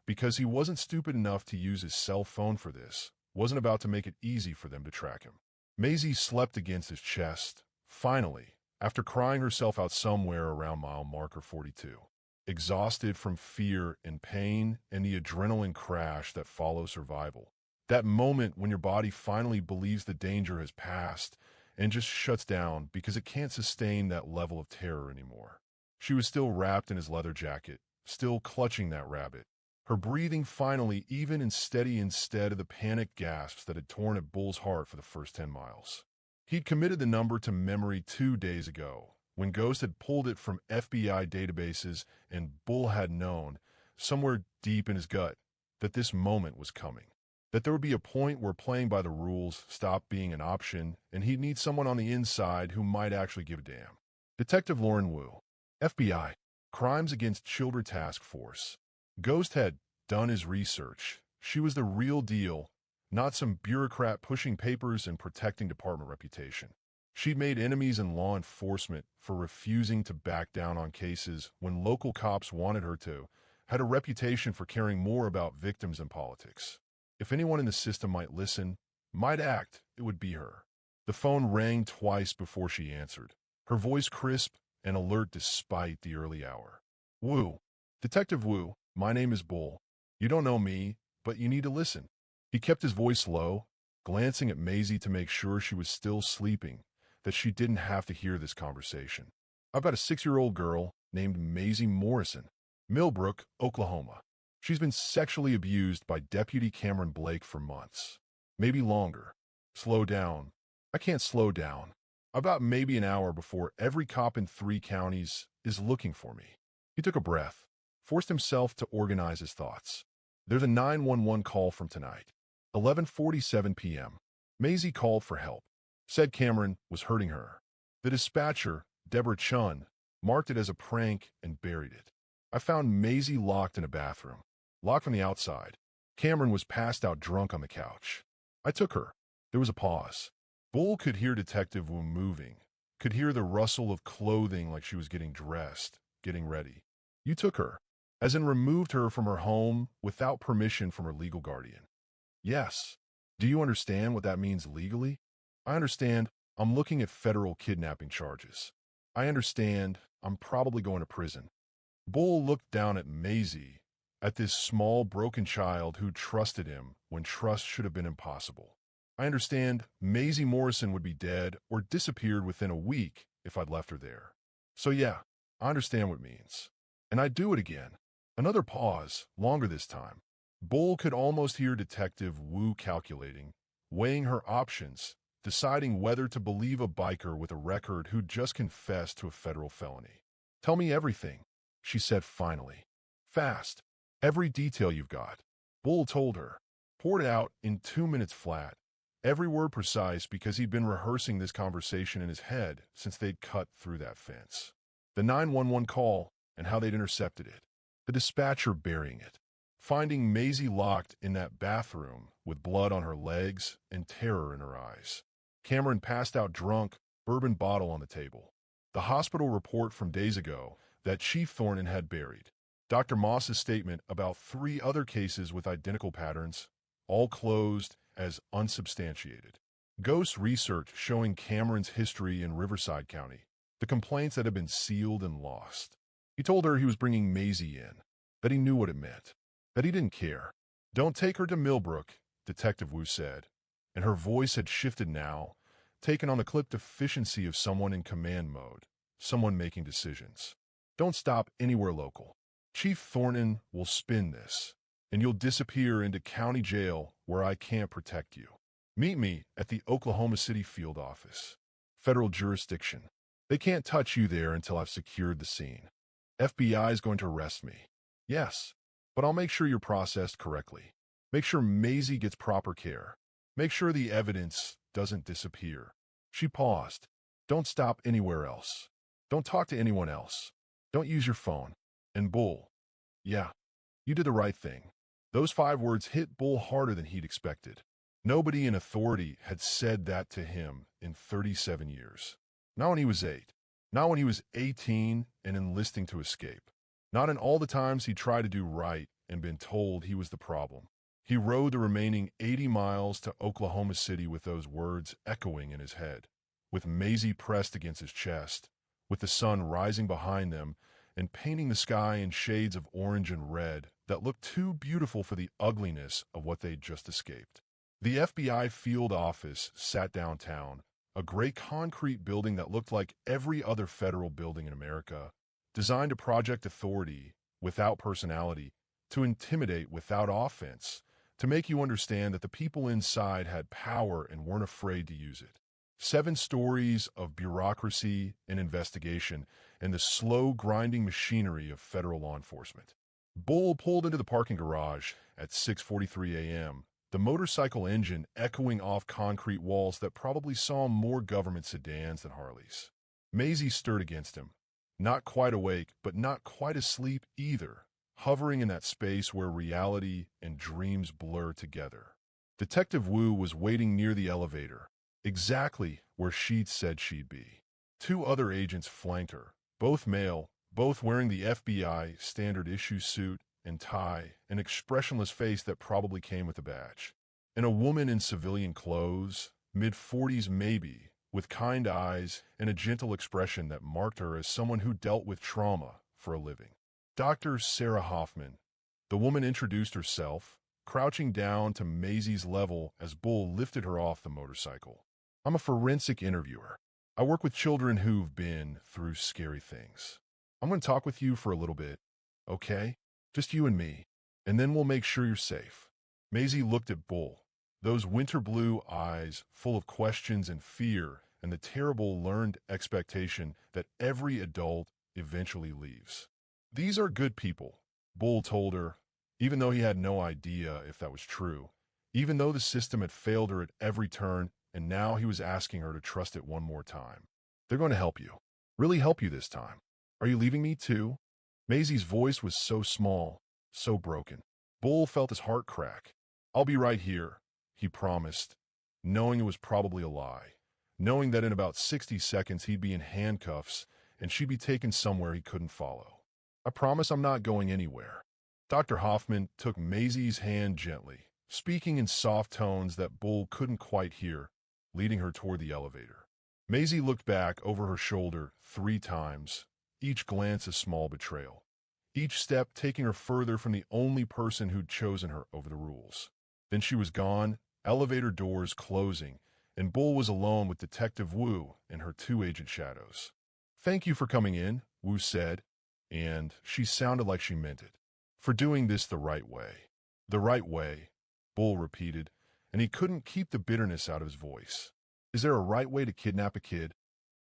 because he wasn't stupid enough to use his cell phone for this, wasn't about to make it easy for them to track him. Maisie slept against his chest, finally, after crying herself out somewhere around mile marker 42. Exhausted from fear and pain and the adrenaline crash that follows survival. That moment when your body finally believes the danger has passed and just shuts down because it can't sustain that level of terror anymore. She was still wrapped in his leather jacket, still clutching that rabbit. Her breathing finally even and steady instead of the panicked gasps that had torn at Bull's heart for the first 10 miles. He'd committed the number to memory 2 days ago, when Ghost had pulled it from FBI databases and Bull had known, somewhere deep in his gut, that this moment was coming. That there would be a point where playing by the rules stopped being an option and he'd need someone on the inside who might actually give a damn. Detective Lauren Wu, FBI, Crimes Against Children Task Force. Ghost had done his research. She was the real deal, not some bureaucrat pushing papers and protecting department reputation. She'd made enemies in law enforcement for refusing to back down on cases when local cops wanted her to, had a reputation for caring more about victims than politics. If anyone in the system might listen, might act, it would be her. The phone rang twice before she answered, her voice crisp and alert despite the early hour. Wu. Detective Wu, my name is Bull. You don't know me, but you need to listen. He kept his voice low, glancing at Maisie to make sure she was still sleeping, that she didn't have to hear this conversation. I've got a 6-year-old girl named Maisie Morrison, Millbrook, Oklahoma. She's been sexually abused by Deputy Cameron Blake for months, maybe longer. Slow down. I can't slow down. About maybe an hour before every cop in 3 counties is looking for me. He took a breath, forced himself to organize his thoughts. There's a 911 call from tonight. 11:47 p.m. Maisie called for help. Said Cameron was hurting her. The dispatcher, Deborah Chun, marked it as a prank and buried it. I found Maisie locked in a bathroom. Locked from the outside. Cameron was passed out drunk on the couch. I took her. There was a pause. Bull could hear Detective Wu moving, could hear the rustle of clothing like she was getting dressed, getting ready. You took her, as in removed her from her home without permission from her legal guardian. Yes. Do you understand what that means legally? I understand. I'm looking at federal kidnapping charges. I understand. I'm probably going to prison. Bull looked down at Maisie, at this small, broken child who trusted him when trust should have been impossible. I understand Maisie Morrison would be dead or disappeared within a week if I'd left her there. So yeah, I understand what it means. And I'd do it again. Another pause, longer this time. Bull could almost hear Detective Wu calculating, weighing her options, deciding whether to believe a biker with a record who'd just confessed to a federal felony. Tell me everything, she said finally. Fast. Every detail you've got. Bull told her. Poured it out in 2 minutes flat. Every word precise because he'd been rehearsing this conversation in his head since they'd cut through that fence. The 911 call and how they'd intercepted it. The dispatcher burying it. Finding Maisie locked in that bathroom with blood on her legs and terror in her eyes. Cameron passed out drunk, bourbon bottle on the table. The hospital report from days ago that Chief Thornton had buried. Dr. Moss's statement about 3 other cases with identical patterns, all closed as unsubstantiated. Ghost research showing Cameron's history in Riverside County. The complaints that had been sealed and lost. He told her he was bringing Maisie in, that he knew what it meant, that he didn't care. Don't take her to Millbrook, Detective Wu said, and her voice had shifted now, taken on the clipped efficiency of someone in command mode, someone making decisions. Don't stop anywhere local. Chief Thornton will spin this, and you'll disappear into county jail where I can't protect you. Meet me at the Oklahoma City field office. Federal jurisdiction. They can't touch you there until I've secured the scene. FBI is going to arrest me. Yes, but I'll make sure you're processed correctly. Make sure Maisie gets proper care. Make sure the evidence doesn't disappear. She paused. Don't stop anywhere else. Don't talk to anyone else. Don't use your phone. And Bull. Yeah, you did the right thing. Those 5 words hit Bull harder than he'd expected. Nobody in authority had said that to him in 37 years. Not when he was 8. Not when he was 18 and enlisting to escape. Not in all the times he tried to do right and been told he was the problem. He rode the remaining 80 miles to Oklahoma City with those words echoing in his head, with Maisie pressed against his chest, with the sun rising behind them and painting the sky in shades of orange and red that looked too beautiful for the ugliness of what they'd just escaped. The FBI field office sat downtown, a gray concrete building that looked like every other federal building in America, designed to project authority without personality, to intimidate without offense, to make you understand that the people inside had power and weren't afraid to use it. 7 stories of bureaucracy and investigation and the slow grinding machinery of federal law enforcement. Bull pulled into the parking garage at 6:43 a.m., the motorcycle engine echoing off concrete walls that probably saw more government sedans than Harleys. Maisie stirred against him, not quite awake, but not quite asleep either, hovering in that space where reality and dreams blur together. Detective Wu was waiting near the elevator, exactly where she'd said she'd be. 2 other agents flanked her, both male, both wearing the FBI standard issue suit and tie, an expressionless face that probably came with a badge. And a woman in civilian clothes, mid-40s maybe, with kind eyes and a gentle expression that marked her as someone who dealt with trauma for a living. Dr. Sarah Hoffman. The woman introduced herself, crouching down to Maisie's level as Bull lifted her off the motorcycle. I'm a forensic interviewer. I work with children who've been through scary things. I'm going to talk with you for a little bit, okay? Just you and me, and then we'll make sure you're safe. Maisie looked at Bull, those winter blue eyes full of questions and fear and the terrible learned expectation that every adult eventually leaves. These are good people, Bull told her, even though he had no idea if that was true, even though the system had failed her at every turn, and now he was asking her to trust it one more time. They're going to help you. Really help you this time. Are you leaving me too? Maisie's voice was so small, so broken. Bull felt his heart crack. I'll be right here, he promised, knowing it was probably a lie, knowing that in about 60 seconds he'd be in handcuffs and she'd be taken somewhere he couldn't follow. I promise I'm not going anywhere. Dr. Hoffman took Maisie's hand gently, speaking in soft tones that Bull couldn't quite hear, leading her toward the elevator. Maisie looked back over her shoulder 3 times, each glance a small betrayal, each step taking her further from the only person who'd chosen her over the rules. Then she was gone, elevator doors closing, and Bull was alone with Detective Wu and her 2 agent shadows. Thank you for coming in, Wu said, and she sounded like she meant it. For doing this the right way. The right way, Bull repeated, and he couldn't keep the bitterness out of his voice. Is there a right way to kidnap a kid?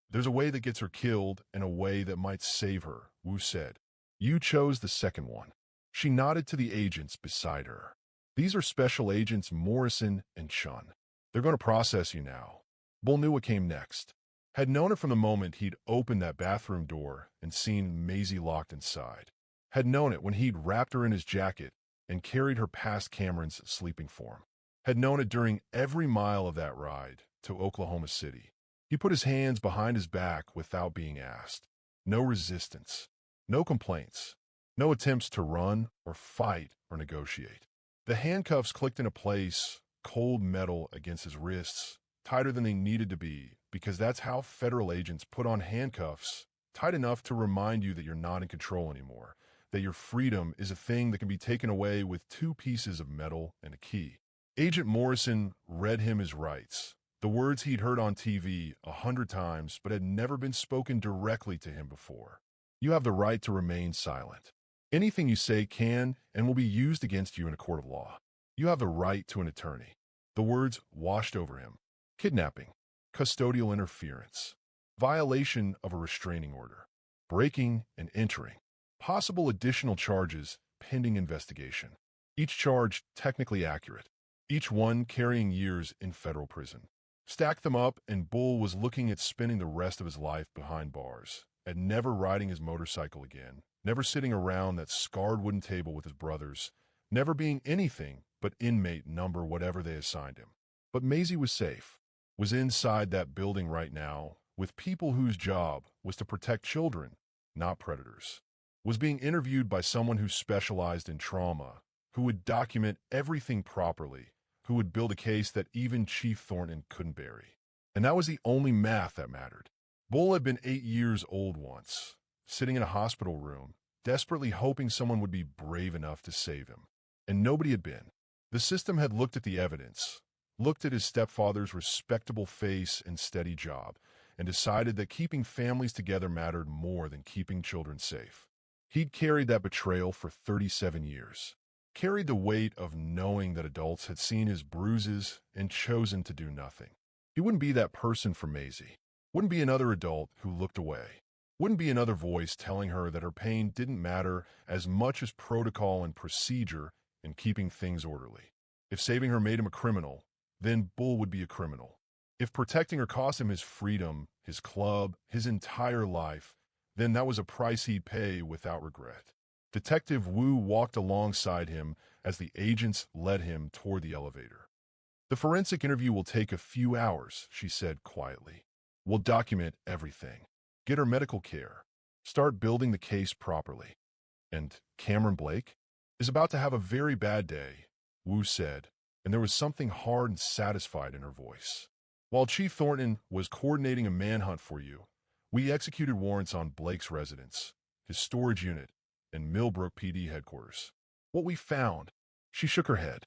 There's a way that gets her killed and a way that might save her, Wu said. You chose the second one. She nodded to the agents beside her. These are Special Agents Morrison and Chun. They're going to process you now. Bull knew what came next. Had known it from the moment he'd opened that bathroom door and seen Maisie locked inside. Had known it when he'd wrapped her in his jacket and carried her past Cameron's sleeping form. Had known it during every mile of that ride to Oklahoma City. He put his hands behind his back without being asked. No resistance. No complaints. No attempts to run or fight or negotiate. The handcuffs clicked into place, cold metal against his wrists, tighter than they needed to be, because that's how federal agents put on handcuffs, tight enough to remind you that you're not in control anymore, that your freedom is a thing that can be taken away with 2 pieces of metal and a key. Agent Morrison read him his rights, the words he'd heard on TV 100 times but had never been spoken directly to him before. You have the right to remain silent. Anything you say can and will be used against you in a court of law. You have the right to an attorney. The words washed over him. Kidnapping. Custodial interference. Violation of a restraining order. Breaking and entering. Possible additional charges pending investigation. Each charge technically accurate. Each one carrying years in federal prison. Stack them up and Bull was looking at spending the rest of his life behind bars, at never riding his motorcycle again, never sitting around that scarred wooden table with his brothers, never being anything but inmate number whatever they assigned him. But Maisie was safe, was inside that building right now, with people whose job was to protect children, not predators. Was being interviewed by someone who specialized in trauma, who would document everything properly, who would build a case that even Chief Thornton couldn't bury. And that was the only math that mattered. Bull had been 8 years old once, sitting in a hospital room, desperately hoping someone would be brave enough to save him. And nobody had been. The system had looked at the evidence, looked at his stepfather's respectable face and steady job, and decided that keeping families together mattered more than keeping children safe. He'd carried that betrayal for 37 years. Carried the weight of knowing that adults had seen his bruises and chosen to do nothing. He wouldn't be that person for Maisie. Wouldn't be another adult who looked away. Wouldn't be another voice telling her that her pain didn't matter as much as protocol and procedure in keeping things orderly. If saving her made him a criminal, then Bull would be a criminal. If protecting her cost him his freedom, his club, his entire life, then that was a price he'd pay without regret. Detective Wu walked alongside him as the agents led him toward the elevator. The forensic interview will take a few hours, she said quietly. We'll document everything. Get her medical care. Start building the case properly. And Cameron Blake? is about to have a very bad day, Wu said, and there was something hard and satisfied in her voice. While Chief Thornton was coordinating a manhunt for you, we executed warrants on Blake's residence, his storage unit, and Millbrook PD headquarters. What we found, she shook her head.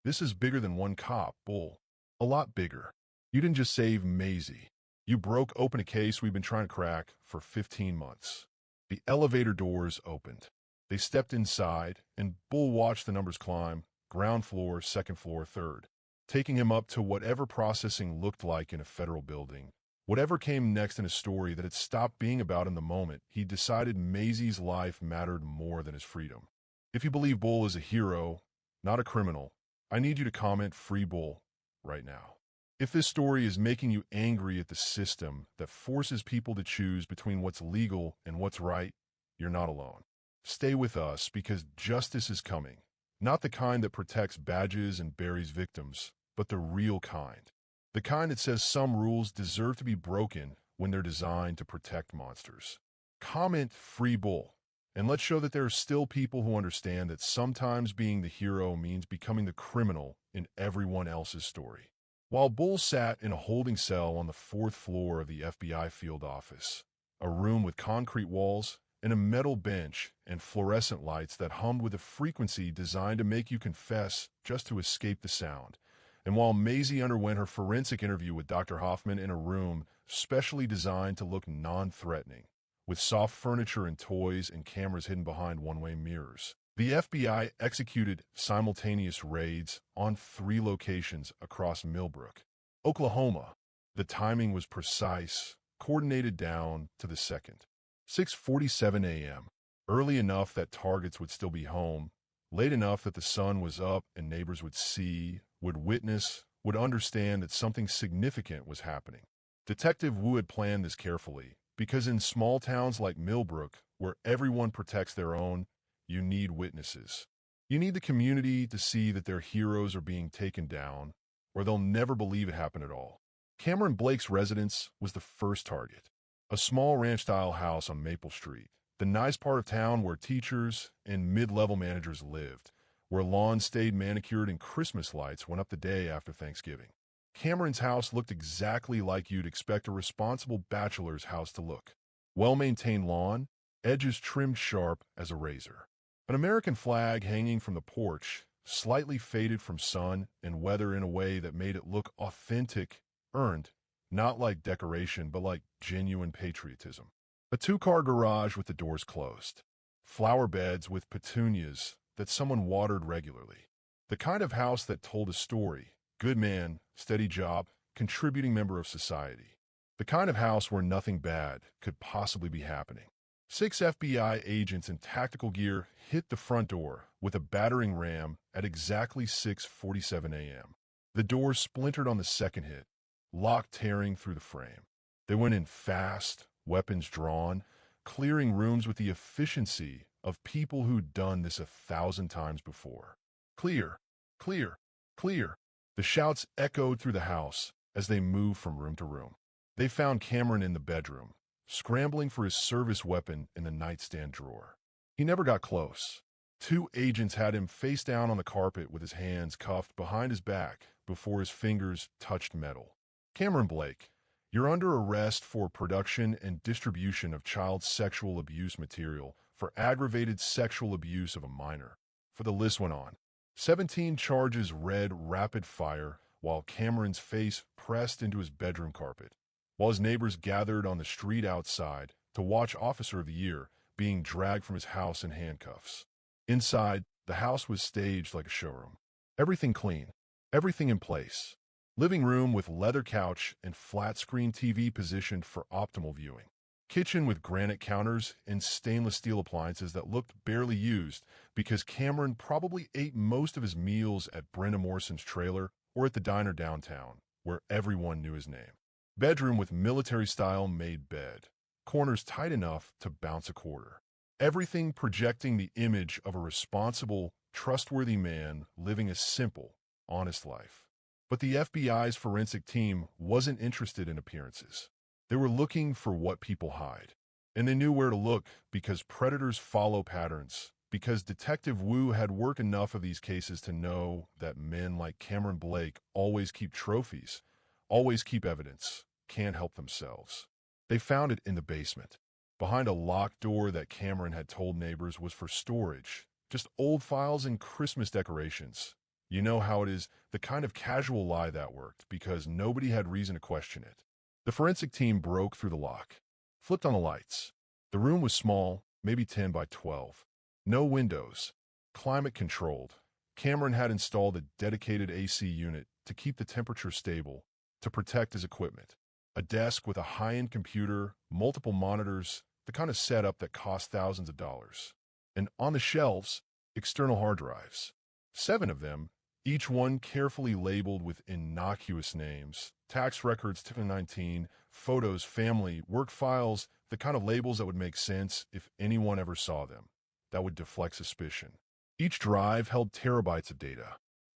This is bigger than one cop, Bull. A lot bigger. You didn't just save Maisie. You broke open a case we've been trying to crack for 15 months. The elevator doors opened. They stepped inside, and Bull watched the numbers climb, ground floor, second floor, third, taking him up to whatever processing looked like in a federal building. Whatever came next in a story that had stopped being about in the moment, he decided Maisie's life mattered more than his freedom. If you believe Bull is a hero, not a criminal, I need you to comment "Free Bull" right now. If this story is making you angry at the system that forces people to choose between what's legal and what's right, you're not alone. Stay with us because justice is coming. Not the kind that protects badges and buries victims, but the real kind. The kind that says some rules deserve to be broken when they're designed to protect monsters. Comment "Free Bull," and let's show that there are still people who understand that sometimes being the hero means becoming the criminal in everyone else's story. While Bull sat in a holding cell on the 4th floor of the FBI field office, a room with concrete walls and a metal bench and fluorescent lights that hummed with a frequency designed to make you confess just to escape the sound, and while Maisie underwent her forensic interview with Dr. Hoffman in a room specially designed to look non-threatening, with soft furniture and toys and cameras hidden behind one-way mirrors, the FBI executed simultaneous raids on 3 locations across Millbrook, Oklahoma. The timing was precise, coordinated down to the second. 6:47 a.m., early enough that targets would still be home, late enough that the sun was up and neighbors would see, would witness, would understand that something significant was happening. Detective Wu had planned this carefully, because in small towns like Millbrook, where everyone protects their own, you need witnesses. You need the community to see that their heroes are being taken down, or they'll never believe it happened at all. Cameron Blake's residence was the first target. A small ranch-style house on Maple Street, the nice part of town where teachers and mid-level managers lived, where lawns stayed manicured and Christmas lights went up the day after Thanksgiving. Cameron's house looked exactly like you'd expect a responsible bachelor's house to look. Well-maintained lawn, edges trimmed sharp as a razor. An American flag hanging from the porch, slightly faded from sun and weather in a way that made it look authentic, earned, not like decoration but like genuine patriotism. A 2-car garage with the doors closed. Flower beds with petunias that someone watered regularly. The kind of house that told a story. Good man, steady job, contributing member of society. The kind of house where nothing bad could possibly be happening. 6 FBI agents in tactical gear hit the front door with a battering ram at exactly 6:47 a.m. The door splintered on the second hit, lock tearing through the frame. They went in fast, weapons drawn, clearing rooms with the efficiency of people who'd done this 1,000 times before. Clear, clear, clear. The shouts echoed through the house as they moved from room to room. They found Cameron in the bedroom, scrambling for his service weapon in the nightstand drawer. He never got close. 2 agents had him face down on the carpet with his hands cuffed behind his back before his fingers touched metal. Cameron Blake, you're under arrest for production and distribution of child sexual abuse material for aggravated sexual abuse of a minor. For the list went on. 17 charges read rapid fire while Cameron's face pressed into his bedroom carpet, while his neighbors gathered on the street outside to watch Officer of the Year being dragged from his house in handcuffs. Inside, the house was staged like a showroom. Everything clean, everything in place. Living room with leather couch and flat-screen TV positioned for optimal viewing. Kitchen with granite counters and stainless steel appliances that looked barely used because Cameron probably ate most of his meals at Brenda Morrison's trailer or at the diner downtown, where everyone knew his name. Bedroom with military-style made bed, corners tight enough to bounce a quarter. Everything projecting the image of a responsible, trustworthy man living a simple, honest life. But the FBI's forensic team wasn't interested in appearances. They were looking for what people hide. And they knew where to look because predators follow patterns, because Detective Wu had worked enough of these cases to know that men like Cameron Blake always keep trophies, always keep evidence, can't help themselves. They found it in the basement, behind a locked door that Cameron had told neighbors was for storage, just old files and Christmas decorations. You know how it is, the kind of casual lie that worked, because nobody had reason to question it. The forensic team broke through the lock, flipped on the lights. The room was small, maybe 10 by 12. No windows, climate-controlled. Cameron had installed a dedicated AC unit to keep the temperature stable, to protect his equipment. A desk with a high-end computer, multiple monitors, the kind of setup that cost thousands of dollars. And on the shelves, external hard drives. 7 of them, each one carefully labeled with innocuous names. Tax records, 2019, photos, family, work files, the kind of labels that would make sense if anyone ever saw them. That would deflect suspicion. Each drive held terabytes of data,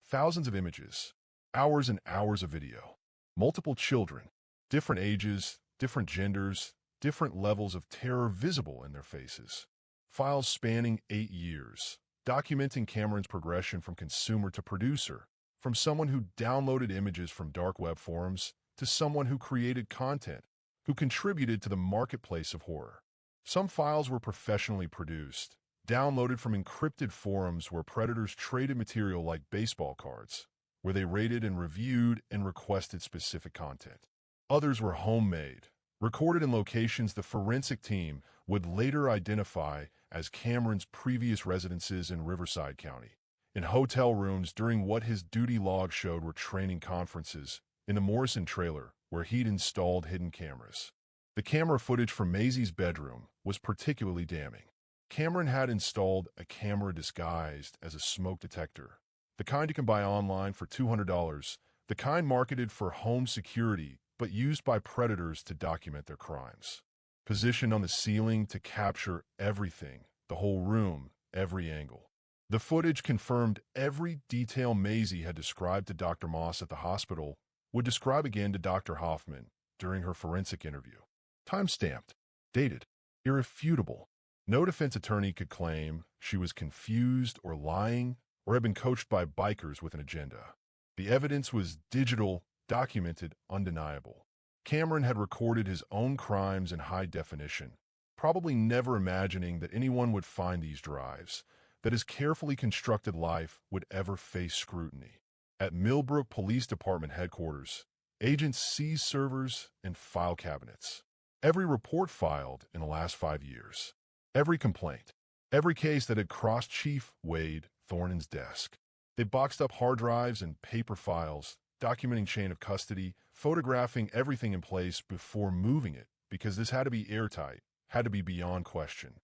thousands of images, hours and hours of video. Multiple children, different ages, different genders, different levels of terror visible in their faces. Files spanning 8 years, documenting Cameron's progression from consumer to producer, from someone who downloaded images from dark web forums to someone who created content, who contributed to the marketplace of horror. Some files were professionally produced, downloaded from encrypted forums where predators traded material like baseball cards, where they rated and reviewed and requested specific content. Others were homemade, recorded in locations the forensic team would later identify as Cameron's previous residences in Riverside County, in hotel rooms during what his duty log showed were training conferences, in the Morrison trailer where he'd installed hidden cameras. The camera footage from Maisie's bedroom was particularly damning. Cameron had installed a camera disguised as a smoke detector, the kind you can buy online for $200, the kind marketed for home security but used by predators to document their crimes. Positioned on the ceiling to capture everything, the whole room, every angle. The footage confirmed every detail Maisie had described to Dr. Moss at the hospital would describe again to Dr. Hoffman during her forensic interview. Time-stamped, dated, irrefutable. No defense attorney could claim she was confused or lying or had been coached by bikers with an agenda. The evidence was digital, documented, undeniable. Cameron had recorded his own crimes in high definition, probably never imagining that anyone would find these drives, that his carefully constructed life would ever face scrutiny. At Millbrook Police Department headquarters, agents seized servers and file cabinets. Every report filed in the last 5 years. Every complaint. Every case that had crossed Chief Wade Thornton's desk. They boxed up hard drives and paper files, documenting chain of custody, photographing everything in place before moving it, because this had to be airtight, had to be beyond question.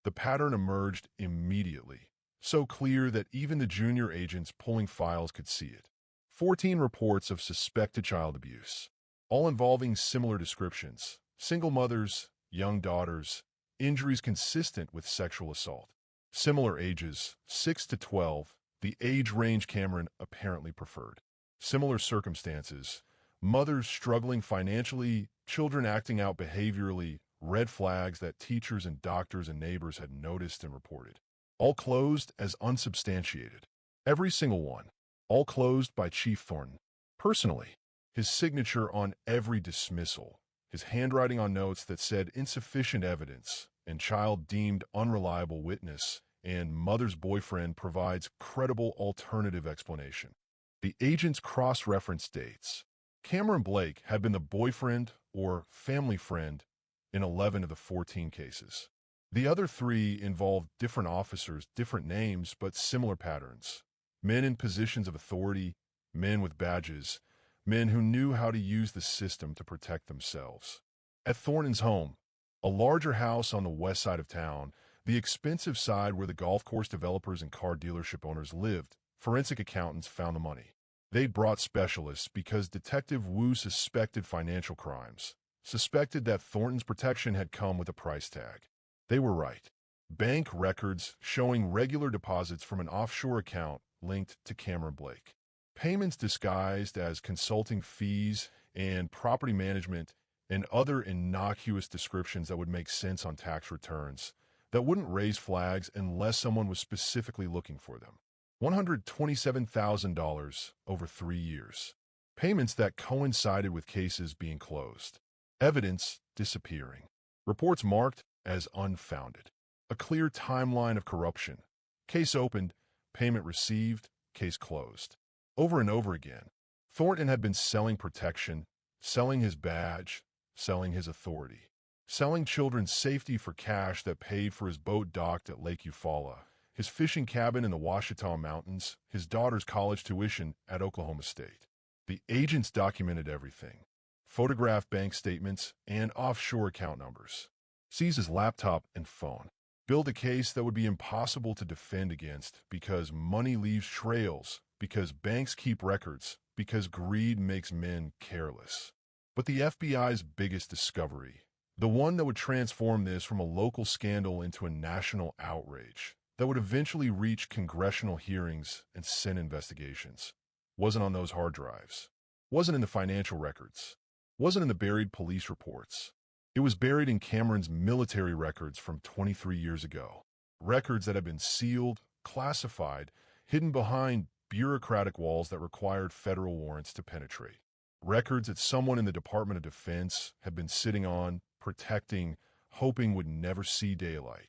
The pattern emerged immediately, so clear that even the junior agents pulling files could see it. 14 reports of suspected child abuse, all involving similar descriptions. Single mothers, young daughters, injuries consistent with sexual assault. Similar ages, 6 to 12, the age range Cameron apparently preferred. Similar circumstances, mothers struggling financially, children acting out behaviorally, red flags that teachers and doctors and neighbors had noticed and reported. All closed as unsubstantiated. Every single one. All closed by Chief Thornton. Personally, his signature on every dismissal, his handwriting on notes that said insufficient evidence and child deemed unreliable witness and mother's boyfriend provides credible alternative explanation. The agents cross-referenced dates. Cameron Blake had been the boyfriend or family friend in 11 of the 14 cases. The other 3 involved different officers, different names, but similar patterns. Men in positions of authority, men with badges, men who knew how to use the system to protect themselves. At Thornton's home, a larger house on the west side of town, the expensive side where the golf course developers and car dealership owners lived, forensic accountants found the money. They'd brought specialists because Detective Wu suspected financial crimes, suspected that Thornton's protection had come with a price tag. They were right. Bank records showing regular deposits from an offshore account linked to Cameron Blake. Payments disguised as consulting fees and property management and other innocuous descriptions that would make sense on tax returns. that wouldn't raise flags unless someone was specifically looking for them. $127,000 over 3 years. Payments that coincided with cases being closed. Evidence disappearing. Reports marked as unfounded. A clear timeline of corruption. Case opened, payment received, case closed. Over and over again, Thornton had been selling protection, selling his badge, selling his authority, selling children's safety for cash that paid for his boat docked at Lake Eufaula, his fishing cabin in the Ouachita Mountains, his daughter's college tuition at Oklahoma State. The agents documented everything. Photographed bank statements and offshore account numbers. Seized his laptop and phone. Build a case that would be impossible to defend against because money leaves trails, because banks keep records, because greed makes men careless. But the FBI's biggest discovery, the one that would transform this from a local scandal into a national outrage, that would eventually reach congressional hearings and Senate investigations, wasn't on those hard drives, wasn't in the financial records, wasn't in the buried police reports. It was buried in Cameron's military records from 23 years ago. Records that had been sealed, classified, hidden behind bureaucratic walls that required federal warrants to penetrate. Records that someone in the Department of Defense had been sitting on, protecting, hoping would never see daylight.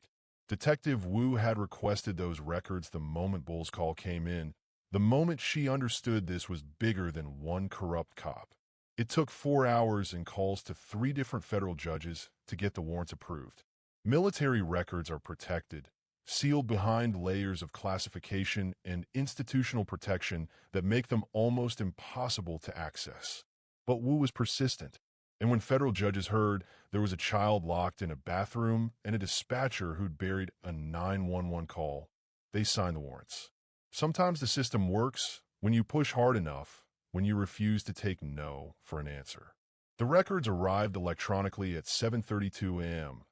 Detective Wu had requested those records the moment Bull's call came in, the moment she understood this was bigger than one corrupt cop. It took 4 hours and calls to 3 different federal judges to get the warrants approved. Military records are protected, sealed behind layers of classification and institutional protection that make them almost impossible to access. But Wu was persistent, and when federal judges heard there was a child locked in a bathroom and a dispatcher who'd buried a 911 call, they signed the warrants. Sometimes the system works when you push hard enough, when you refuse to take no for an answer. The records arrived electronically at 7:32 a.m.,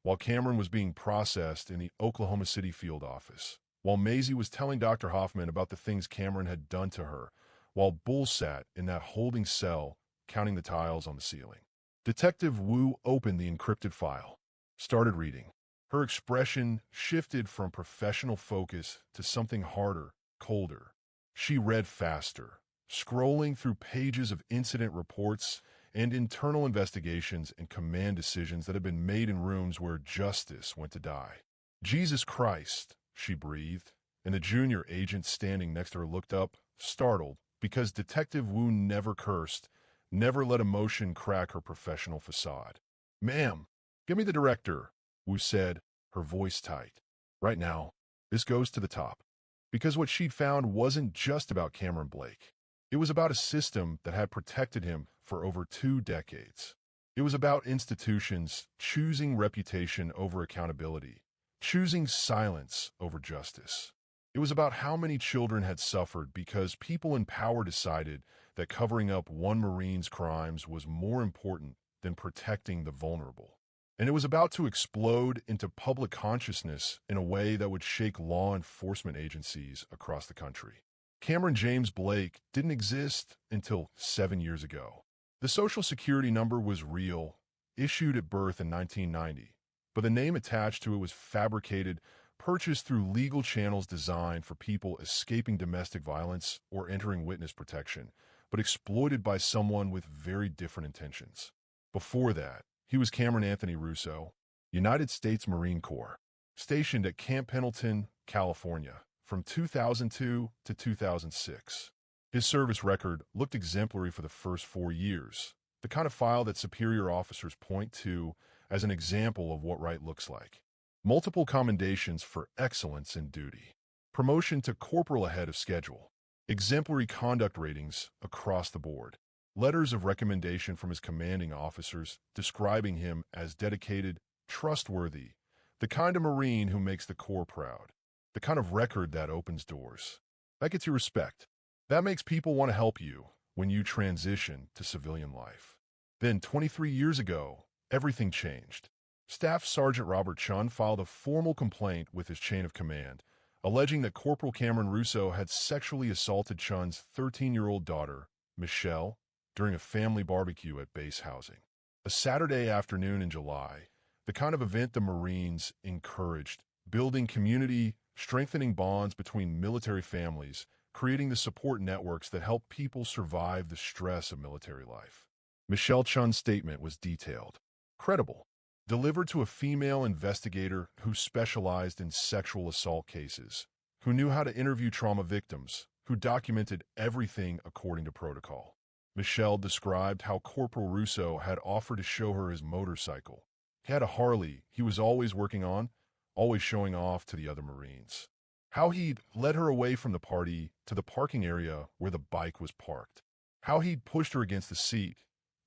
while Cameron was being processed in the Oklahoma City field office, while Maisie was telling Dr. Hoffman about the things Cameron had done to her, while Bull sat in that holding cell counting the tiles on the ceiling. Detective Wu opened the encrypted file, started reading. Her expression shifted from professional focus to something harder, colder. She read faster, scrolling through pages of incident reports and internal investigations and command decisions that had been made in rooms where justice went to die. Jesus Christ, she breathed, and the junior agent standing next to her looked up, startled, because Detective Wu never cursed, never let emotion crack her professional facade. "Ma'am, give me the director," Wu said, her voice tight. "Right now, this goes to the top." Because what she'd found wasn't just about Cameron Blake. It was about a system that had protected him for over 2 decades. It was about institutions choosing reputation over accountability, choosing silence over justice. It was about how many children had suffered because people in power decided that covering up one Marine's crimes was more important than protecting the vulnerable. And it was about to explode into public consciousness in a way that would shake law enforcement agencies across the country. Cameron James Blake didn't exist until 7 years ago. The Social Security number was real, issued at birth in 1990, but the name attached to it was fabricated, purchased through legal channels designed for people escaping domestic violence or entering witness protection, but exploited by someone with very different intentions. Before that, he was Cameron Anthony Russo, United States Marine Corps, stationed at Camp Pendleton, California, from 2002 to 2006. His service record looked exemplary for the first 4 years, the kind of file that superior officers point to as an example of what right looks like. Multiple commendations for excellence in duty. Promotion to corporal ahead of schedule. Exemplary conduct ratings across the board. Letters of recommendation from his commanding officers describing him as dedicated, trustworthy, the kind of Marine who makes the Corps proud. The kind of record that opens doors. That gets you respect. That makes people want to help you when you transition to civilian life. Then, 23 years ago, everything changed. Staff Sergeant Robert Chun filed a formal complaint with his chain of command, alleging that Corporal Cameron Russo had sexually assaulted Chun's 13-year-old daughter, Michelle, during a family barbecue at base housing. A Saturday afternoon in July, the kind of event the Marines encouraged, building community, strengthening bonds between military families, creating the support networks that help people survive the stress of military life. Michelle Chun's statement was detailed, credible, delivered to a female investigator who specialized in sexual assault cases, who knew how to interview trauma victims, who documented everything according to protocol. Michelle described how Corporal Russo had offered to show her his motorcycle. He had a Harley he was always working on, always showing off to the other Marines. How he'd led her away from the party to the parking area where the bike was parked. How he'd pushed her against the seat,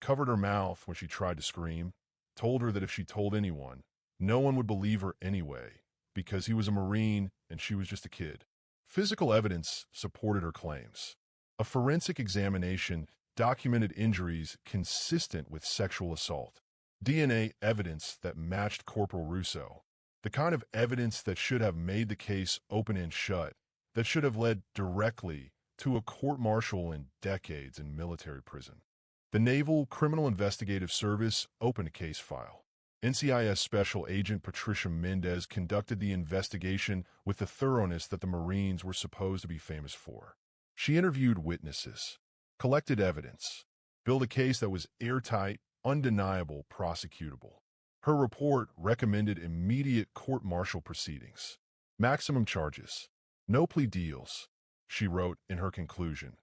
covered her mouth when she tried to scream, told her that if she told anyone, no one would believe her anyway, because he was a Marine and she was just a kid. Physical evidence supported her claims. A forensic examination documented injuries consistent with sexual assault. DNA evidence that matched Corporal Russo. The kind of evidence that should have made the case open and shut, that should have led directly to a court-martial and decades in military prison. The Naval Criminal Investigative Service opened a case file. NCIS Special Agent Patricia Mendez conducted the investigation with the thoroughness that the Marines were supposed to be famous for. She interviewed witnesses, collected evidence, built a case that was airtight, undeniable, prosecutable. Her report recommended immediate court-martial proceedings. Maximum charges. No plea deals, she wrote in her conclusion.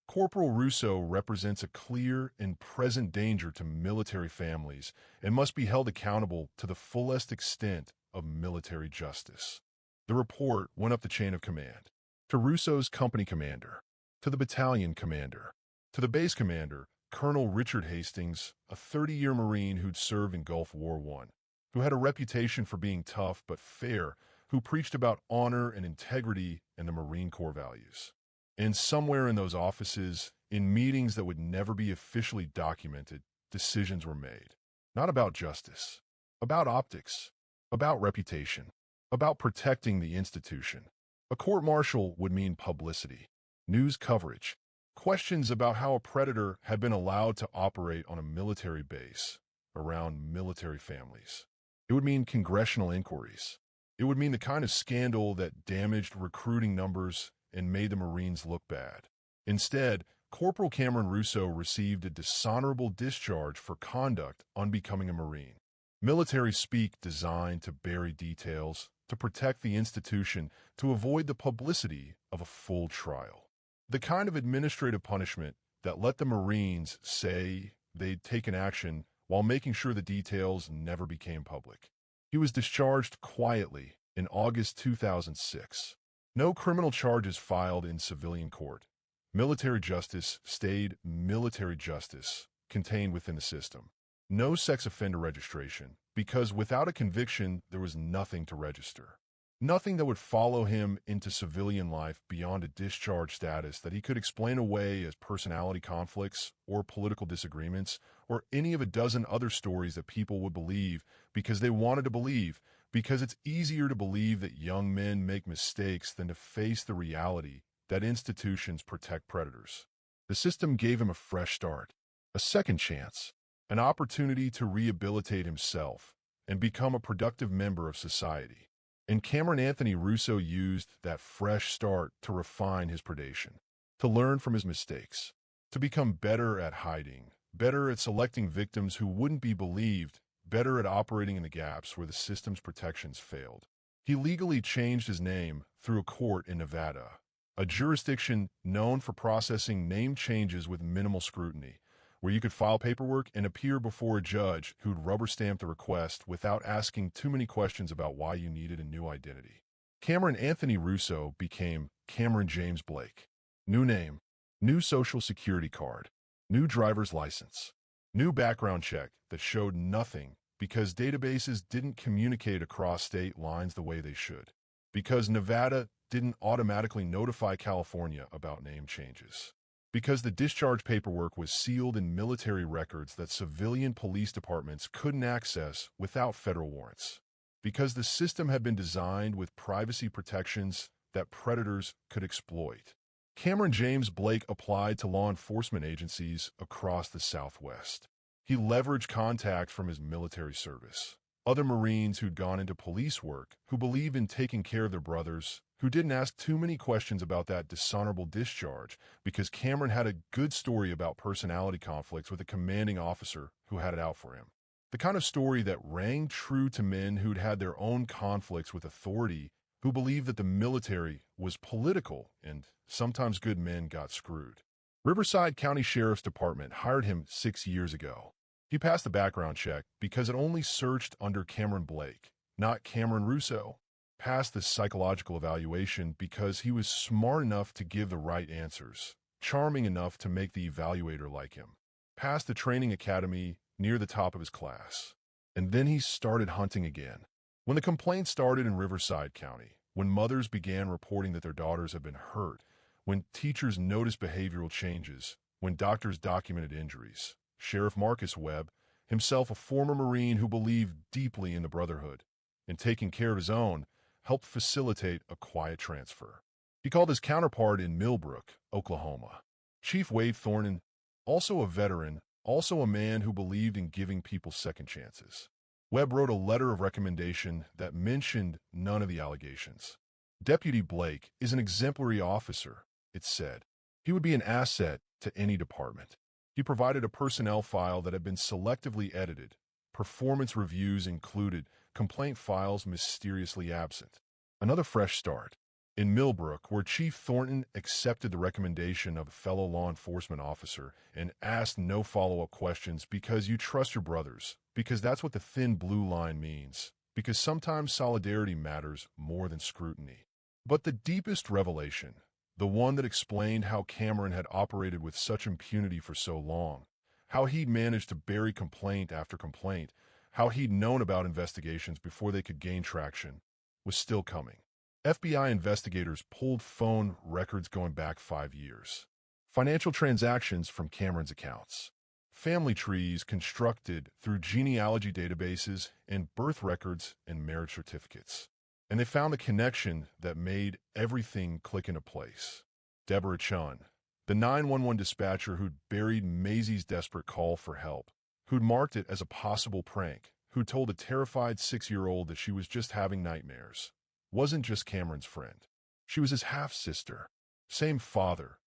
Corporal Russo represents a clear and present danger to military families and must be held accountable to the fullest extent of military justice. The report went up the chain of command. To Russo's company commander, to the battalion commander, to the base commander, Colonel Richard Hastings, a 30-year Marine who'd served in Gulf War I, who had a reputation for being tough but fair, who preached about honor and integrity and the Marine Corps values. And somewhere in those offices, in meetings that would never be officially documented, decisions were made. Not about justice, about optics, about reputation, about protecting the institution. A court-martial would mean publicity, news coverage, questions about how a predator had been allowed to operate on a military base around military families. It would mean congressional inquiries. It would mean the kind of scandal that damaged recruiting numbers and made the Marines look bad. Instead, Corporal Cameron Russo received a dishonorable discharge for conduct unbecoming a Marine. Military speak designed to bury details, to protect the institution, to avoid the publicity of a full trial. The kind of administrative punishment that let the Marines say they'd taken action while making sure the details never became public. He was discharged quietly in August 2006. No criminal charges filed in civilian court. Military justice stayed military justice, contained within the system. No sex offender registration, because without a conviction, there was nothing to register. Nothing that would follow him into civilian life beyond a discharge status that he could explain away as personality conflicts or political disagreements or any of a dozen other stories that people would believe because they wanted to believe, because it's easier to believe that young men make mistakes than to face the reality that institutions protect predators. The system gave him a fresh start, a second chance, an opportunity to rehabilitate himself and become a productive member of society. And Cameron Anthony Russo used that fresh start to refine his predation, to learn from his mistakes, to become better at hiding, better at selecting victims who wouldn't be believed, better at operating in the gaps where the system's protections failed. He legally changed his name through a court in Nevada, a jurisdiction known for processing name changes with minimal scrutiny, where you could file paperwork and appear before a judge who'd rubber-stamp the request without asking too many questions about why you needed a new identity. Cameron Anthony Russo became Cameron James Blake. New name, new social security card, new driver's license, new background check that showed nothing because databases didn't communicate across state lines the way they should, because Nevada didn't automatically notify California about name changes, because the discharge paperwork was sealed in military records that civilian police departments couldn't access without federal warrants, because the system had been designed with privacy protections that predators could exploit. Cameron James Blake applied to law enforcement agencies across the Southwest. He leveraged contacts from his military service, Other Marines who'd gone into police work, who believed in taking care of their brothers, who didn't ask too many questions about that dishonorable discharge because Cameron had a good story about personality conflicts with a commanding officer who had it out for him. The kind of story that rang true to men who'd had their own conflicts with authority, who believed that the military was political and sometimes good men got screwed. Riverside County Sheriff's Department hired him 6 years ago. He passed the background check because it only searched under Cameron Blake, not Cameron Russo. Passed the psychological evaluation because he was smart enough to give the right answers, charming enough to make the evaluator like him. Passed the training academy near the top of his class. And then he started hunting again. When the complaints started in Riverside County, when mothers began reporting that their daughters had been hurt, when teachers noticed behavioral changes, when doctors documented injuries, Sheriff Marcus Webb, himself a former Marine who believed deeply in the brotherhood, in taking care of his own, helped facilitate a quiet transfer. He called his counterpart in Millbrook, Oklahoma, Chief Wade Thornton, also a veteran, also a man who believed in giving people second chances. Webb wrote a letter of recommendation that mentioned none of the allegations. Deputy Blake is an exemplary officer, it said. He would be an asset to any department. He provided a personnel file that had been selectively edited. Performance reviews included, complaint files mysteriously absent. Another fresh start. In Millbrook, where Chief Thornton accepted the recommendation of a fellow law enforcement officer and asked no follow-up questions because you trust your brothers, because that's what the thin blue line means, because sometimes solidarity matters more than scrutiny. But the deepest revelation, the one that explained how Cameron had operated with such impunity for so long, how he'd managed to bury complaint after complaint, how he'd known about investigations before they could gain traction, was still coming. FBI investigators pulled phone records going back 5 years. Financial transactions from Cameron's accounts. Family trees constructed through genealogy databases and birth records and marriage certificates. And they found a connection that made everything click into place. Deborah Chun, the 911 dispatcher who'd buried Maisie's desperate call for help, who'd marked it as a possible prank, who'd told a terrified 6-year-old that she was just having nightmares, wasn't just Cameron's friend. She was his half-sister. Same father,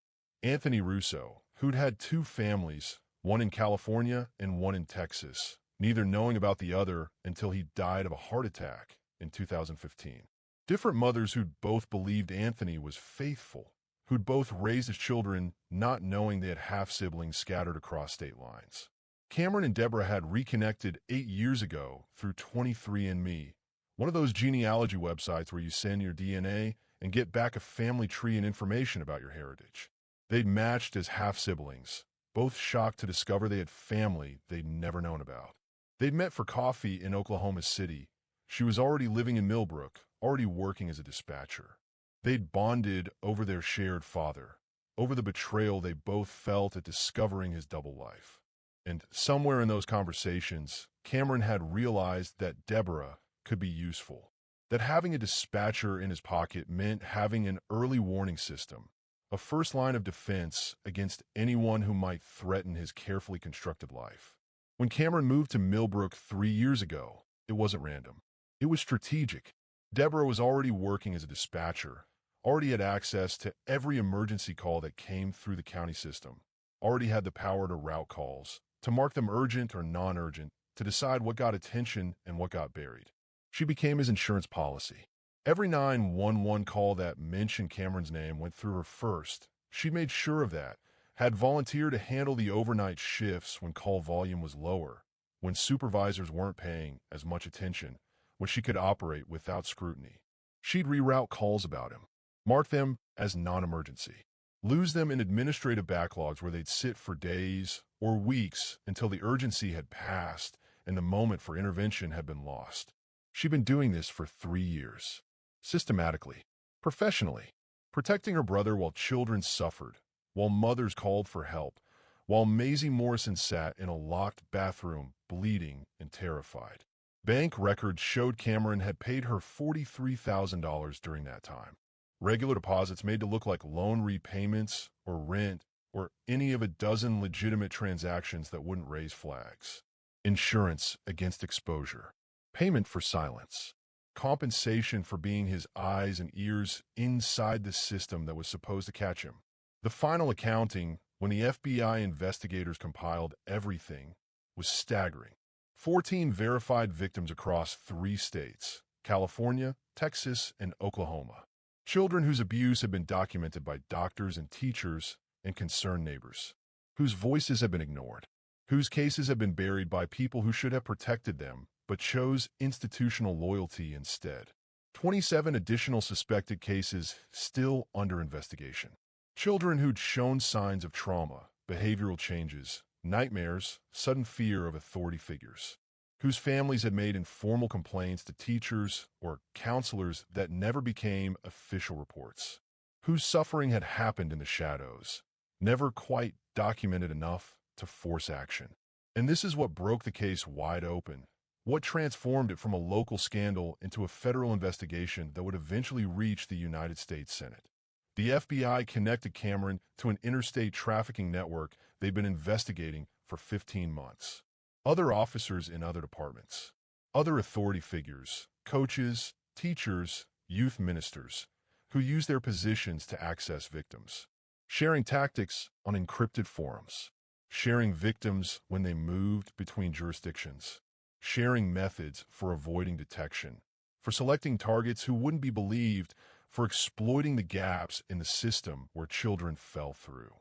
Anthony Russo, who'd had 2 families, one in California and one in Texas, neither knowing about the other until he died of a heart attack in 2015. Different mothers who'd both believed Anthony was faithful, who'd both raised his children not knowing they had half-siblings scattered across state lines. Cameron and Deborah had reconnected 8 years ago through 23andMe, one of those genealogy websites where you send your DNA and get back a family tree and information about your heritage. They'd matched as half-siblings, both shocked to discover they had family they'd never known about. They'd met for coffee in Oklahoma City. She was already living in Millbrook, already working as a dispatcher. They'd bonded over their shared father, over the betrayal they both felt at discovering his double life. And somewhere in those conversations, Cameron had realized that Deborah could be useful, that having a dispatcher in his pocket meant having an early warning system, a first line of defense against anyone who might threaten his carefully constructed life. When Cameron moved to Millbrook 3 years ago, it wasn't random. It was strategic. Deborah was already working as a dispatcher, already had access to every emergency call that came through the county system, already had the power to route calls, to mark them urgent or non-urgent, to decide what got attention and what got buried. She became his insurance policy. Every 911 call that mentioned Cameron's name went through her first. She made sure of that, had volunteered to handle the overnight shifts when call volume was lower, when supervisors weren't paying as much attention, when she could operate without scrutiny. She'd reroute calls about him, mark them as non-emergency, lose them in administrative backlogs where they'd sit for days or weeks until the urgency had passed and the moment for intervention had been lost. She'd been doing this for 3 years, systematically, professionally, protecting her brother while children suffered, while mothers called for help, while Maisie Morrison sat in a locked bathroom, bleeding and terrified. Bank records showed Cameron had paid her $43,000 during that time. Regular deposits made to look like loan repayments or rent or any of a dozen legitimate transactions that wouldn't raise flags. Insurance against exposure. Payment for silence. Compensation for being his eyes and ears inside the system that was supposed to catch him. The final accounting, when the FBI investigators compiled everything, was staggering. 14 verified victims across 3 states: California, Texas, and Oklahoma. Children whose abuse had been documented by doctors and teachers and concerned neighbors, whose voices have been ignored, whose cases have been buried by people who should have protected them but chose institutional loyalty instead. 27 additional suspected cases still under investigation. Children who'd shown signs of trauma, behavioral changes, nightmares, sudden fear of authority figures, whose families had made informal complaints to teachers or counselors that never became official reports, whose suffering had happened in the shadows, never quite documented enough to force action. And this is what broke the case wide open, what transformed it from a local scandal into a federal investigation that would eventually reach the United States Senate. The FBI connected Cameron to an interstate trafficking network they'd been investigating for 15 months. Other officers in other departments, other authority figures, coaches, teachers, youth ministers, who used their positions to access victims, sharing tactics on encrypted forums, sharing victims when they moved between jurisdictions, sharing methods for avoiding detection, for selecting targets who wouldn't be believed, for exploiting the gaps in the system where children fell through.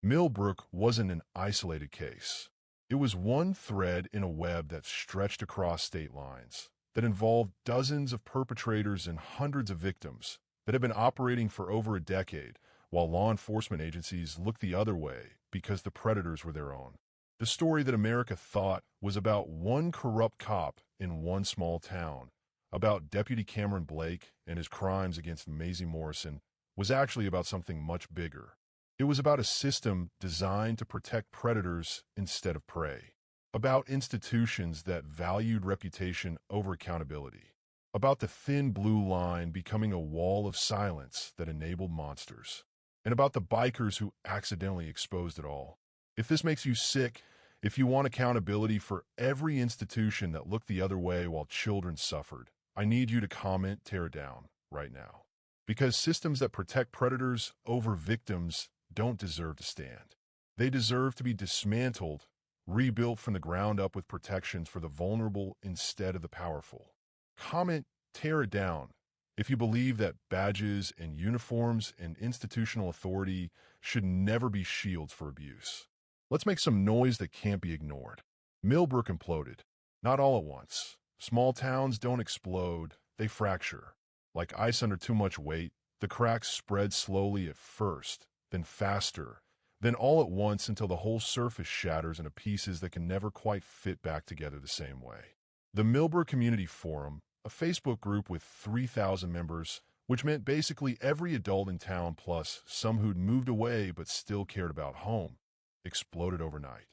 Millbrook wasn't an isolated case. It was one thread in a web that stretched across state lines, that involved dozens of perpetrators and hundreds of victims, that had been operating for over a decade, while law enforcement agencies looked the other way because the predators were their own. The story that America thought was about one corrupt cop in one small town, about Deputy Cameron Blake and his crimes against Maisie Morrison, was actually about something much bigger. It was about a system designed to protect predators instead of prey, about institutions that valued reputation over accountability, about the thin blue line becoming a wall of silence that enabled monsters, and about the bikers who accidentally exposed it all. If this makes you sick, if you want accountability for every institution that looked the other way while children suffered, I need you to comment, tear it down, right now. Because systems that protect predators over victims don't deserve to stand. They deserve to be dismantled, rebuilt from the ground up with protections for the vulnerable instead of the powerful. Comment, tear it down, if you believe that badges and uniforms and institutional authority should never be shields for abuse. Let's make some noise that can't be ignored. Millbrook imploded. Not all at once. Small towns don't explode, they fracture. Like ice under too much weight, the cracks spread slowly at first, then faster, then all at once until the whole surface shatters into pieces that can never quite fit back together the same way. The Millbrook Community Forum, a Facebook group with 3,000 members, which meant basically every adult in town plus some who'd moved away but still cared about home, exploded overnight.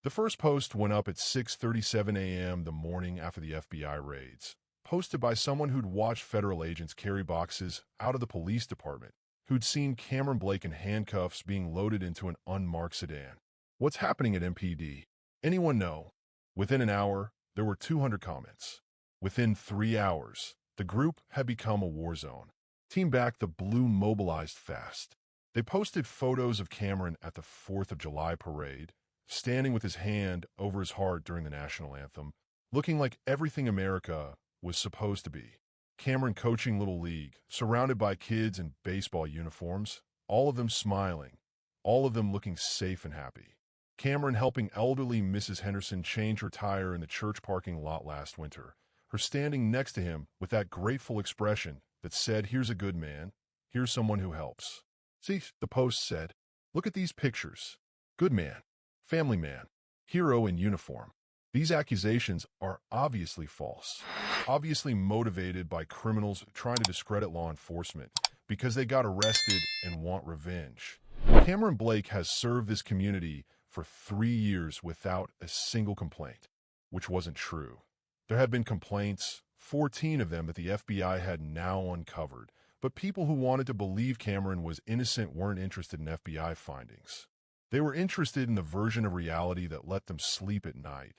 The first post went up at 6:37 a.m. the morning after the FBI raids, posted by someone who'd watched federal agents carry boxes out of the police department, who'd seen Cameron Blake in handcuffs being loaded into an unmarked sedan. What's happening at MPD? Anyone know? Within an hour, there were 200 comments. Within 3 hours, the group had become a war zone. Team Back the Blue mobilized fast. They posted photos of Cameron at the 4th of July parade, standing with his hand over his heart during the national anthem, looking like everything America was supposed to be. Cameron coaching Little League, surrounded by kids in baseball uniforms, all of them smiling, all of them looking safe and happy. Cameron helping elderly Mrs. Henderson change her tire in the church parking lot last winter, her standing next to him with that grateful expression that said, "Here's a good man, here's someone who helps." See, the post said, "Look at these pictures. Good man, family man, hero in uniform." These accusations are obviously false, obviously motivated by criminals trying to discredit law enforcement because they got arrested and want revenge. Cameron Blake has served this community for 3 years without a single complaint, which wasn't true. There had been complaints, 14 of them that the FBI had now uncovered, but people who wanted to believe Cameron was innocent weren't interested in FBI findings. They were interested in the version of reality that let them sleep at night,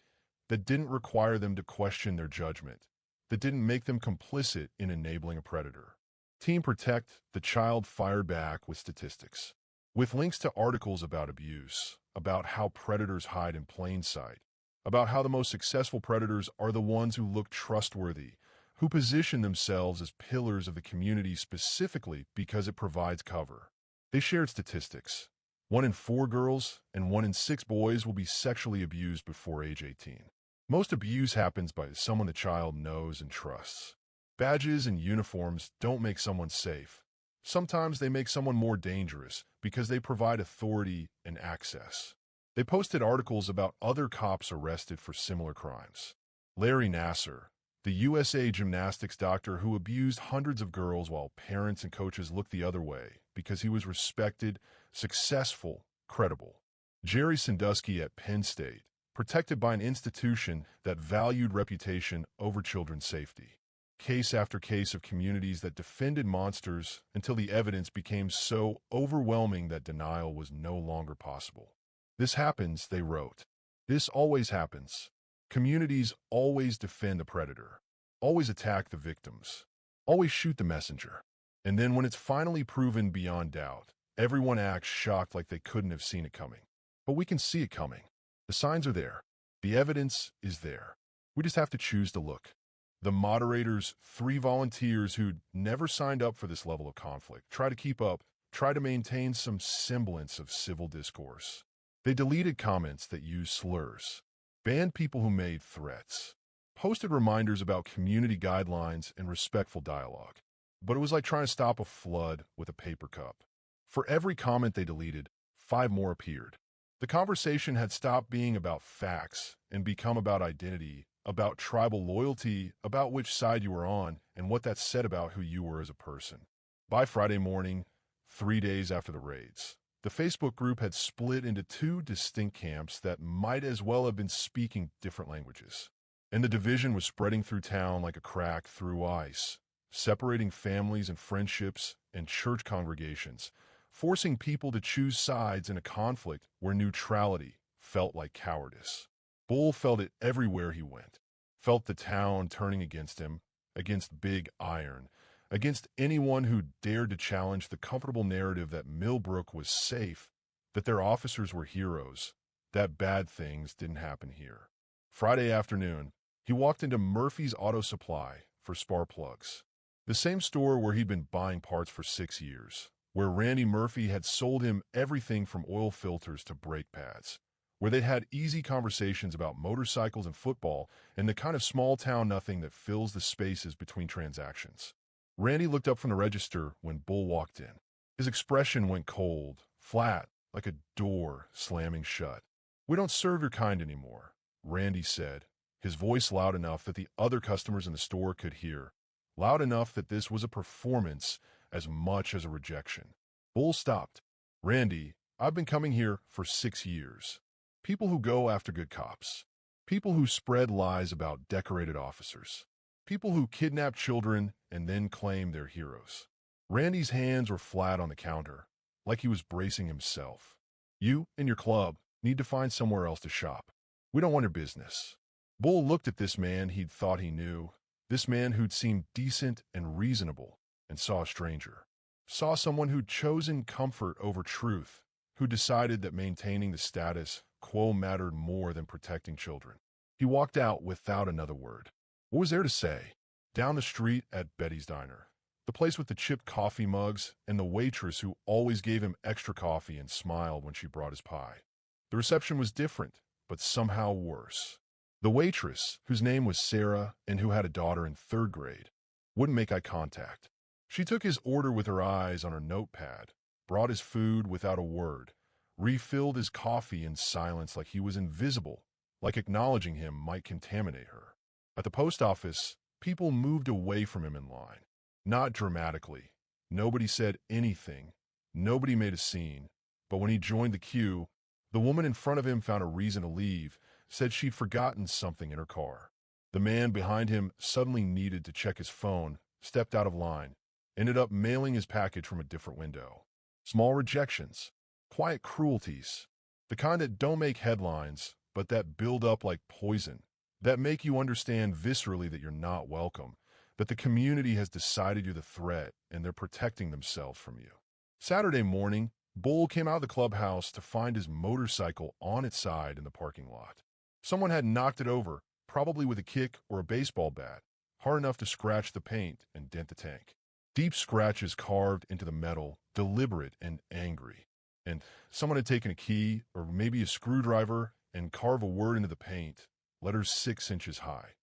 that didn't require them to question their judgment, that didn't make them complicit in enabling a predator. Team Protect the Child fired back with statistics, with links to articles about abuse, about how predators hide in plain sight, about how the most successful predators are the ones who look trustworthy, who position themselves as pillars of the community specifically because it provides cover. They shared statistics. 1 in 4 girls and 1 in 6 boys will be sexually abused before age 18. Most abuse happens by someone the child knows and trusts. Badges and uniforms don't make someone safe. Sometimes they make someone more dangerous because they provide authority and access. They posted articles about other cops arrested for similar crimes. Larry Nassar, the USA gymnastics doctor who abused hundreds of girls while parents and coaches looked the other way because he was respected, successful, credible. Jerry Sandusky at Penn State, protected by an institution that valued reputation over children's safety. Case after case of communities that defended monsters until the evidence became so overwhelming that denial was no longer possible. This happens, they wrote. This always happens. Communities always defend the predator, always attack the victims, always shoot the messenger. And then when it's finally proven beyond doubt, everyone acts shocked like they couldn't have seen it coming. But we can see it coming. The signs are there. The evidence is there. We just have to choose to look. The moderators, 3 volunteers who'd never signed up for this level of conflict, try to keep up, try to maintain some semblance of civil discourse. They deleted comments that used slurs, banned people who made threats, posted reminders about community guidelines and respectful dialogue. But it was like trying to stop a flood with a paper cup. For every comment they deleted, 5 more appeared. The conversation had stopped being about facts and become about identity, about tribal loyalty, about which side you were on, and what that said about who you were as a person. By Friday morning, 3 days after the raids, the Facebook group had split into 2 distinct camps that might as well have been speaking different languages. And the division was spreading through town like a crack through ice, separating families and friendships and church congregations, forcing people to choose sides in a conflict where neutrality felt like cowardice. Bull felt it everywhere he went, felt the town turning against him, against Big Iron, against anyone who dared to challenge the comfortable narrative that Millbrook was safe, that their officers were heroes, that bad things didn't happen here. Friday afternoon, he walked into Murphy's Auto Supply for spark plugs, the same store where he'd been buying parts for 6 years, where Randy Murphy had sold him everything from oil filters to brake pads, where they'd had easy conversations about motorcycles and football and the kind of small-town nothing that fills the spaces between transactions. Randy looked up from the register when Bull walked in. His expression went cold, flat, like a door slamming shut. "We don't serve your kind anymore," Randy said, his voice loud enough that the other customers in the store could hear, loud enough that this was a performance as much as a rejection. Bull stopped. "Randy, I've been coming here for 6 years. People who go after good cops. People who spread lies about decorated officers. People who kidnap children and then claim they're heroes." Randy's hands were flat on the counter, like he was bracing himself. "You and your club need to find somewhere else to shop. We don't want your business." Bull looked at this man he'd thought he knew, this man who'd seemed decent and reasonable, and saw a stranger. Saw someone who'd chosen comfort over truth, who decided that maintaining the status quo mattered more than protecting children. He walked out without another word. What was there to say? Down the street at Betty's Diner, the place with the chipped coffee mugs and the waitress who always gave him extra coffee and smiled when she brought his pie. The reception was different, but somehow worse. The waitress, whose name was Sarah and who had a daughter in 3rd grade, wouldn't make eye contact. She took his order with her eyes on her notepad, brought his food without a word, refilled his coffee in silence like he was invisible, like acknowledging him might contaminate her. At the post office, people moved away from him in line. Not dramatically. Nobody said anything. Nobody made a scene. But when he joined the queue, the woman in front of him found a reason to leave, said she'd forgotten something in her car. The man behind him suddenly needed to check his phone, stepped out of line, ended up mailing his package from a different window. Small rejections. Quiet cruelties. The kind that don't make headlines, but that build up like poison, that make you understand viscerally that you're not welcome, that the community has decided you're the threat and they're protecting themselves from you. Saturday morning, Bull came out of the clubhouse to find his motorcycle on its side in the parking lot. Someone had knocked it over, probably with a kick or a baseball bat, hard enough to scratch the paint and dent the tank. Deep scratches carved into the metal, deliberate and angry. And someone had taken a key or maybe a screwdriver and carved a word into the paint, letters 6 inches high.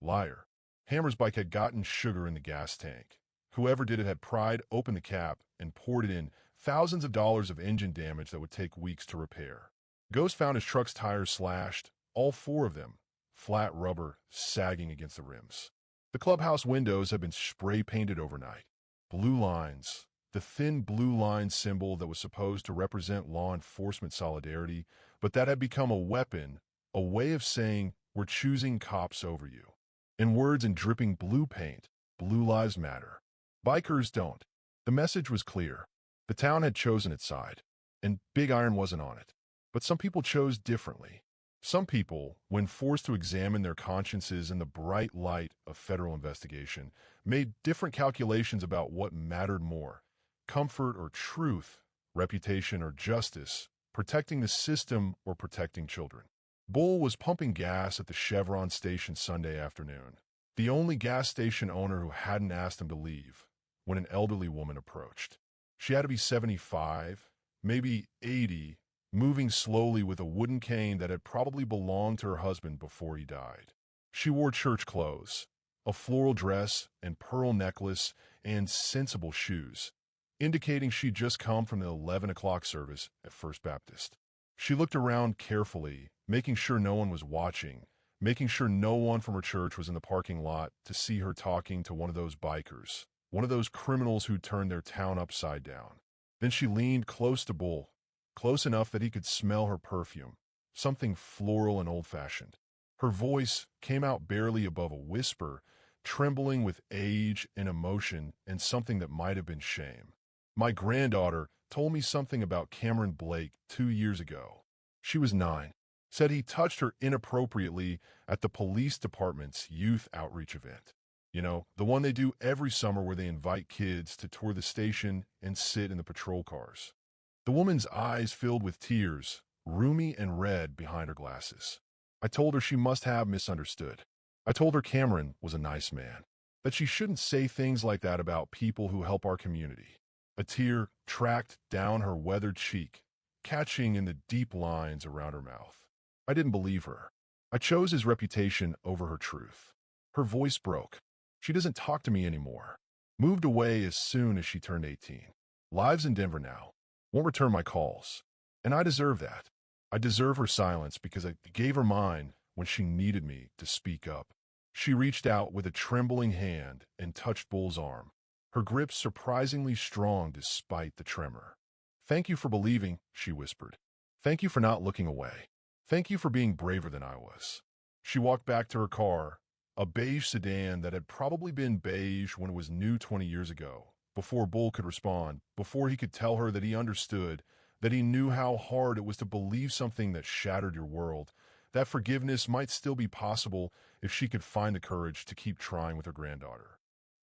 Liar. Hammer's bike had gotten sugar in the gas tank. Whoever did it had pried open the cap and poured it in, thousands of dollars of engine damage that would take weeks to repair. Ghost found his truck's tires slashed, all 4 of them, flat rubber sagging against the rims. The clubhouse windows had been spray painted overnight. Blue lines, the thin blue line symbol that was supposed to represent law enforcement solidarity, but that had become a weapon, a way of saying, we're choosing cops over you. In words in dripping blue paint, blue lives matter. Bikers don't. The message was clear. The town had chosen its side, and Big Iron wasn't on it. But some people chose differently. Some people, when forced to examine their consciences in the bright light of federal investigation, made different calculations about what mattered more: comfort or truth, reputation or justice, protecting the system or protecting children. Bull was pumping gas at the Chevron station Sunday afternoon, the only gas station owner who hadn't asked him to leave, when an elderly woman approached. She had to be 75, maybe 80, moving slowly with a wooden cane that had probably belonged to her husband before he died. She wore church clothes, a floral dress and pearl necklace, and sensible shoes, indicating she'd just come from the 11 o'clock service at First Baptist. She looked around carefully, making sure no one was watching, making sure no one from her church was in the parking lot to see her talking to one of those bikers, one of those criminals who turned their town upside down. Then she leaned close to Bull, close enough that he could smell her perfume, something floral and old-fashioned. Her voice came out barely above a whisper, trembling with age and emotion and something that might have been shame. My granddaughter told me something about Cameron Blake 2 years ago. She was 9. Said he touched her inappropriately at the police department's youth outreach event. You know, the one they do every summer where they invite kids to tour the station and sit in the patrol cars. The woman's eyes filled with tears, roomy and red behind her glasses. I told her she must have misunderstood. I told her Cameron was a nice man, that she shouldn't say things like that about people who help our community. A tear tracked down her weathered cheek, catching in the deep lines around her mouth. I didn't believe her. I chose his reputation over her truth. Her voice broke. She doesn't talk to me anymore. Moved away as soon as she turned 18. Lives in Denver now. Won't return my calls. And I deserve that. I deserve her silence because I gave her mine when she needed me to speak up. She reached out with a trembling hand and touched Bull's arm, her grip surprisingly strong despite the tremor. "Thank you for believing," she whispered. "Thank you for not looking away. Thank you for being braver than I was." She walked back to her car, a beige sedan that had probably been beige when it was new 20 years ago, before Bull could respond, before he could tell her that he understood, that he knew how hard it was to believe something that shattered your world, that forgiveness might still be possible if she could find the courage to keep trying with her granddaughter.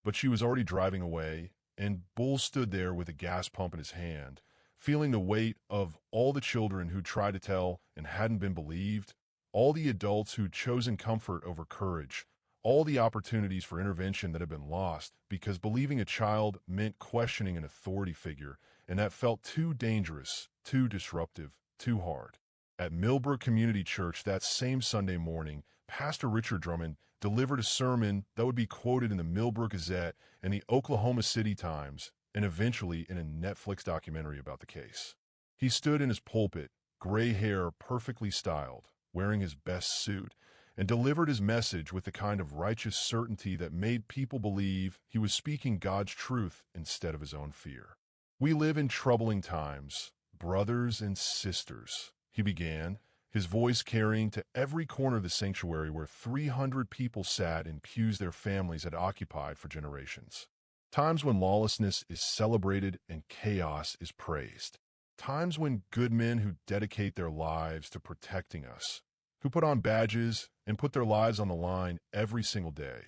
But she was already driving away, and Bull stood there with a gas pump in his hand, feeling the weight of all the children who tried to tell and hadn't been believed, all the adults who'd chosen comfort over courage, all the opportunities for intervention that had been lost because believing a child meant questioning an authority figure, and that felt too dangerous, too disruptive, too hard. At Millbrook Community Church that same Sunday morning, Pastor Richard Drummond delivered a sermon that would be quoted in the Millbrook Gazette and the Oklahoma City Times, and eventually in a Netflix documentary about the case. He stood in his pulpit, gray hair perfectly styled, wearing his best suit, and delivered his message with the kind of righteous certainty that made people believe he was speaking God's truth instead of his own fear. "We live in troubling times, brothers and sisters," he began, his voice carrying to every corner of the sanctuary where 300 people sat in pews their families had occupied for generations. Times when lawlessness is celebrated and chaos is praised. Times when good men who dedicate their lives to protecting us, who put on badges and put their lives on the line every single day,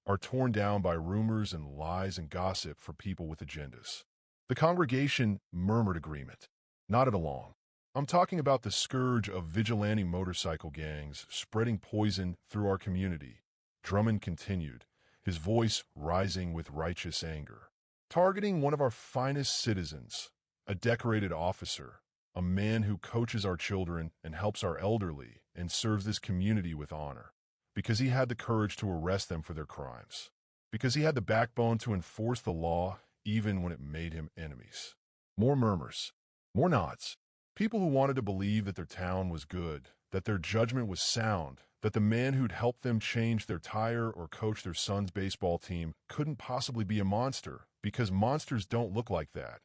are torn down by rumors and lies and gossip for people with agendas. The congregation murmured agreement, nodded along. I'm talking about the scourge of vigilante motorcycle gangs spreading poison through our community. Drummond continued, his voice rising with righteous anger. Targeting one of our finest citizens, a decorated officer, a man who coaches our children and helps our elderly and serves this community with honor, because he had the courage to arrest them for their crimes, because he had the backbone to enforce the law even when it made him enemies. More murmurs, more nods. People who wanted to believe that their town was good, that their judgment was sound, that the man who'd helped them change their tire or coach their son's baseball team couldn't possibly be a monster, because monsters don't look like that.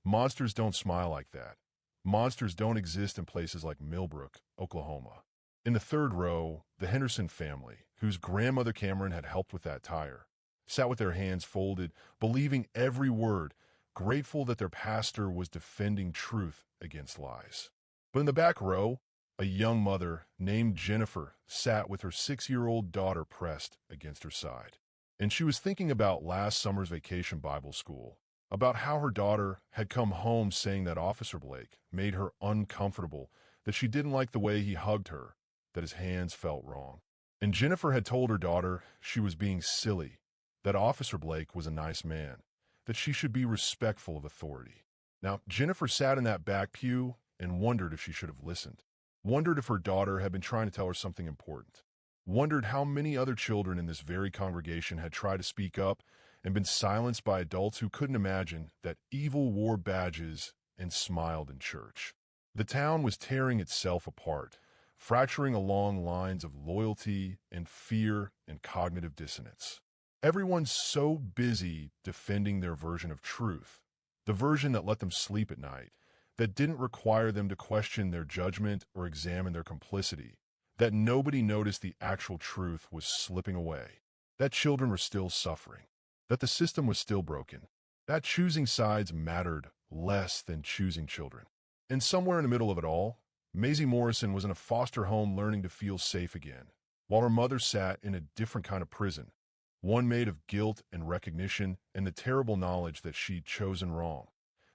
Monsters don't smile like that. Monsters don't exist in places like Millbrook, Oklahoma. In the third row, the Henderson family, whose grandmother Cameron had helped with that tire, sat with their hands folded, believing every word, grateful that their pastor was defending truth against lies. But in the back row, a young mother named Jennifer sat with her 6-year-old daughter pressed against her side. And she was thinking about last summer's vacation Bible school, about how her daughter had come home saying that Officer Blake made her uncomfortable, that she didn't like the way he hugged her, that his hands felt wrong. And Jennifer had told her daughter she was being silly, that Officer Blake was a nice man, that she should be respectful of authority. Now, Jennifer sat in that back pew and wondered if she should have listened, wondered if her daughter had been trying to tell her something important, wondered how many other children in this very congregation had tried to speak up and been silenced by adults who couldn't imagine that evil wore badges and smiled in church. The town was tearing itself apart, fracturing along lines of loyalty and fear and cognitive dissonance. Everyone's so busy defending their version of truth, the version that let them sleep at night, that didn't require them to question their judgment or examine their complicity, that nobody noticed the actual truth was slipping away, that children were still suffering, that the system was still broken, that choosing sides mattered less than choosing children. And somewhere in the middle of it all, Maisie Morrison was in a foster home learning to feel safe again, while her mother sat in a different kind of prison, one made of guilt and recognition and the terrible knowledge that she'd chosen wrong,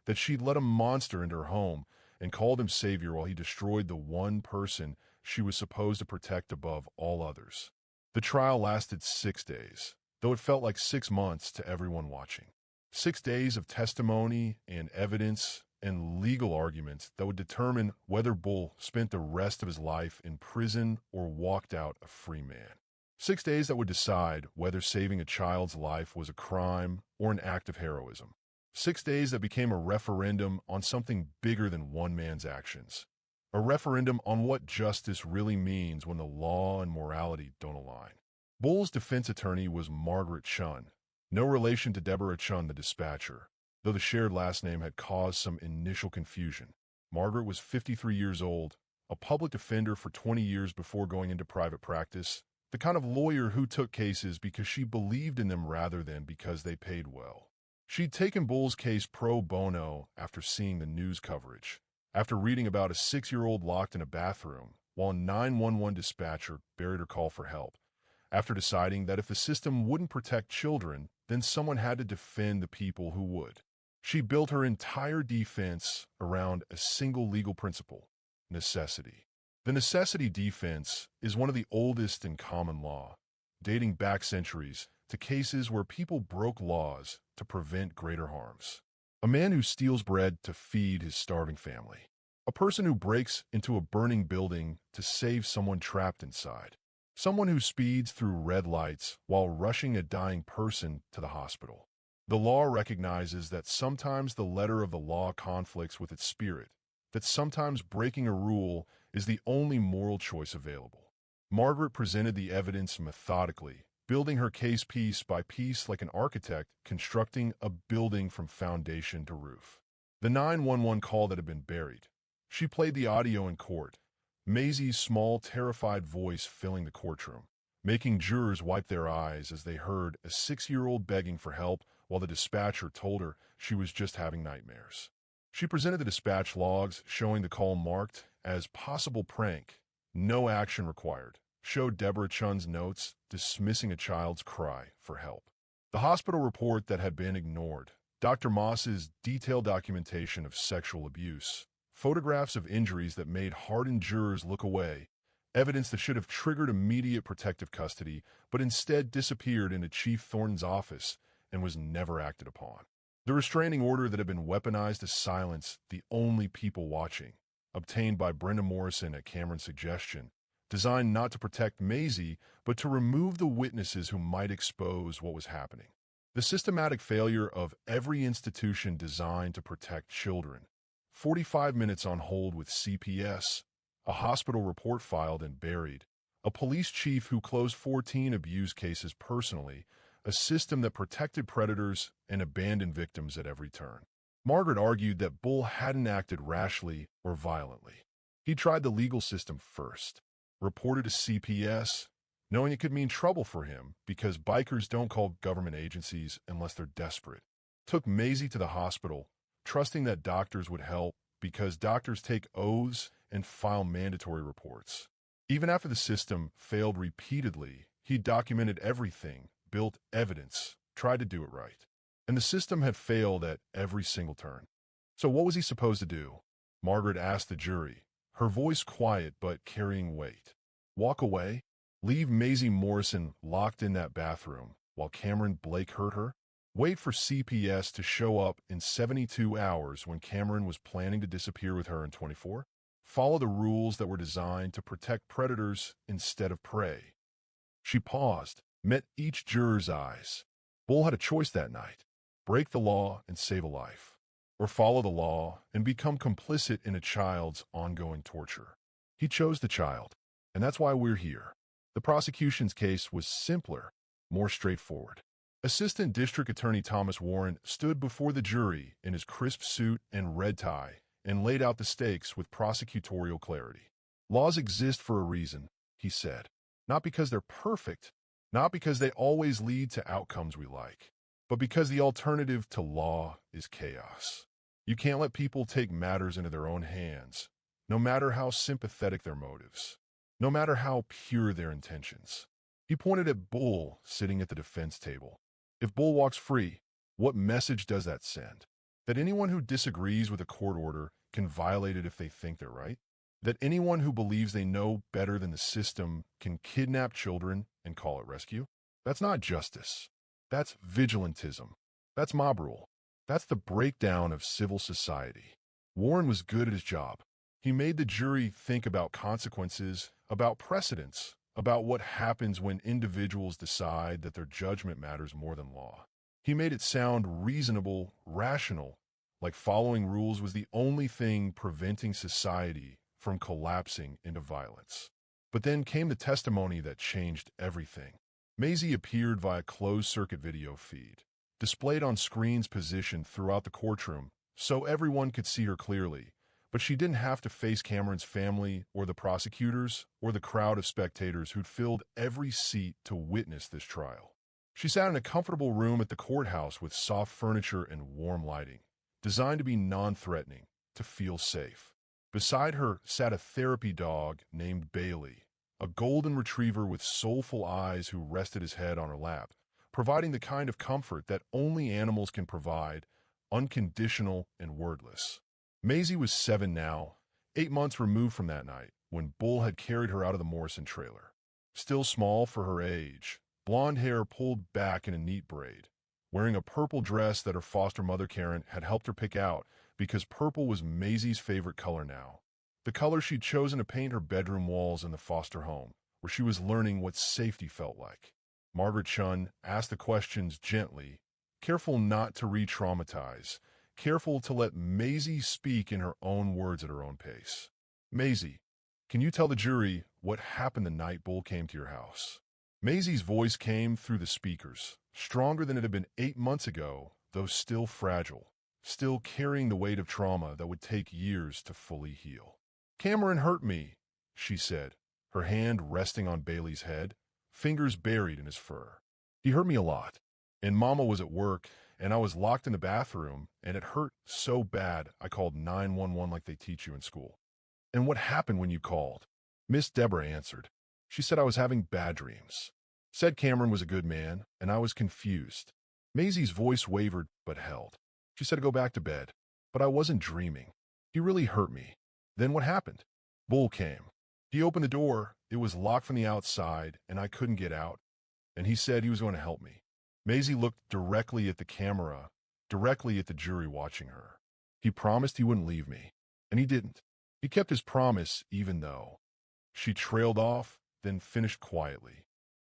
that she'd let a monster into her home and called him savior while he destroyed the one person she was supposed to protect above all others. The trial lasted 6 days, though it felt like 6 months to everyone watching. 6 days of testimony and evidence and legal arguments that would determine whether Bull spent the rest of his life in prison or walked out a free man. 6 days that would decide whether saving a child's life was a crime or an act of heroism. 6 days that became a referendum on something bigger than one man's actions. A referendum on what justice really means when the law and morality don't align. Bull's defense attorney was Margaret Chun, no relation to Deborah Chun, the dispatcher, though the shared last name had caused some initial confusion. Margaret was 53 years old, a public defender for 20 years before going into private practice, the kind of lawyer who took cases because she believed in them rather than because they paid well. She'd taken Bull's case pro bono after seeing the news coverage, after reading about a 6-year-old locked in a bathroom while a 911 dispatcher buried her call for help, after deciding that if the system wouldn't protect children, then someone had to defend the people who would. She built her entire defense around a single legal principle: necessity. The necessity defense is one of the oldest in common law, dating back centuries to cases where people broke laws to prevent greater harms. A man who steals bread to feed his starving family. A person who breaks into a burning building to save someone trapped inside. Someone who speeds through red lights while rushing a dying person to the hospital. The law recognizes that sometimes the letter of the law conflicts with its spirit, that sometimes breaking a rule is the only moral choice available. Margaret presented the evidence methodically, building her case piece by piece like an architect constructing a building from foundation to roof. The 911 call that had been buried. She played the audio in court, Maisie's small, terrified voice filling the courtroom, making jurors wipe their eyes as they heard a 6-year-old begging for help while the dispatcher told her she was just having nightmares. She presented the dispatch logs showing the call marked as possible prank No action required, showed Deborah Chun's notes dismissing a child's cry for help. The hospital report that had been ignored, Dr. Moss's detailed documentation of sexual abuse, photographs of injuries that made hardened jurors look away, evidence that should have triggered immediate protective custody but instead disappeared into Chief Thornton's office and was never acted upon. The restraining order that had been weaponized to silence the only people watching, obtained by Brenda Morrison at Cameron's suggestion, designed not to protect Maisie but to remove the witnesses who might expose what was happening. The systematic failure of every institution designed to protect children. 45 minutes on hold with CPS, a hospital report filed and buried, a police chief who closed 14 abuse cases personally, a system that protected predators and abandoned victims at every turn. Margaret argued that Bull hadn't acted rashly or violently. He tried the legal system first, reported to CPS, knowing it could mean trouble for him because bikers don't call government agencies unless they're desperate. Took Maisie to the hospital, trusting that doctors would help because doctors take oaths and file mandatory reports. Even after the system failed repeatedly, he documented everything, built evidence, tried to do it right. And the system had failed at every single turn. So what was he supposed to do? Margaret asked the jury, her voice quiet but carrying weight. Walk away? Leave Maisie Morrison locked in that bathroom while Cameron Blake hurt her? Wait for CPS to show up in 72 hours when Cameron was planning to disappear with her in 24? Follow the rules that were designed to protect predators instead of prey. She paused, met each juror's eyes. Bull had a choice that night. Break the law and save a life, or follow the law and become complicit in a child's ongoing torture. He chose the child, and that's why we're here. The prosecution's case was simpler, more straightforward. Assistant District Attorney Thomas Warren stood before the jury in his crisp suit and red tie and laid out the stakes with prosecutorial clarity. Laws exist for a reason, he said, not because they're perfect, not because they always lead to outcomes we like, but because the alternative to law is chaos. You can't let people take matters into their own hands, no matter how sympathetic their motives, no matter how pure their intentions. He pointed at Bull sitting at the defense table. If Bull walks free, what message does that send? That anyone who disagrees with a court order can violate it if they think they're right? That anyone who believes they know better than the system can kidnap children and call it rescue? That's not justice. That's vigilantism. That's mob rule. That's the breakdown of civil society. Warren was good at his job. He made the jury think about consequences, about precedents, about what happens when individuals decide that their judgment matters more than law. He made it sound reasonable, rational, like following rules was the only thing preventing society from collapsing into violence. But then came the testimony that changed everything. Maisie appeared via closed-circuit video feed, displayed on screens positioned throughout the courtroom so everyone could see her clearly, but she didn't have to face Cameron's family or the prosecutors or the crowd of spectators who'd filled every seat to witness this trial. She sat in a comfortable room at the courthouse with soft furniture and warm lighting, designed to be non-threatening, to feel safe. Beside her sat a therapy dog named Bailey, a golden retriever with soulful eyes who rested his head on her lap, providing the kind of comfort that only animals can provide, unconditional and wordless. Maisie was 7 now, 8 months removed from that night, when Bull had carried her out of the Morrison trailer. Still small for her age, blonde hair pulled back in a neat braid, wearing a purple dress that her foster mother Karen had helped her pick out because purple was Maisie's favorite color now. The color she'd chosen to paint her bedroom walls in the foster home, where she was learning what safety felt like. Margaret Chun asked the questions gently, careful not to re-traumatize, careful to let Maisie speak in her own words at her own pace. Maisie, can you tell the jury what happened the night Bull came to your house? Maisie's voice came through the speakers, stronger than it had been 8 months ago, though still fragile, still carrying the weight of trauma that would take years to fully heal. Cameron hurt me, she said, her hand resting on Bailey's head, fingers buried in his fur. He hurt me a lot, and Mama was at work, and I was locked in the bathroom, and it hurt so bad I called 911 like they teach you in school. And what happened when you called? Miss Deborah answered. She said I was having bad dreams. Said Cameron was a good man, and I was confused. Maisie's voice wavered but held. She said to go back to bed, but I wasn't dreaming. He really hurt me. Then what happened? Bull came. He opened the door. It was locked from the outside, and I couldn't get out. And he said he was going to help me. Maisie looked directly at the camera, directly at the jury watching her. He promised he wouldn't leave me, and he didn't. He kept his promise even though. She trailed off, then finished quietly.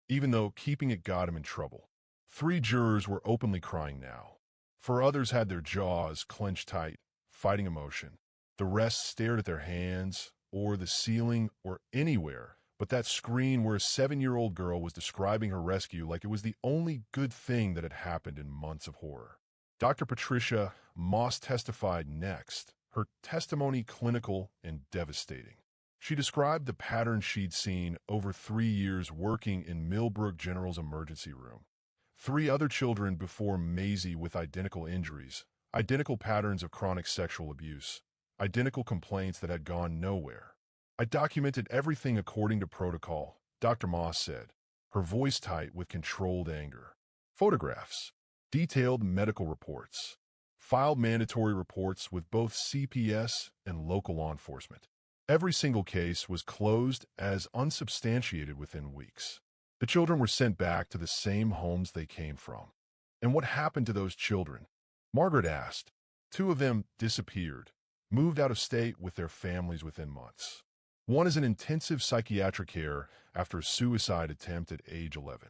Even though keeping it got him in trouble. 3 jurors were openly crying now. 4 others had their jaws clenched tight, fighting emotion. The rest stared at their hands, or the ceiling, or anywhere but that screen where a 7-year-old girl was describing her rescue like it was the only good thing that had happened in months of horror. Dr. Patricia Moss testified next, her testimony clinical and devastating. She described the pattern she'd seen over 3 years working in Millbrook General's emergency room. 3 other children before Maisie with identical injuries, identical patterns of chronic sexual abuse, identical complaints that had gone nowhere. I documented everything according to protocol, Dr. Moss said, her voice tight with controlled anger. Photographs, detailed medical reports, filed mandatory reports with both CPS and local law enforcement. Every single case was closed as unsubstantiated within weeks. The children were sent back to the same homes they came from. And what happened to those children? Margaret asked. 2 of them disappeared, moved out of state with their families within months. One is in intensive psychiatric care after a suicide attempt at age 11.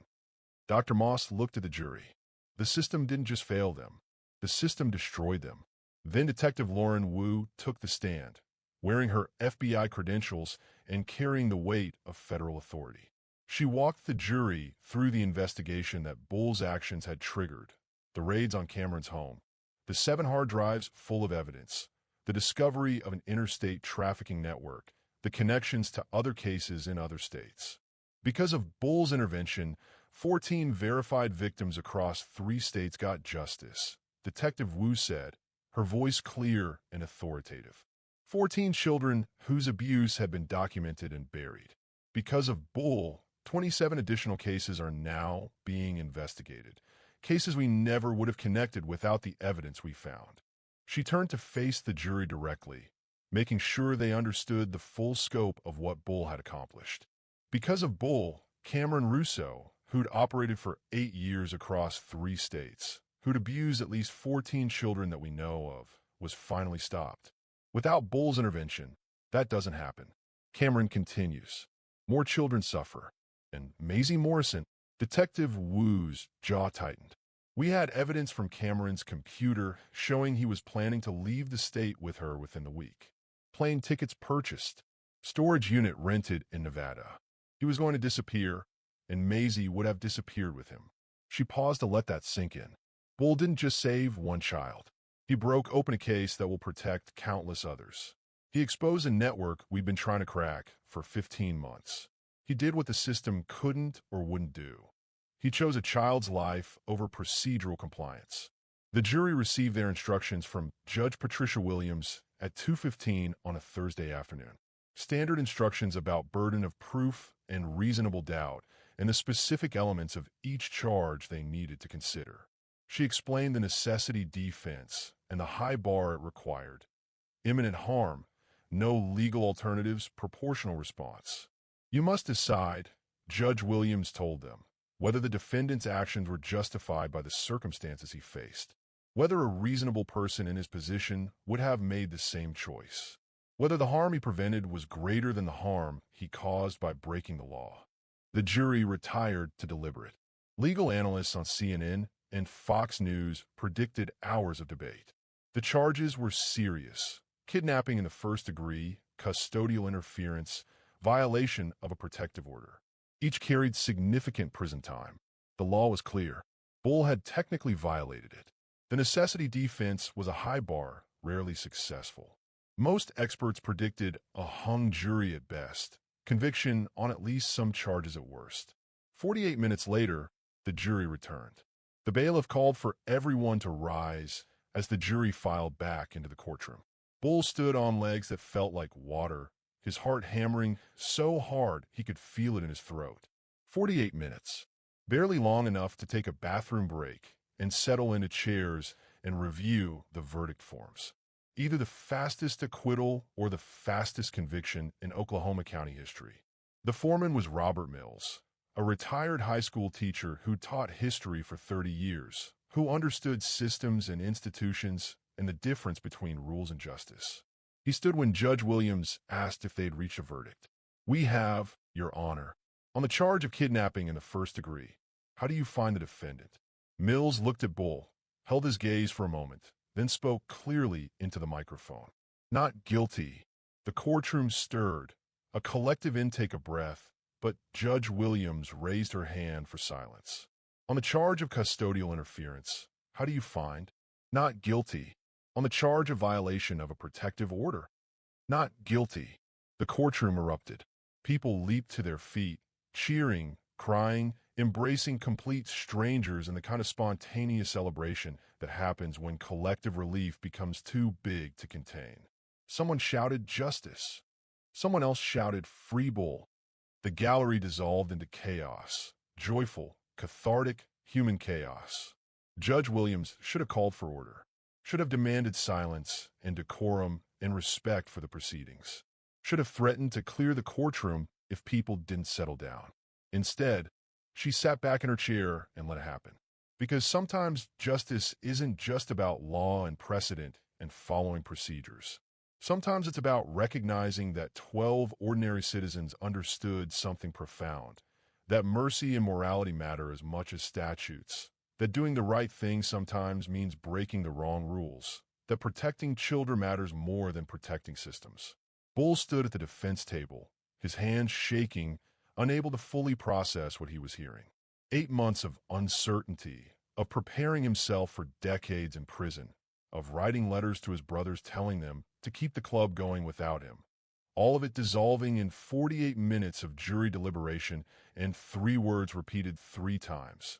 Dr. Moss looked at the jury. The system didn't just fail them. The system destroyed them. Then Detective Lauren Wu took the stand, wearing her FBI credentials and carrying the weight of federal authority. She walked the jury through the investigation that Bull's actions had triggered, the raids on Cameron's home, the 7 hard drives full of evidence, the discovery of an interstate trafficking network, the connections to other cases in other states. Because of Bull's intervention, 14 verified victims across 3 states got justice, Detective Wu said, her voice clear and authoritative. 14 children whose abuse had been documented and buried. Because of Bull, 27 additional cases are now being investigated, cases we never would have connected without the evidence we found. She turned to face the jury directly, making sure they understood the full scope of what Bull had accomplished. Because of Bull, Cameron Russo, who'd operated for 8 years across 3 states, who'd abused at least 14 children that we know of, was finally stopped. Without Bull's intervention, that doesn't happen. Cameron continues. More children suffer. And Maisie Morrison, Detective Wu's jaw tightened. We had evidence from Cameron's computer showing he was planning to leave the state with her within the week. Plane tickets purchased, storage unit rented in Nevada. He was going to disappear, and Maisie would have disappeared with him. She paused to let that sink in. Bull didn't just save 1 child. He broke open a case that will protect countless others. He exposed a network we'd been trying to crack for 15 months. He did what the system couldn't or wouldn't do. He chose a child's life over procedural compliance. The jury received their instructions from Judge Patricia Williams at 2:15 on a Thursday afternoon. Standard instructions about burden of proof and reasonable doubt and the specific elements of each charge they needed to consider. She explained the necessity defense and the high bar it required. Imminent harm, no legal alternatives, proportional response. You must decide, Judge Williams told them, whether the defendant's actions were justified by the circumstances he faced, whether a reasonable person in his position would have made the same choice, whether the harm he prevented was greater than the harm he caused by breaking the law. The jury retired to deliberate. Legal analysts on CNN and Fox News predicted hours of debate. The charges were serious: kidnapping in the first degree, custodial interference, violation of a protective order. Each carried significant prison time. The law was clear. Bull had technically violated it. The necessity defense was a high bar, rarely successful. Most experts predicted a hung jury at best, conviction on at least some charges at worst. 48 minutes later, the jury returned. The bailiff called for everyone to rise as the jury filed back into the courtroom. Bull stood on legs that felt like water, his heart hammering so hard he could feel it in his throat. 48 minutes. Barely long enough to take a bathroom break and settle into chairs and review the verdict forms. Either the fastest acquittal or the fastest conviction in Oklahoma County history. The foreman was Robert Mills, a retired high school teacher who taught history for 30 years, who understood systems and institutions and the difference between rules and justice. He stood when Judge Williams asked if they'd reached a verdict. "We have, Your Honor, on the charge of kidnapping in the first degree. How do you find the defendant?" Mills looked at Bull, held his gaze for a moment, then spoke clearly into the microphone. "Not guilty." The courtroom stirred, a collective intake of breath, but Judge Williams raised her hand for silence. "On the charge of custodial interference, how do you find?" "Not guilty." "On the charge of violation of a protective order?" "Not guilty." The courtroom erupted. People leaped to their feet, cheering, crying, embracing complete strangers in the kind of spontaneous celebration that happens when collective relief becomes too big to contain. Someone shouted, "Justice." Someone else shouted, "Free Bull." The gallery dissolved into chaos, joyful, cathartic, human chaos. Judge Williams should have called for order, should have demanded silence and decorum and respect for the proceedings, should have threatened to clear the courtroom if people didn't settle down. Instead, she sat back in her chair and let it happen. Because sometimes justice isn't just about law and precedent and following procedures. Sometimes it's about recognizing that 12 ordinary citizens understood something profound, that mercy and morality matter as much as statutes, that doing the right thing sometimes means breaking the wrong rules, that protecting children matters more than protecting systems. Bull stood at the defense table, his hands shaking, unable to fully process what he was hearing. 8 months of uncertainty, of preparing himself for decades in prison, of writing letters to his brothers telling them to keep the club going without him. All of it dissolving in 48 minutes of jury deliberation and 3 words repeated 3 times.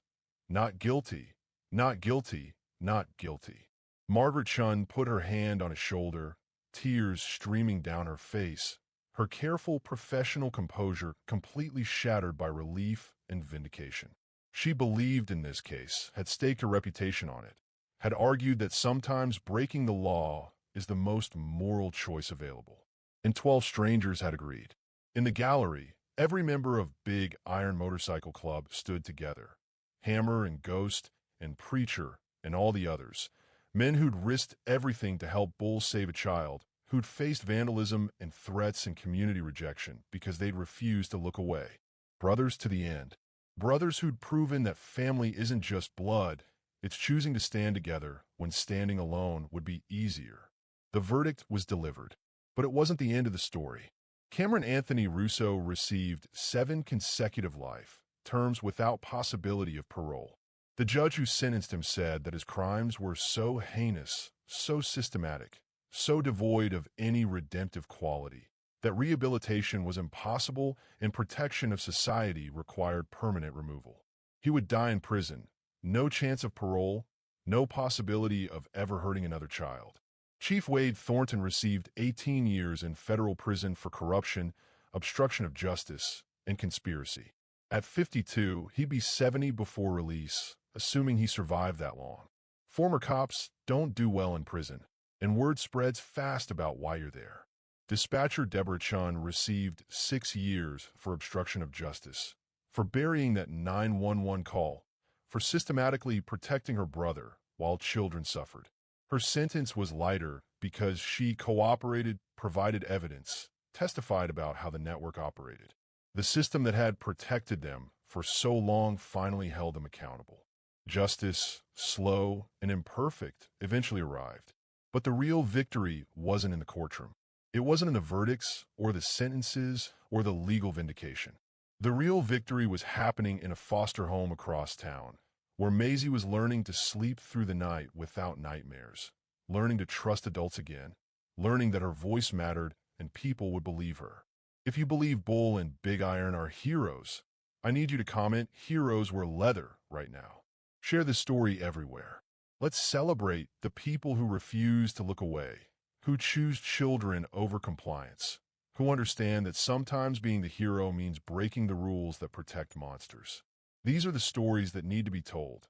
"Not guilty, not guilty, not guilty." Margaret Chun put her hand on his shoulder, tears streaming down her face, her careful professional composure completely shattered by relief and vindication. She believed in this case, had staked her reputation on it, had argued that sometimes breaking the law is the most moral choice available. And 12 strangers had agreed. In the gallery, every member of Big Iron Motorcycle Club stood together. Hammer and Ghost and Preacher and all the others, men who'd risked everything to help Bull save a child, who'd faced vandalism and threats and community rejection because they'd refused to look away. Brothers to the end. Brothers who'd proven that family isn't just blood, it's choosing to stand together when standing alone would be easier. The verdict was delivered, but it wasn't the end of the story. Cameron Anthony Russo received 7 consecutive life terms without possibility of parole. The judge who sentenced him said that his crimes were so heinous, so systematic, so devoid of any redemptive quality, that rehabilitation was impossible and protection of society required permanent removal. He would die in prison, no chance of parole, no possibility of ever hurting another child. Chief Wade Thornton received 18 years in federal prison for corruption, obstruction of justice, and conspiracy. At 52, he'd be 70 before release, assuming he survived that long. Former cops don't do well in prison, and word spreads fast about why you're there. Dispatcher Deborah Chun received 6 years for obstruction of justice, for burying that 911 call, for systematically protecting her brother while children suffered. Her sentence was lighter because she cooperated, provided evidence, testified about how the network operated. The system that had protected them for so long finally held them accountable. Justice, slow and imperfect, eventually arrived. But the real victory wasn't in the courtroom. It wasn't in the verdicts or the sentences or the legal vindication. The real victory was happening in a foster home across town, where Maisie was learning to sleep through the night without nightmares, learning to trust adults again, learning that her voice mattered and people would believe her. If you believe Bull and Big Iron are heroes, I need you to comment, "Heroes wear leather" right now. Share this story everywhere. Let's celebrate the people who refuse to look away, who choose children over compliance, who understand that sometimes being the hero means breaking the rules that protect monsters. These are the stories that need to be told.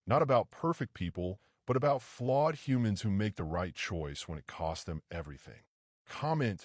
Not about perfect people, but about flawed humans who make the right choice when it costs them everything. Comment,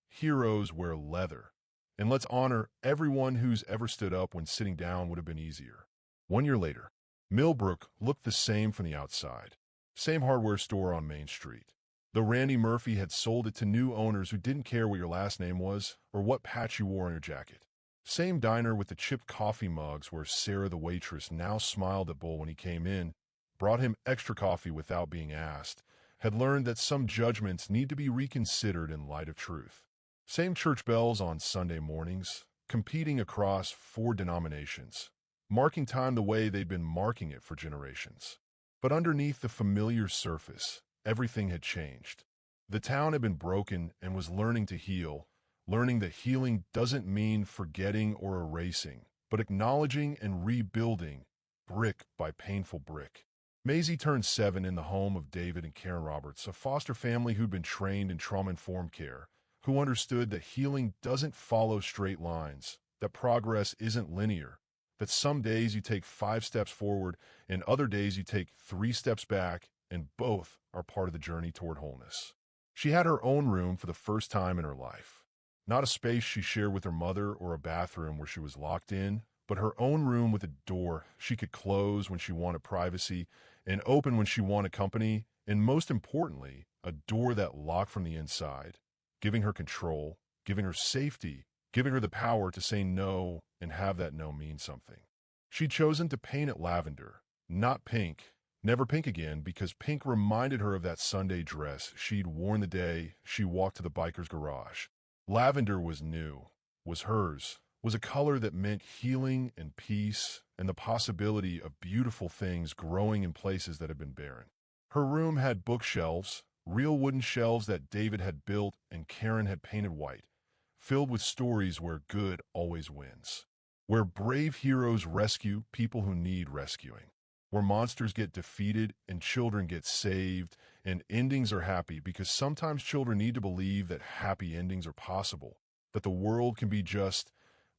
heroes wear leather. And let's honor everyone who's ever stood up when sitting down would have been easier. 1 year later, Millbrook looked the same from the outside. Same hardware store on Main Street. Though Randy Murphy had sold it to new owners who didn't care what your last name was or what patch you wore on your jacket. Same diner with the chipped coffee mugs where Sarah the waitress now smiled at Bull when he came in, brought him extra coffee without being asked, had learned that some judgments need to be reconsidered in light of truth. Same church bells on Sunday mornings, competing across 4 denominations, marking time the way they'd been marking it for generations. But underneath the familiar surface, everything had changed. The town had been broken and was learning to heal, learning that healing doesn't mean forgetting or erasing, but acknowledging and rebuilding, brick by painful brick. Maisie turned 7 in the home of David and Karen Roberts, a foster family who'd been trained in trauma-informed care, who understood that healing doesn't follow straight lines, that progress isn't linear, that some days you take 5 steps forward and other days you take 3 steps back, and both are part of the journey toward wholeness. She had her own room for the first time in her life. Not a space she shared with her mother or a bathroom where she was locked in, but her own room with a door she could close when she wanted privacy and open when she wanted company, and most importantly, a door that locked from the inside, giving her control, giving her safety, giving her the power to say no and have that no mean something. She'd chosen to paint it lavender, not pink, never pink again, because pink reminded her of that Sunday dress she'd worn the day she walked to the biker's garage. Lavender was new, was hers, was a color that meant healing and peace and the possibility of beautiful things growing in places that had been barren. Her room had bookshelves, real wooden shelves that David had built and Karen had painted white, filled with stories where good always wins, where brave heroes rescue people who need rescuing, where monsters get defeated and children get saved, and endings are happy because sometimes children need to believe that happy endings are possible, that the world can be just,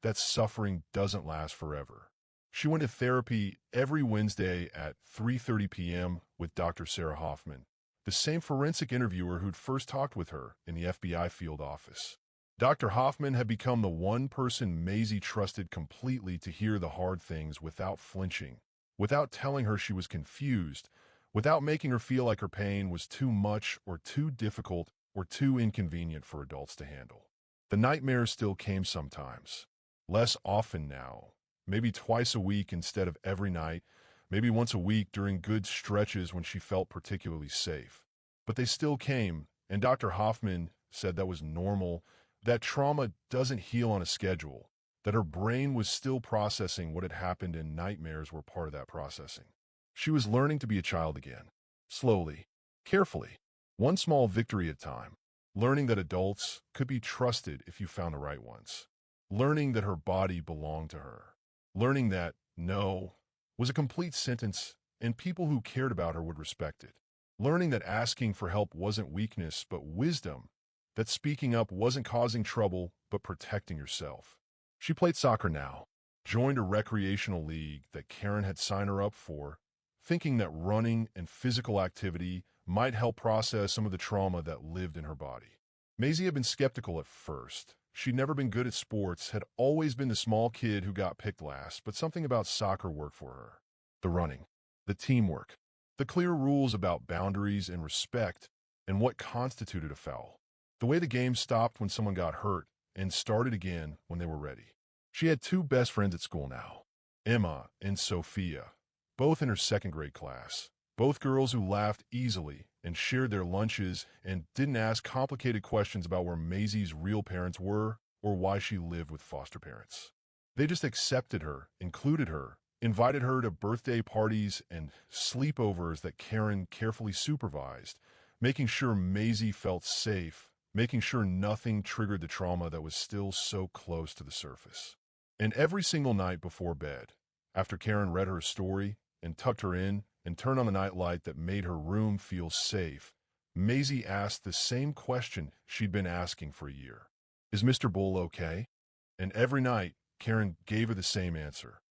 that suffering doesn't last forever. She went to therapy every Wednesday at 3:30 p.m. with Dr. Sarah Hoffman, the same forensic interviewer who'd first talked with her in the FBI field office. Dr. Hoffman had become the one person Maisie trusted completely to hear the hard things without flinching, without telling her she was confused, without making her feel like her pain was too much or too difficult or too inconvenient for adults to handle. The nightmares still came sometimes. Less often now, maybe twice a week instead of every night, maybe once a week during good stretches when she felt particularly safe. But they still came, and Dr. Hoffman said that was normal, that trauma doesn't heal on a schedule, that her brain was still processing what had happened and nightmares were part of that processing. She was learning to be a child again, slowly, carefully, one small victory at a time, learning that adults could be trusted if you found the right ones, learning that her body belonged to her, learning that no was a complete sentence and people who cared about her would respect it, learning that asking for help wasn't weakness but wisdom, that speaking up wasn't causing trouble but protecting yourself. She played soccer now, joined a recreational league that Karen had signed her up for, thinking that running and physical activity might help process some of the trauma that lived in her body. Maisie had been skeptical at first. She'd never been good at sports, had always been the small kid who got picked last, but something about soccer worked for her. The running, the teamwork, the clear rules about boundaries and respect, and what constituted a foul. The way the game stopped when someone got hurt and started again when they were ready. She had 2 best friends at school now, Emma and Sophia, both in her 2nd grade class, both girls who laughed easily and shared their lunches and didn't ask complicated questions about where Maisie's real parents were or why she lived with foster parents. They just accepted her, included her, invited her to birthday parties and sleepovers that Karen carefully supervised, making sure Maisie felt safe, making sure nothing triggered the trauma that was still so close to the surface. And every single night before bed, after Karen read her a story and tucked her in and turned on the nightlight that made her room feel safe, Maisie asked the same question she'd been asking for a year. "Is Mr. Bull okay?" And every night, Karen gave her the same answer.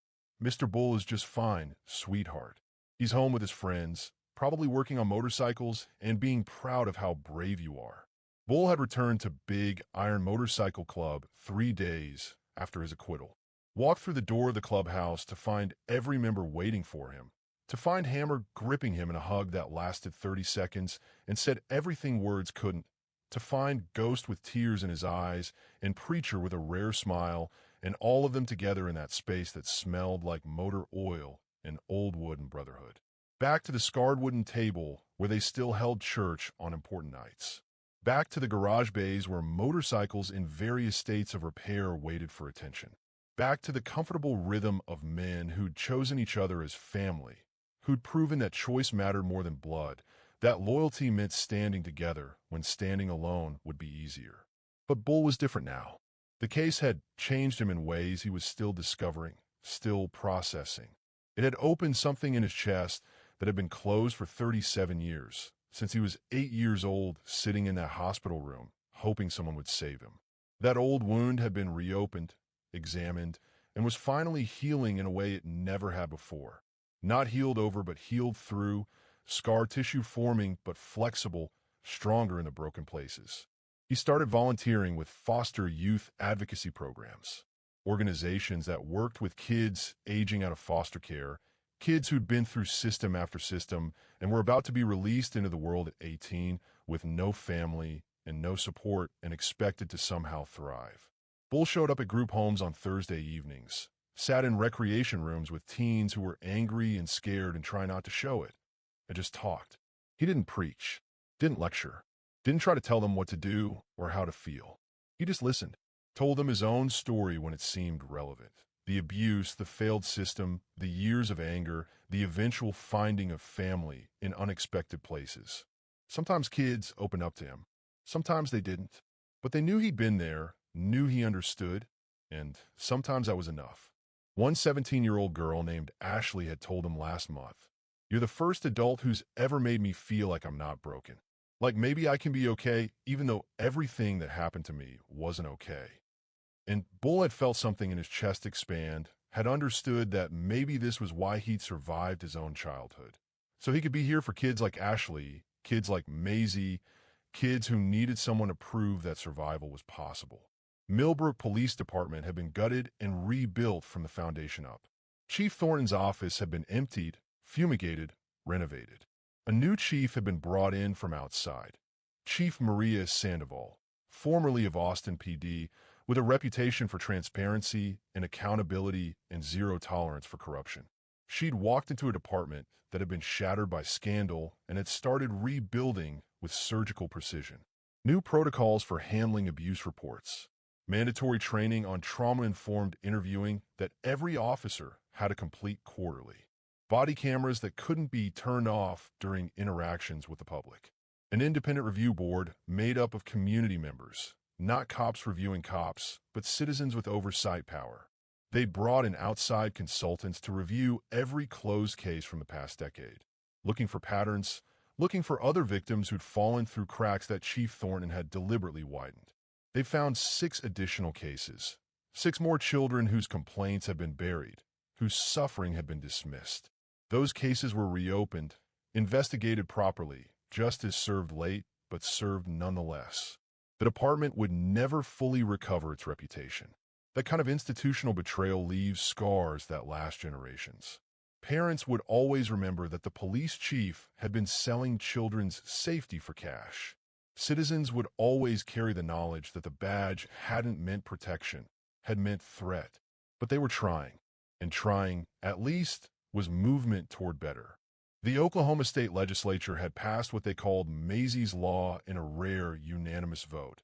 "Mr. Bull is just fine, sweetheart. He's home with his friends, probably working on motorcycles and being proud of how brave you are." Bull had returned to Big Iron Motorcycle Club 3 days after his acquittal. Walked through the door of the clubhouse to find every member waiting for him, to find Hammer gripping him in a hug that lasted 30 seconds and said everything words couldn't, to find Ghost with tears in his eyes and Preacher with a rare smile, and all of them together in that space that smelled like motor oil and old wood and brotherhood. Back to the scarred wooden table where they still held church on important nights. Back to the garage bays where motorcycles in various states of repair waited for attention. Back to the comfortable rhythm of men who'd chosen each other as family, who'd proven that choice mattered more than blood, that loyalty meant standing together when standing alone would be easier. But Bull was different now. The case had changed him in ways he was still discovering, still processing. It had opened something in his chest that had been closed for 37 years, since he was 8 years old, sitting in that hospital room, hoping someone would save him. That old wound had been reopened, examined, and was finally healing in a way it never had before. Not healed over, but healed through, scar tissue forming, but flexible, stronger in the broken places. He started volunteering with foster youth advocacy programs, organizations that worked with kids aging out of foster care, kids who'd been through system after system and were about to be released into the world at 18 with no family and no support and expected to somehow thrive. Bull showed up at group homes on Thursday evenings, sat in recreation rooms with teens who were angry and scared and try not to show it, and just talked. He didn't preach, didn't lecture, didn't try to tell them what to do or how to feel. He just listened, told them his own story when it seemed relevant. The abuse, the failed system, the years of anger, the eventual finding of family in unexpected places. Sometimes kids opened up to him. Sometimes they didn't. But they knew he'd been there, knew he understood, and sometimes that was enough. One 17-year-old girl named Ashley had told him last month, "You're the first adult who's ever made me feel like I'm not broken. Like maybe I can be okay even though everything that happened to me wasn't okay." And Bull had felt something in his chest expand, had understood that maybe this was why he'd survived his own childhood. So he could be here for kids like Ashley, kids like Maisie, kids who needed someone to prove that survival was possible. Millbrook Police Department had been gutted and rebuilt from the foundation up. Chief Thornton's office had been emptied, fumigated, renovated. A new chief had been brought in from outside. Chief Maria Sandoval, formerly of Austin PD, with a reputation for transparency and accountability and zero tolerance for corruption. She'd walked into a department that had been shattered by scandal and had started rebuilding with surgical precision. New protocols for handling abuse reports. Mandatory training on trauma-informed interviewing that every officer had to complete quarterly. Body cameras that couldn't be turned off during interactions with the public. An independent review board made up of community members, not cops reviewing cops, but citizens with oversight power. They'd brought in outside consultants to review every closed case from the past decade, looking for patterns, looking for other victims who'd fallen through cracks that Chief Thornton had deliberately widened. They found 6 additional cases, 6 more children whose complaints had been buried, whose suffering had been dismissed. Those cases were reopened, investigated properly, justice served late, but served nonetheless. The department would never fully recover its reputation. That kind of institutional betrayal leaves scars that last generations. Parents would always remember that the police chief had been selling children's safety for cash. Citizens would always carry the knowledge that the badge hadn't meant protection, had meant threat. But they were trying, and trying, at least, was movement toward better. The Oklahoma State Legislature had passed what they called Maisie's Law in a rare, unanimous vote.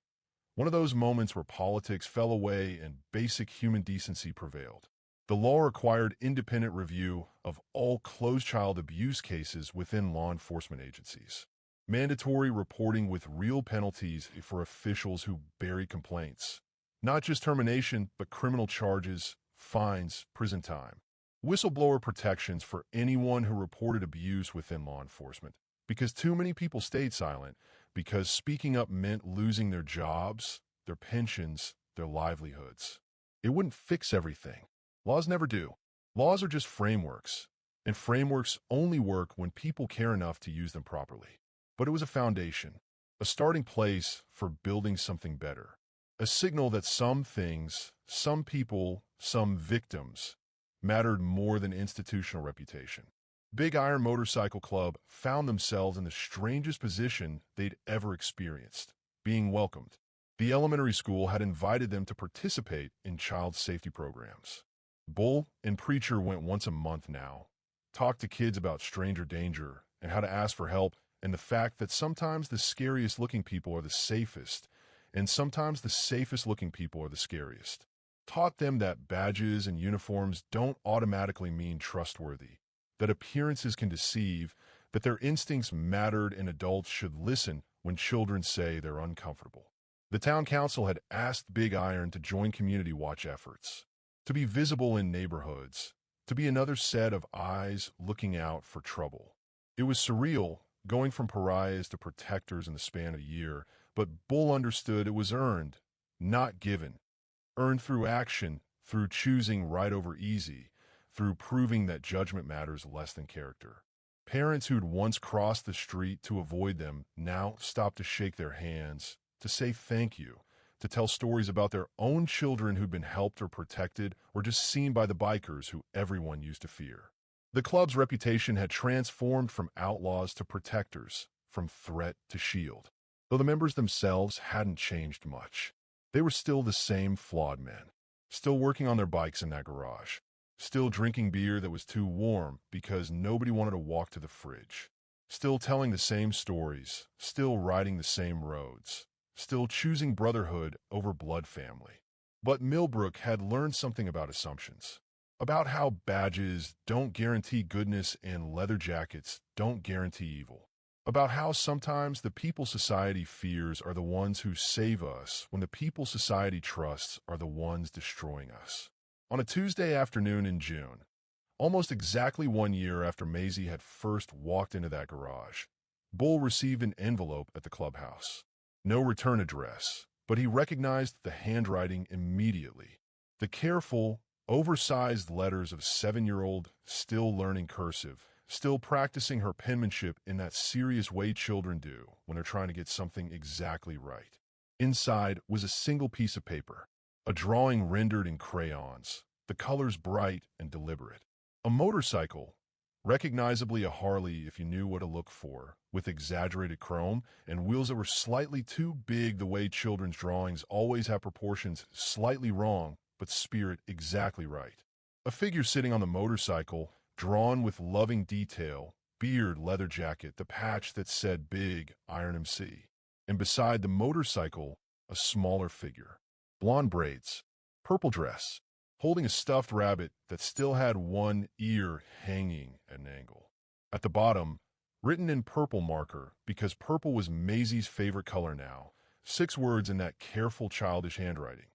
One of those moments where politics fell away and basic human decency prevailed. The law required independent review of all closed child abuse cases within law enforcement agencies. Mandatory reporting with real penalties for officials who bury complaints. Not just termination, but criminal charges, fines, prison time. Whistleblower protections for anyone who reported abuse within law enforcement. Because too many people stayed silent, because speaking up meant losing their jobs, their pensions, their livelihoods. It wouldn't fix everything. Laws never do. Laws are just frameworks, and frameworks only work when people care enough to use them properly. But it was a foundation, a starting place for building something better, a signal that some things, some people, some victims mattered more than institutional reputation. Big Iron Motorcycle Club found themselves in the strangest position they'd ever experienced, being welcomed. The elementary school had invited them to participate in child safety programs. Bull and Preacher went once a month now, talked to kids about stranger danger and how to ask for help, and the fact that sometimes the scariest looking people are the safest, and sometimes the safest looking people are the scariest. Taught them that badges and uniforms don't automatically mean trustworthy, that appearances can deceive, that their instincts mattered and adults should listen when children say they're uncomfortable. The town council had asked Big Iron to join community watch efforts, to be visible in neighborhoods, to be another set of eyes looking out for trouble. It was surreal, going from pariahs to protectors in the span of a year, but Bull understood it was earned, not given. Earned through action, through choosing right over easy, through proving that judgment matters less than character. Parents who'd once crossed the street to avoid them now stopped to shake their hands, to say thank you, to tell stories about their own children who'd been helped or protected or just seen by the bikers who everyone used to fear. The club's reputation had transformed from outlaws to protectors, from threat to shield. Though the members themselves hadn't changed much. They were still the same flawed men, still working on their bikes in that garage, still drinking beer that was too warm because nobody wanted to walk to the fridge, still telling the same stories, still riding the same roads, still choosing brotherhood over blood family. But Millbrook had learned something about assumptions, about how badges don't guarantee goodness and leather jackets don't guarantee evil, about how sometimes the people society fears are the ones who save us when the people society trusts are the ones destroying us. On a Tuesday afternoon in June, almost exactly 1 year after Maisie had first walked into that garage, Bull received an envelope at the clubhouse. No return address, but he recognized the handwriting immediately. The careful, oversized letters of a 7-year-old still learning cursive, still practicing her penmanship in that serious way children do when they're trying to get something exactly right. Inside was a single piece of paper, a drawing rendered in crayons, the colors bright and deliberate. A motorcycle, recognizably a Harley if you knew what to look for, with exaggerated chrome and wheels that were slightly too big the way children's drawings always have proportions slightly wrong, but spirit exactly right. A figure sitting on the motorcycle, drawn with loving detail, beard, leather jacket, the patch that said Big Iron MC. And beside the motorcycle, a smaller figure. Blonde braids, purple dress, holding a stuffed rabbit that still had one ear hanging at an angle. At the bottom, written in purple marker, because purple was Maisie's favorite color now, 6 words in that careful childish handwriting.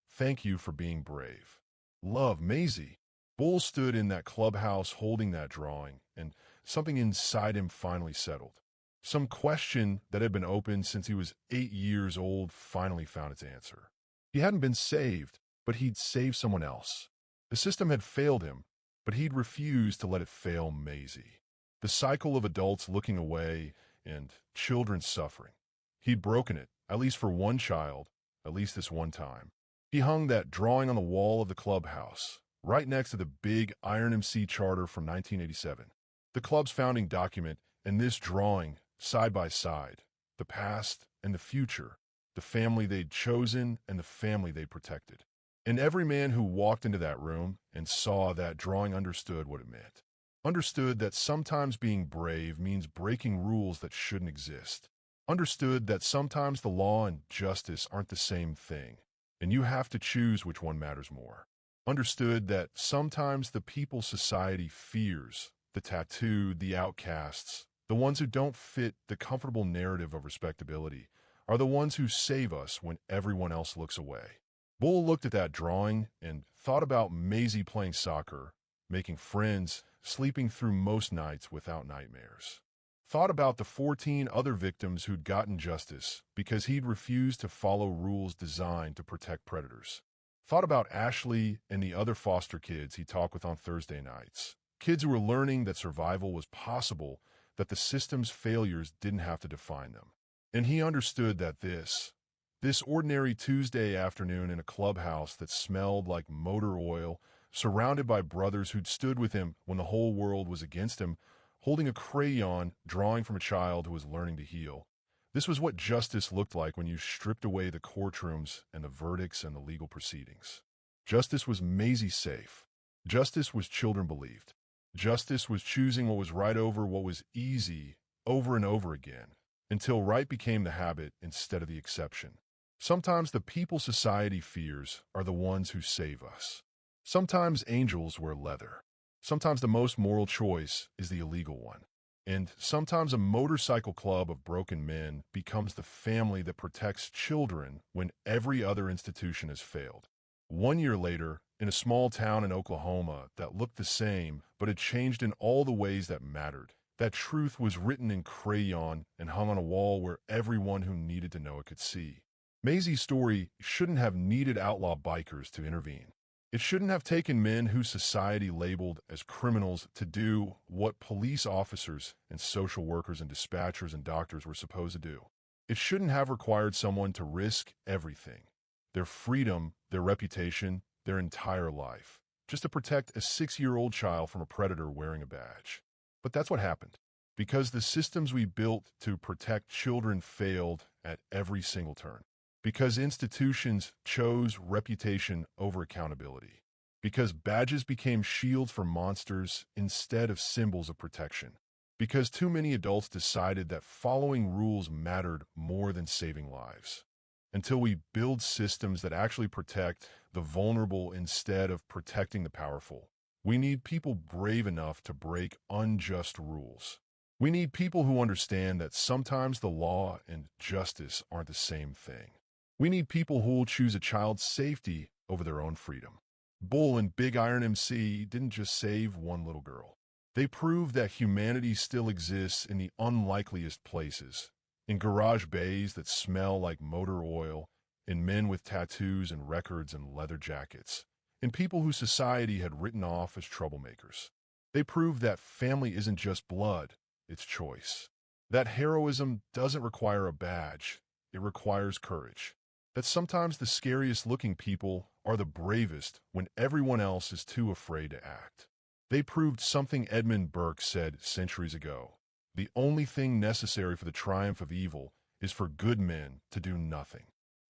Thank you for being brave. Love, Maisie. Bull stood in that clubhouse holding that drawing, and something inside him finally settled. Some question that had been open since he was 8 years old finally found its answer. He hadn't been saved, but he'd saved someone else. The system had failed him, but he'd refused to let it fail Maisie. The cycle of adults looking away and children suffering. He'd broken it, at least for one child, at least this one time. He hung that drawing on the wall of the clubhouse, right next to the Big Iron MC charter from 1987. The club's founding document and this drawing, side by side, the past and the future, the family they'd chosen and the family they protected. And every man who walked into that room and saw that drawing understood what it meant. Understood that sometimes being brave means breaking rules that shouldn't exist. Understood that sometimes the law and justice aren't the same thing, and you have to choose which one matters more. Understood that sometimes the people society fears, the tattooed, the outcasts, the ones who don't fit the comfortable narrative of respectability, are the ones who save us when everyone else looks away. Bull looked at that drawing and thought about Maisie playing soccer, making friends, sleeping through most nights without nightmares. Thought about the 14 other victims who'd gotten justice because he'd refused to follow rules designed to protect predators. Thought about Ashley and the other foster kids he talked with on Thursday nights. Kids who were learning that survival was possible, that the system's failures didn't have to define them. And he understood that this ordinary Tuesday afternoon in a clubhouse that smelled like motor oil, surrounded by brothers who'd stood with him when the whole world was against him, holding a crayon, drawing from a child who was learning to heal. This was what justice looked like when you stripped away the courtrooms and the verdicts and the legal proceedings. Justice was Maisie safe. Justice was children believed. Justice was choosing what was right over what was easy over and over again, until right became the habit instead of the exception. Sometimes the people society fears are the ones who save us. Sometimes angels wear leather. Sometimes the most moral choice is the illegal one. And sometimes a motorcycle club of broken men becomes the family that protects children when every other institution has failed. 1 year later, in a small town in Oklahoma that looked the same but had changed in all the ways that mattered, that truth was written in crayon and hung on a wall where everyone who needed to know it could see. Maisie's story shouldn't have needed outlaw bikers to intervene. It shouldn't have taken men whose society labeled as criminals to do what police officers and social workers and dispatchers and doctors were supposed to do. It shouldn't have required someone to risk everything, their freedom, their reputation, their entire life, just to protect a 6-year-old child from a predator wearing a badge. But that's what happened, because the systems we built to protect children failed at every single turn. Because institutions chose reputation over accountability. Because badges became shields for monsters instead of symbols of protection. Because too many adults decided that following rules mattered more than saving lives. Until we build systems that actually protect the vulnerable instead of protecting the powerful. We need people brave enough to break unjust rules. We need people who understand that sometimes the law and justice aren't the same thing. We need people who will choose a child's safety over their own freedom. Bull and Big Iron MC didn't just save one little girl. They proved that humanity still exists in the unlikeliest places. In garage bays that smell like motor oil, in men with tattoos and records and leather jackets, in people whose society had written off as troublemakers. They proved that family isn't just blood, it's choice. That heroism doesn't require a badge, it requires courage. That sometimes the scariest looking people are the bravest when everyone else is too afraid to act. They proved something Edmund Burke said centuries ago. The only thing necessary for the triumph of evil is for good men to do nothing.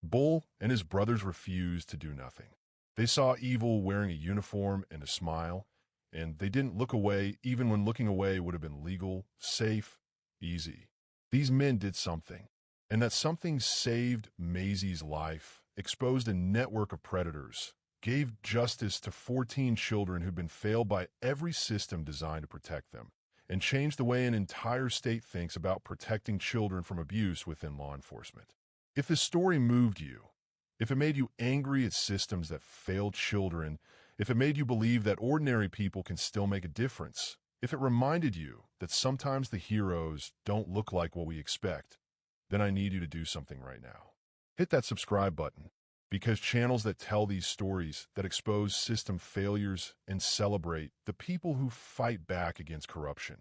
Bull and his brothers refused to do nothing. They saw evil wearing a uniform and a smile, and they didn't look away even when looking away would have been legal, safe, easy. These men did something, and that something saved Maisie's life, exposed a network of predators, gave justice to 14 children who'd been failed by every system designed to protect them, and changed the way an entire state thinks about protecting children from abuse within law enforcement. If this story moved you, if it made you angry at systems that failed children, if it made you believe that ordinary people can still make a difference, if it reminded you that sometimes the heroes don't look like what we expect, then I need you to do something right now. Hit that subscribe button, because channels that tell these stories, that expose system failures and celebrate the people who fight back against corruption,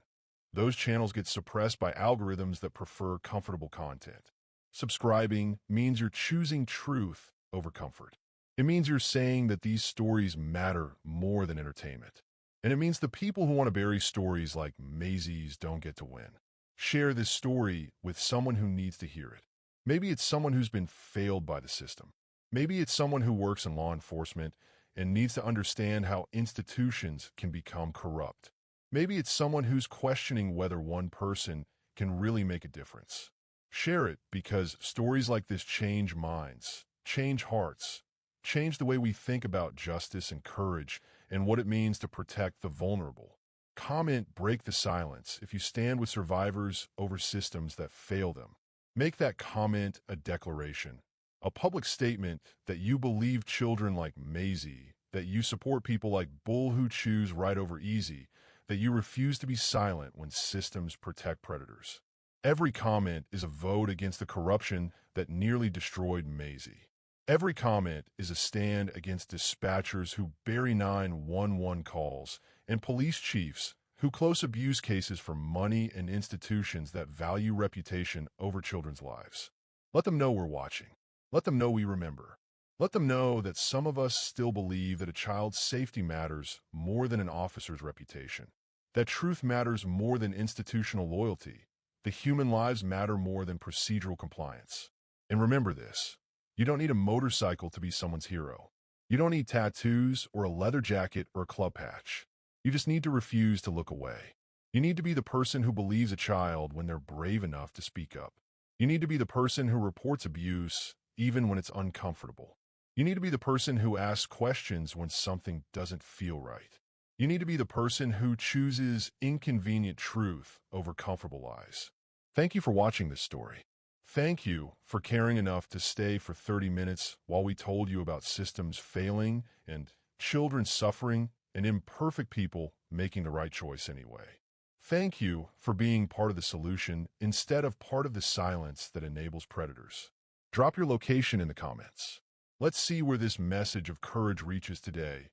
those channels get suppressed by algorithms that prefer comfortable content. Subscribing means you're choosing truth over comfort. It means you're saying that these stories matter more than entertainment. And it means the people who want to bury stories like Maisie's don't get to win. Share this story with someone who needs to hear it. Maybe it's someone who's been failed by the system. Maybe it's someone who works in law enforcement and needs to understand how institutions can become corrupt. Maybe it's someone who's questioning whether one person can really make a difference. Share it because stories like this change minds, change hearts, change the way we think about justice and courage and what it means to protect the vulnerable. Comment, break the silence if you stand with survivors over systems that fail them. Make that comment a declaration, a public statement that you believe children like Maisie, that you support people like Bull who choose right over easy, that you refuse to be silent when systems protect predators. Every comment is a vote against the corruption that nearly destroyed Maisie. Every comment is a stand against dispatchers who bury 911 calls and police chiefs who close abuse cases for money and institutions that value reputation over children's lives. Let them know we're watching. Let them know we remember. Let them know that some of us still believe that a child's safety matters more than an officer's reputation, that truth matters more than institutional loyalty, that human lives matter more than procedural compliance. And remember this, you don't need a motorcycle to be someone's hero. You don't need tattoos or a leather jacket or a club patch. You just need to refuse to look away. You need to be the person who believes a child when they're brave enough to speak up. You need to be the person who reports abuse even when it's uncomfortable. You need to be the person who asks questions when something doesn't feel right. You need to be the person who chooses inconvenient truth over comfortable lies. Thank you for watching this story. Thank you for caring enough to stay for 30 minutes while we told you about systems failing and children suffering and imperfect people making the right choice anyway. Thank you for being part of the solution instead of part of the silence that enables predators. Drop your location in the comments. Let's see where this message of courage reaches today,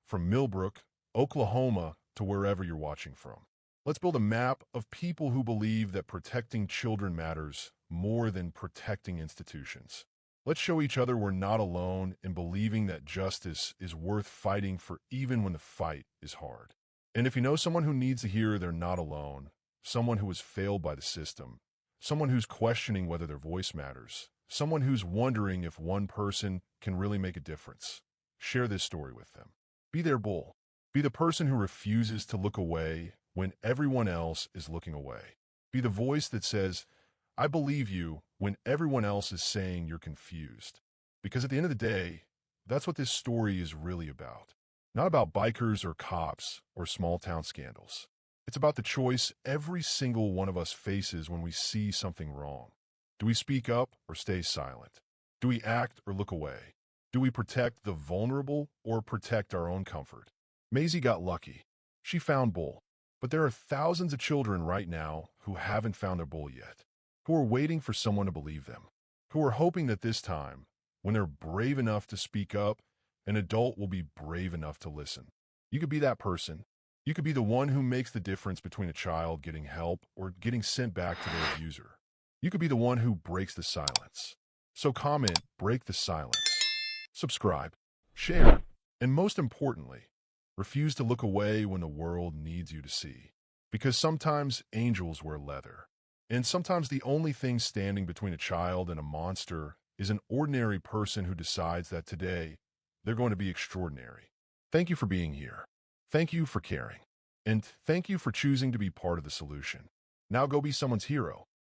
from Millbrook, Oklahoma, to wherever you're watching from. Let's build a map of people who believe that protecting children matters more than protecting institutions. Let's show each other we're not alone in believing that justice is worth fighting for even when the fight is hard. And if you know someone who needs to hear they're not alone, someone who has failed by the system, someone who's questioning whether their voice matters, someone who's wondering if one person can really make a difference, share this story with them. Be their bull. Be the person who refuses to look away when everyone else is looking away. Be the voice that says, I believe you, when everyone else is saying you're confused. Because at the end of the day, that's what this story is really about. Not about bikers or cops or small-town scandals. It's about the choice every single one of us faces when we see something wrong. Do we speak up or stay silent? Do we act or look away? Do we protect the vulnerable or protect our own comfort? Maisie got lucky. She found Bull. But there are thousands of children right now who haven't found their Bull yet, who are waiting for someone to believe them, who are hoping that this time, when they're brave enough to speak up, an adult will be brave enough to listen. You could be that person. You could be the one who makes the difference between a child getting help or getting sent back to their abuser. You could be the one who breaks the silence. So comment, break the silence. Subscribe, share, and most importantly, refuse to look away when the world needs you to see. Because sometimes angels wear leather. And sometimes the only thing standing between a child and a monster is an ordinary person who decides that today they're going to be extraordinary. Thank you for being here. Thank you for caring. And thank you for choosing to be part of the solution. Now go be someone's hero.